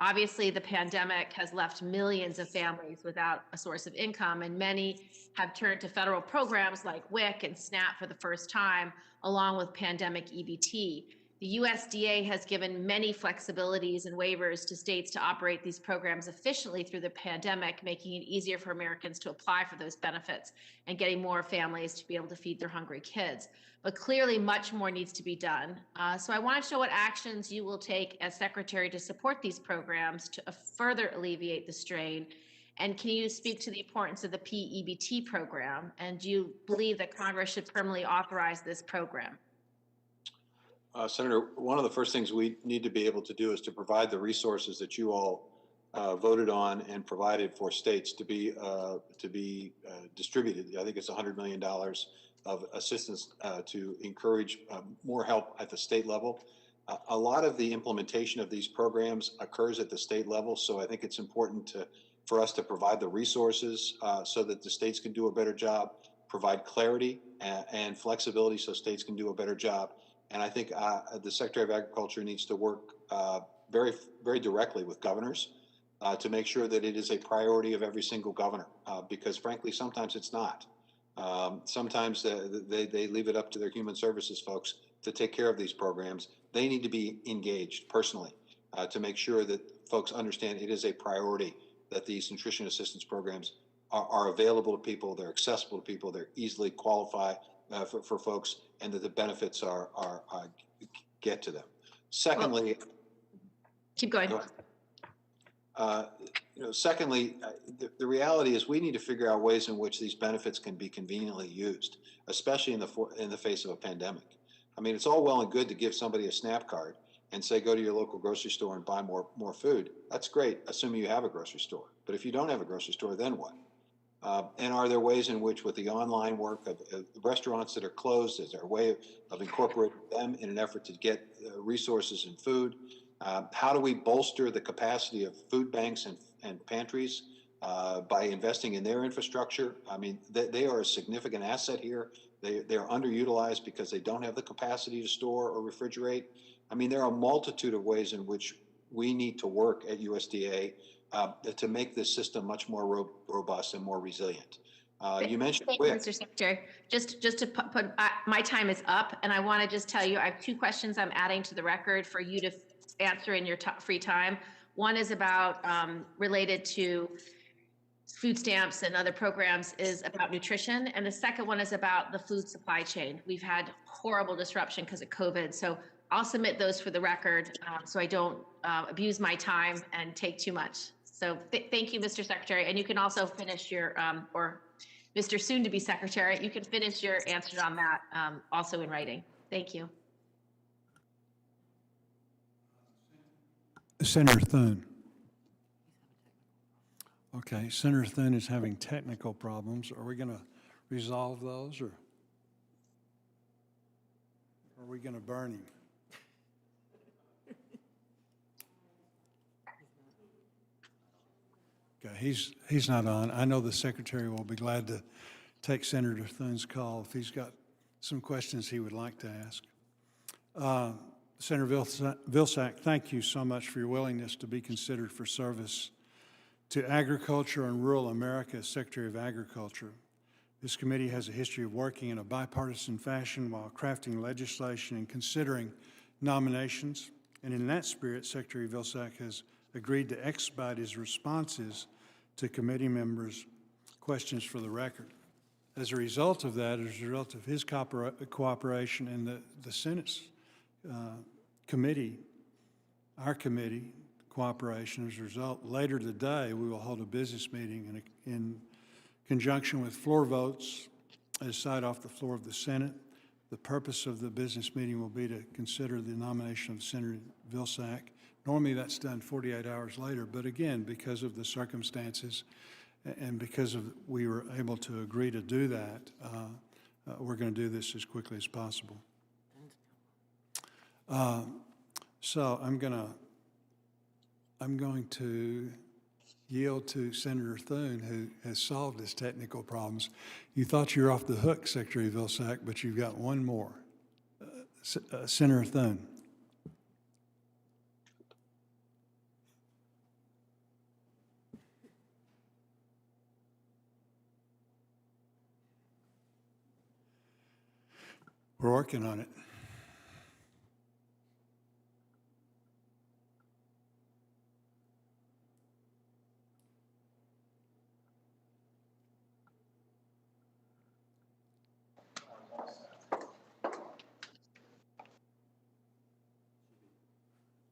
Obviously, the pandemic has left millions of families without a source of income, and many have turned to federal programs like WIC and SNAP for the first time, along with pandemic EBT. The USDA has given many flexibilities and waivers to states to operate these programs efficiently through the pandemic, making it easier for Americans to apply for those benefits and getting more families to be able to feed their hungry kids. But clearly, much more needs to be done. So I want to know what actions you will take as Secretary to support these programs to further alleviate the strain. And can you speak to the importance of the PEBT program? And do you believe that Congress should permanently authorize this program? Senator, one of the first things we need to be able to do is to provide the resources that you all voted on and provided for states to be distributed. I think it's $100 million of assistance to encourage more help at the state level. A lot of the implementation of these programs occurs at the state level, so I think it's important for us to provide the resources so that the states can do a better job, provide clarity and flexibility so states can do a better job. And I think the Secretary of Agriculture needs to work very, very directly with governors to make sure that it is a priority of every single governor, because frankly, sometimes it's not. Sometimes they leave it up to their human services folks to take care of these programs. They need to be engaged personally to make sure that folks understand it is a priority that these nutrition assistance programs are available to people, they're accessible to people, they're easily qualified for folks, and that the benefits are get to them. Secondly, keep going. Secondly, the reality is we need to figure out ways in which these benefits can be conveniently used, especially in the face of a pandemic. I mean, it's all well and good to give somebody a SNAP card and say, go to your local grocery store and buy more food. That's great, assuming you have a grocery store. But if you don't have a grocery store, then what? And are there ways in which, with the online work of restaurants that are closed, is there a way of incorporating them in an effort to get resources and food? How do we bolster the capacity of food banks and pantries by investing in their infrastructure? I mean, they are a significant asset here. They are underutilized because they don't have the capacity to store or refrigerate. I mean, there are a multitude of ways in which we need to work at USDA to make this system much more robust and more resilient. You mentioned Thank you, Mr. Secretary. Just to put my time is up, and I want to just tell you I have two questions I'm adding to the record for you to answer in your free time. One is about related to food stamps and other programs, is about nutrition, and the second one is about the food supply chain. We've had horrible disruption because of COVID, so I'll submit those for the record so I don't abuse my time and take too much. So thank you, Mr. Secretary. And you can also finish your, or Mr. Soon-to-be Secretary, you can finish your answer on that also in writing. Thank you. Senator Thune. Okay, Senator Thune is having technical problems. Are we going to resolve those, or are we going to burn him? Okay, he's not on. I know the Secretary will be glad to take Senator Thune's call if he's got some questions he would like to ask. Senator Vilsack, thank you so much for your willingness to be considered for service to agriculture and rural America as Secretary of Agriculture. This committee has a history of working in a bipartisan fashion while crafting legislation and considering nominations. And in that spirit, Secretary Vilsack has agreed to expedite his responses to committee members' questions for the record. As a result of that, as a result of his cooperation and the Senate's committee, our committee cooperation, as a result, later today we will hold a business meeting in conjunction with floor votes as decided off the floor of the Senate. The purpose of the business meeting will be to consider the nomination of Senator Vilsack. Normally that's done 48 hours later, but again, because of the circumstances and because we were able to agree to do that, we're going to do this as quickly as possible. So I'm going to yield to Senator Thune, who has solved his technical problems. You thought you were off the hook, Secretary Vilsack, but you've got one more. Senator Thune. We're working on it.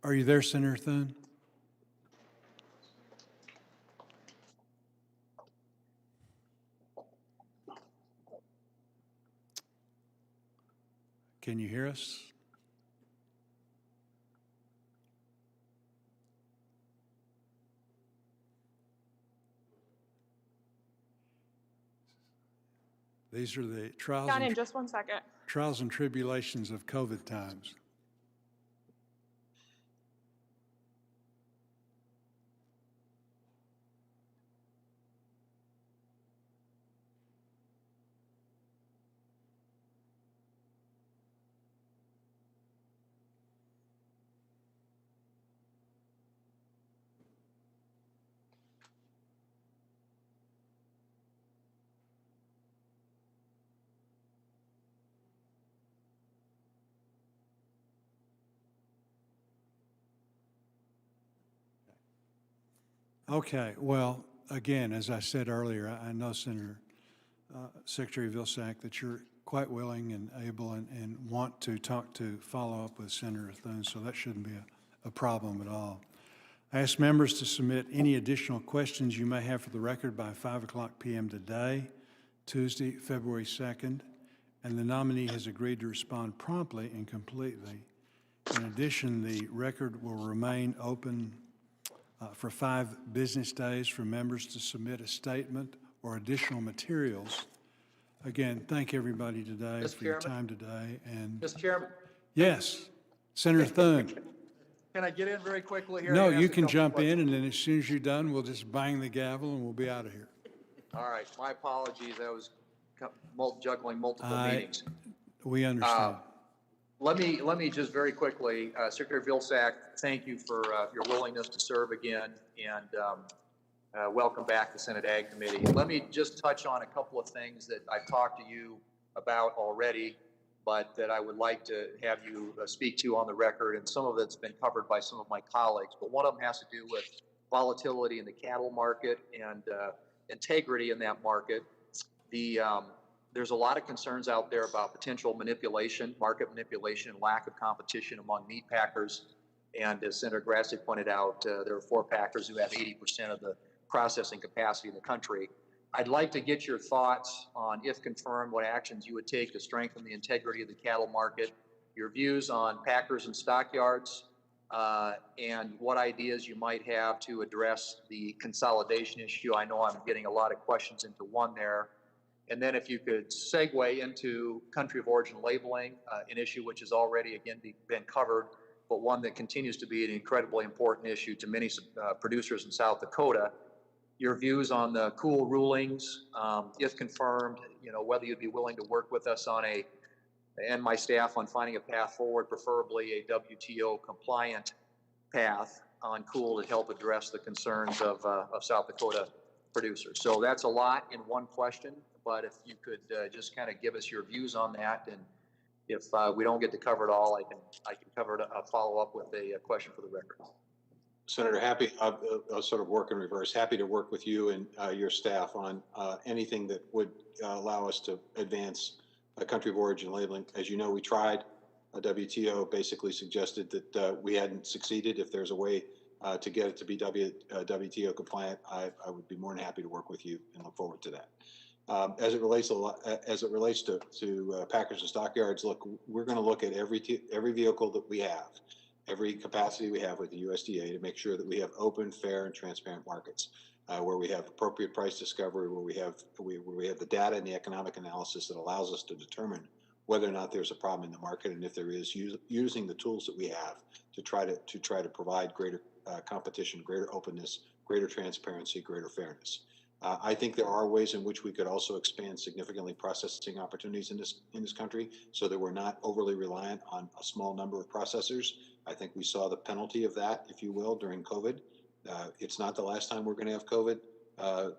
Are you there, Senator Thune? Can you hear us? These are the John, in just 1 second. trials and tribulations of COVID times. Okay, well, again, as I said earlier, I know Senator Secretary Vilsack that you're quite willing and able and want to follow up with Senator Thune, so that shouldn't be a problem at all. I ask members to submit any additional questions you may have for the record by 5:00 p.m. today, Tuesday, February 2nd, and the nominee has agreed to respond promptly and completely. In addition, the record will remain open for 5 business days for members to submit a statement or additional materials. Again, thank everybody today for your time today. And Mr. Chairman? yes, Senator Thune. Can I get in very quickly here? No, and ask you a can couple jump in, questions? and then as soon as you're done, we'll just bang the gavel and we'll be out of here. All right, my apologies. I was juggling multiple meetings. We understand. Let me just very quickly, Secretary Vilsack, thank you for your willingness to serve again, and welcome back to Senate Ag Committee. Let me just touch on a couple of things that I've talked to you about already, but that I would like to have you speak to on the record, and some of it's been covered by some of my colleagues, but one of them has to do with volatility in the cattle market and integrity in that market. There's a lot of concerns out there about potential manipulation, market manipulation, lack of competition among meat packers. And as Senator Grassley pointed out, there are 4 packers who have 80% of the processing capacity in the country. I'd like to get your thoughts on, if confirmed, what actions you would take to strengthen the integrity of the cattle market, your views on packers and stockyards, and what ideas you might have to address the consolidation issue. I know I'm getting a lot of questions into one there. And then if you could segue into country of origin labeling, an issue which has already, again, been covered, but one that continues to be an incredibly important issue to many producers in South Dakota. Your views on the cool rulings, if confirmed, whether you'd be willing to work with us on and my staff on finding a path forward, preferably a WTO compliant path on cool to help address the concerns of South Dakota producers. So that's a lot in one question, but if you could just kind of give us your views on that, and if we don't get to cover it all, I can cover it, follow up with a question for the record. Senator, I'll sort of work in reverse. Happy to work with you and your staff on anything that would allow us to advance a country of origin labeling. As you know, we tried. WTO basically suggested that we hadn't succeeded. If there's a way to get it to be WTO compliant, I would be more than happy to work with you and look forward to that. As it relates to packers and stockyards, look, we're going to look at every vehicle that we have, every capacity we have with the USDA to make sure that we have open, fair, and transparent markets, where we have appropriate price discovery, where we have the data and the economic analysis that allows us to determine whether or not there's a problem in the market, and if there is, using the tools that we have to try to provide greater competition, greater openness, greater transparency, greater fairness. I think there are ways in which we could also expand significantly processing opportunities in this country, so that we're not overly reliant on a small number of processors. I think we saw the penalty of that, if you will, during COVID. It's not the last time we're going to have COVID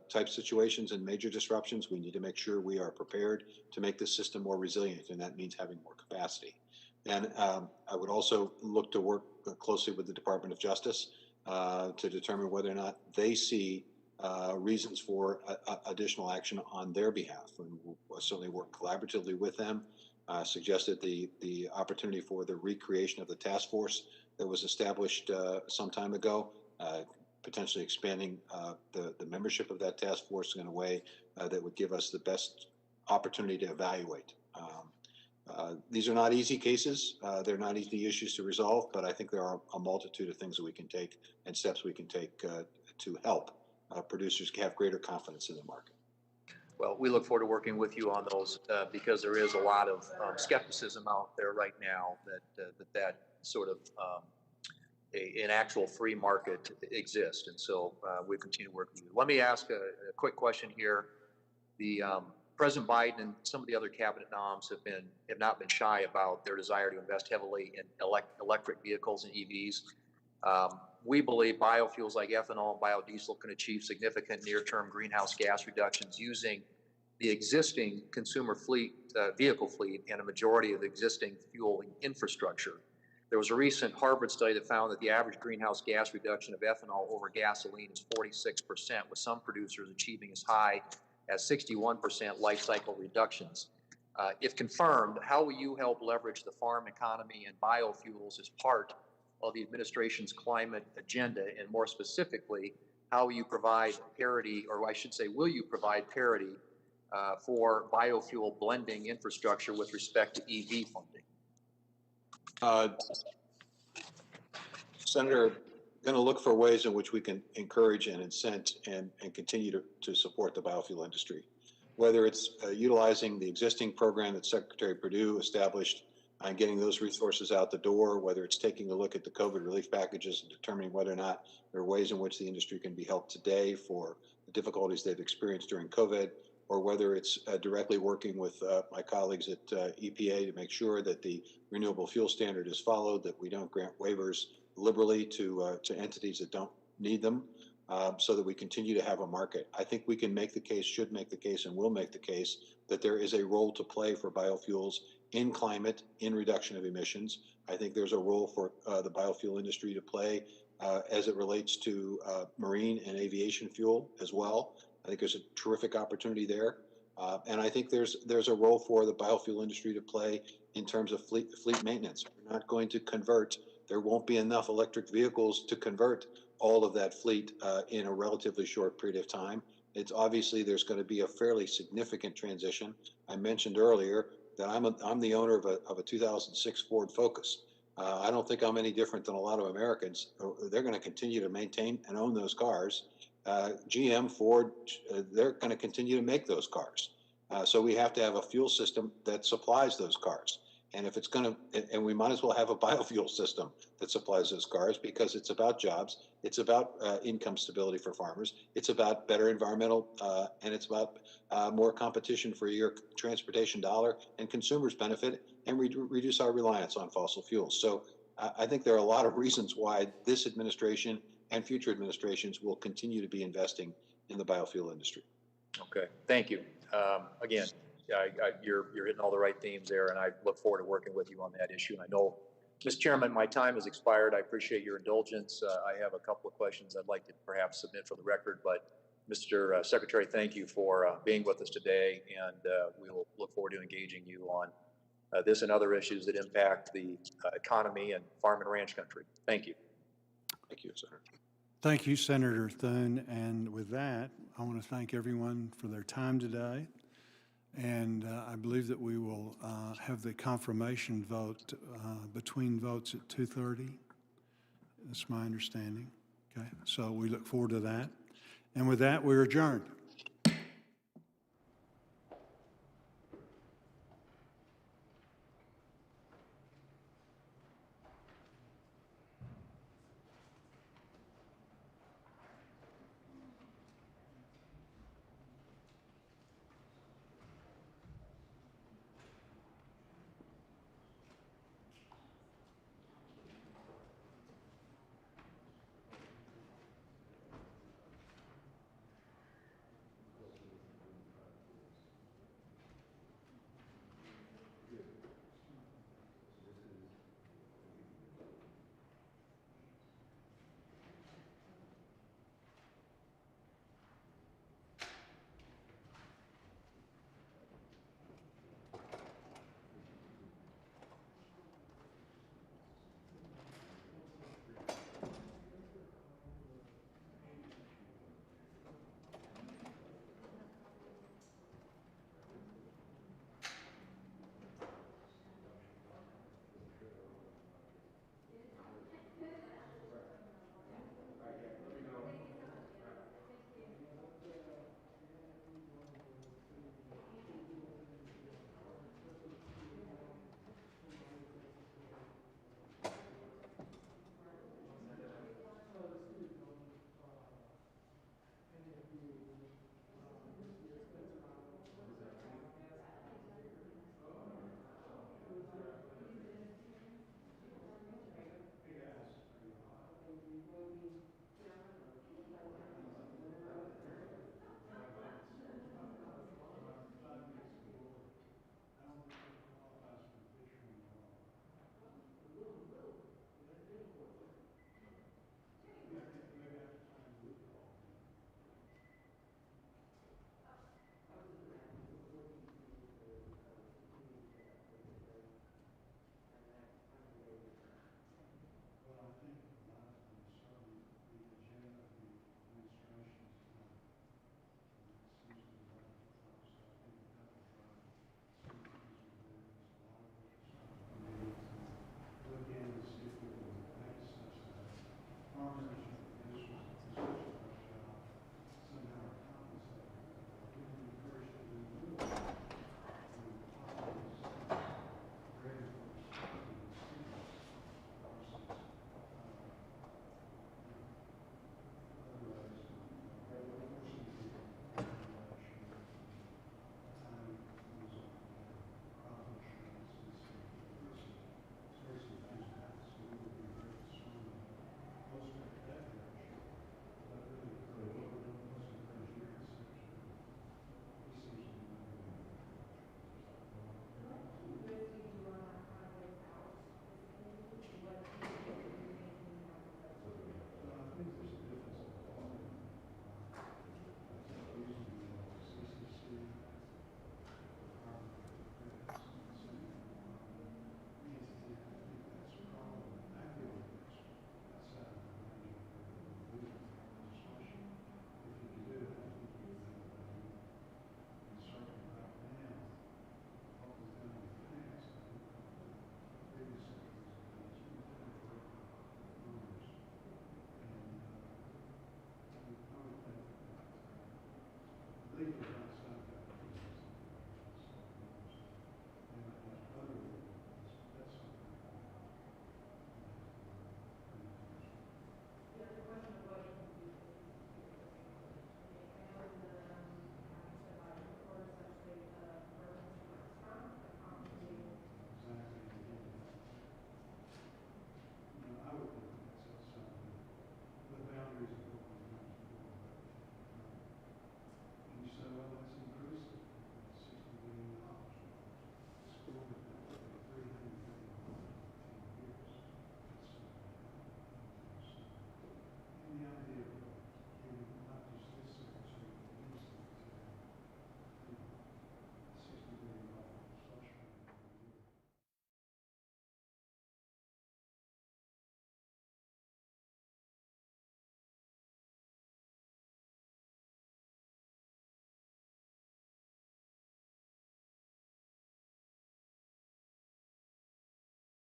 type situations and major disruptions. We need to make sure we are prepared to make this system more resilient, and that means having more capacity. And I would also look to work closely with the Department of Justice to determine whether or not they see reasons for additional action on their behalf. And we'll certainly work collaboratively with them suggested the opportunity for the recreation of the task force that was established some time ago, potentially expanding the membership of that task force in a way that would give us the best opportunity to evaluate. These are not easy cases. They're not easy issues to resolve, but I think there are a multitude of things that we can take and steps we can take to help producers have greater confidence in the market. Well, we look forward to working with you on those because there is a lot of skepticism out there right now that sort of an actual free market exists. And so we continue to work with you. Let me ask a quick question here. The President Biden and some of the other cabinet noms have not been shy about their desire to invest heavily in electric vehicles and EVs. We believe biofuels like ethanol and biodiesel can achieve significant near-term greenhouse gas reductions using the existing consumer fleet, vehicle fleet, and a majority of the existing fueling infrastructure. There was a recent Harvard study that found that the average greenhouse gas reduction of ethanol over gasoline is 46%, with some producers achieving as high as 61% life cycle reductions. If confirmed, how will you help leverage the farm economy and biofuels as part of the administration's climate agenda? And more specifically, how will you provide parity, or I should say, will you provide parity for biofuel blending infrastructure with respect to EV funding? Senator, going to look for ways in which we can encourage and incent and continue to support the biofuel industry, whether it's utilizing the existing program that Secretary Perdue established and getting those resources out the door, whether it's taking a look at the COVID relief packages and determining whether or not there are ways in which the industry can be helped today for the difficulties they've experienced during COVID, or whether it's directly working with my colleagues at EPA to make sure that the renewable fuel standard is followed, that we don't grant waivers liberally to entities that don't need them, so that we continue to have a market. I think we can make the case, should make the case, and will make the case that there is a role to play for biofuels in climate, in reduction of emissions. I think there's a role for the biofuel industry to play as it relates to marine and aviation fuel as well. I think there's a terrific opportunity there. And I think there's a role for the biofuel industry to play in terms of fleet maintenance. We're not going to convert, there won't be enough electric vehicles to convert all of that fleet in a relatively short period of time. It's obviously there's going to be a fairly significant transition. I mentioned earlier that I'm the owner of a 2006 Ford Focus. I don't think I'm any different than a lot of Americans. They're going to continue to maintain and own those cars. GM, Ford, they're going to continue to make those cars. So we have to have a fuel system that supplies those cars. And if it's going to, and we might as well have a biofuel system that supplies those cars, because it's about jobs, it's about income stability for farmers, it's about better environmental, and it's about more competition for your transportation dollar, and consumers benefit and reduce our reliance on fossil fuels. So I think there are a lot of reasons why this administration and future administrations will continue to be investing in the biofuel industry. Okay, thank you. Again, you're hitting all the right themes there, and I look forward to working with you on that issue. And I know, Mr. Chairman, my time has expired. I appreciate your indulgence. I have a couple of questions I'd like to perhaps submit for the record, but Mr. Secretary, thank you for being with us today, and we will look forward to engaging you on this and other issues that impact the economy and farm and ranch country. Thank you. Thank you, Senator. Thank you, Senator Thune. And with that, I want to thank everyone for their time today. And I believe that we will have the confirmation vote between votes at 2:30. That's my understanding. Okay, so we look forward to that. And with that, we're adjourned.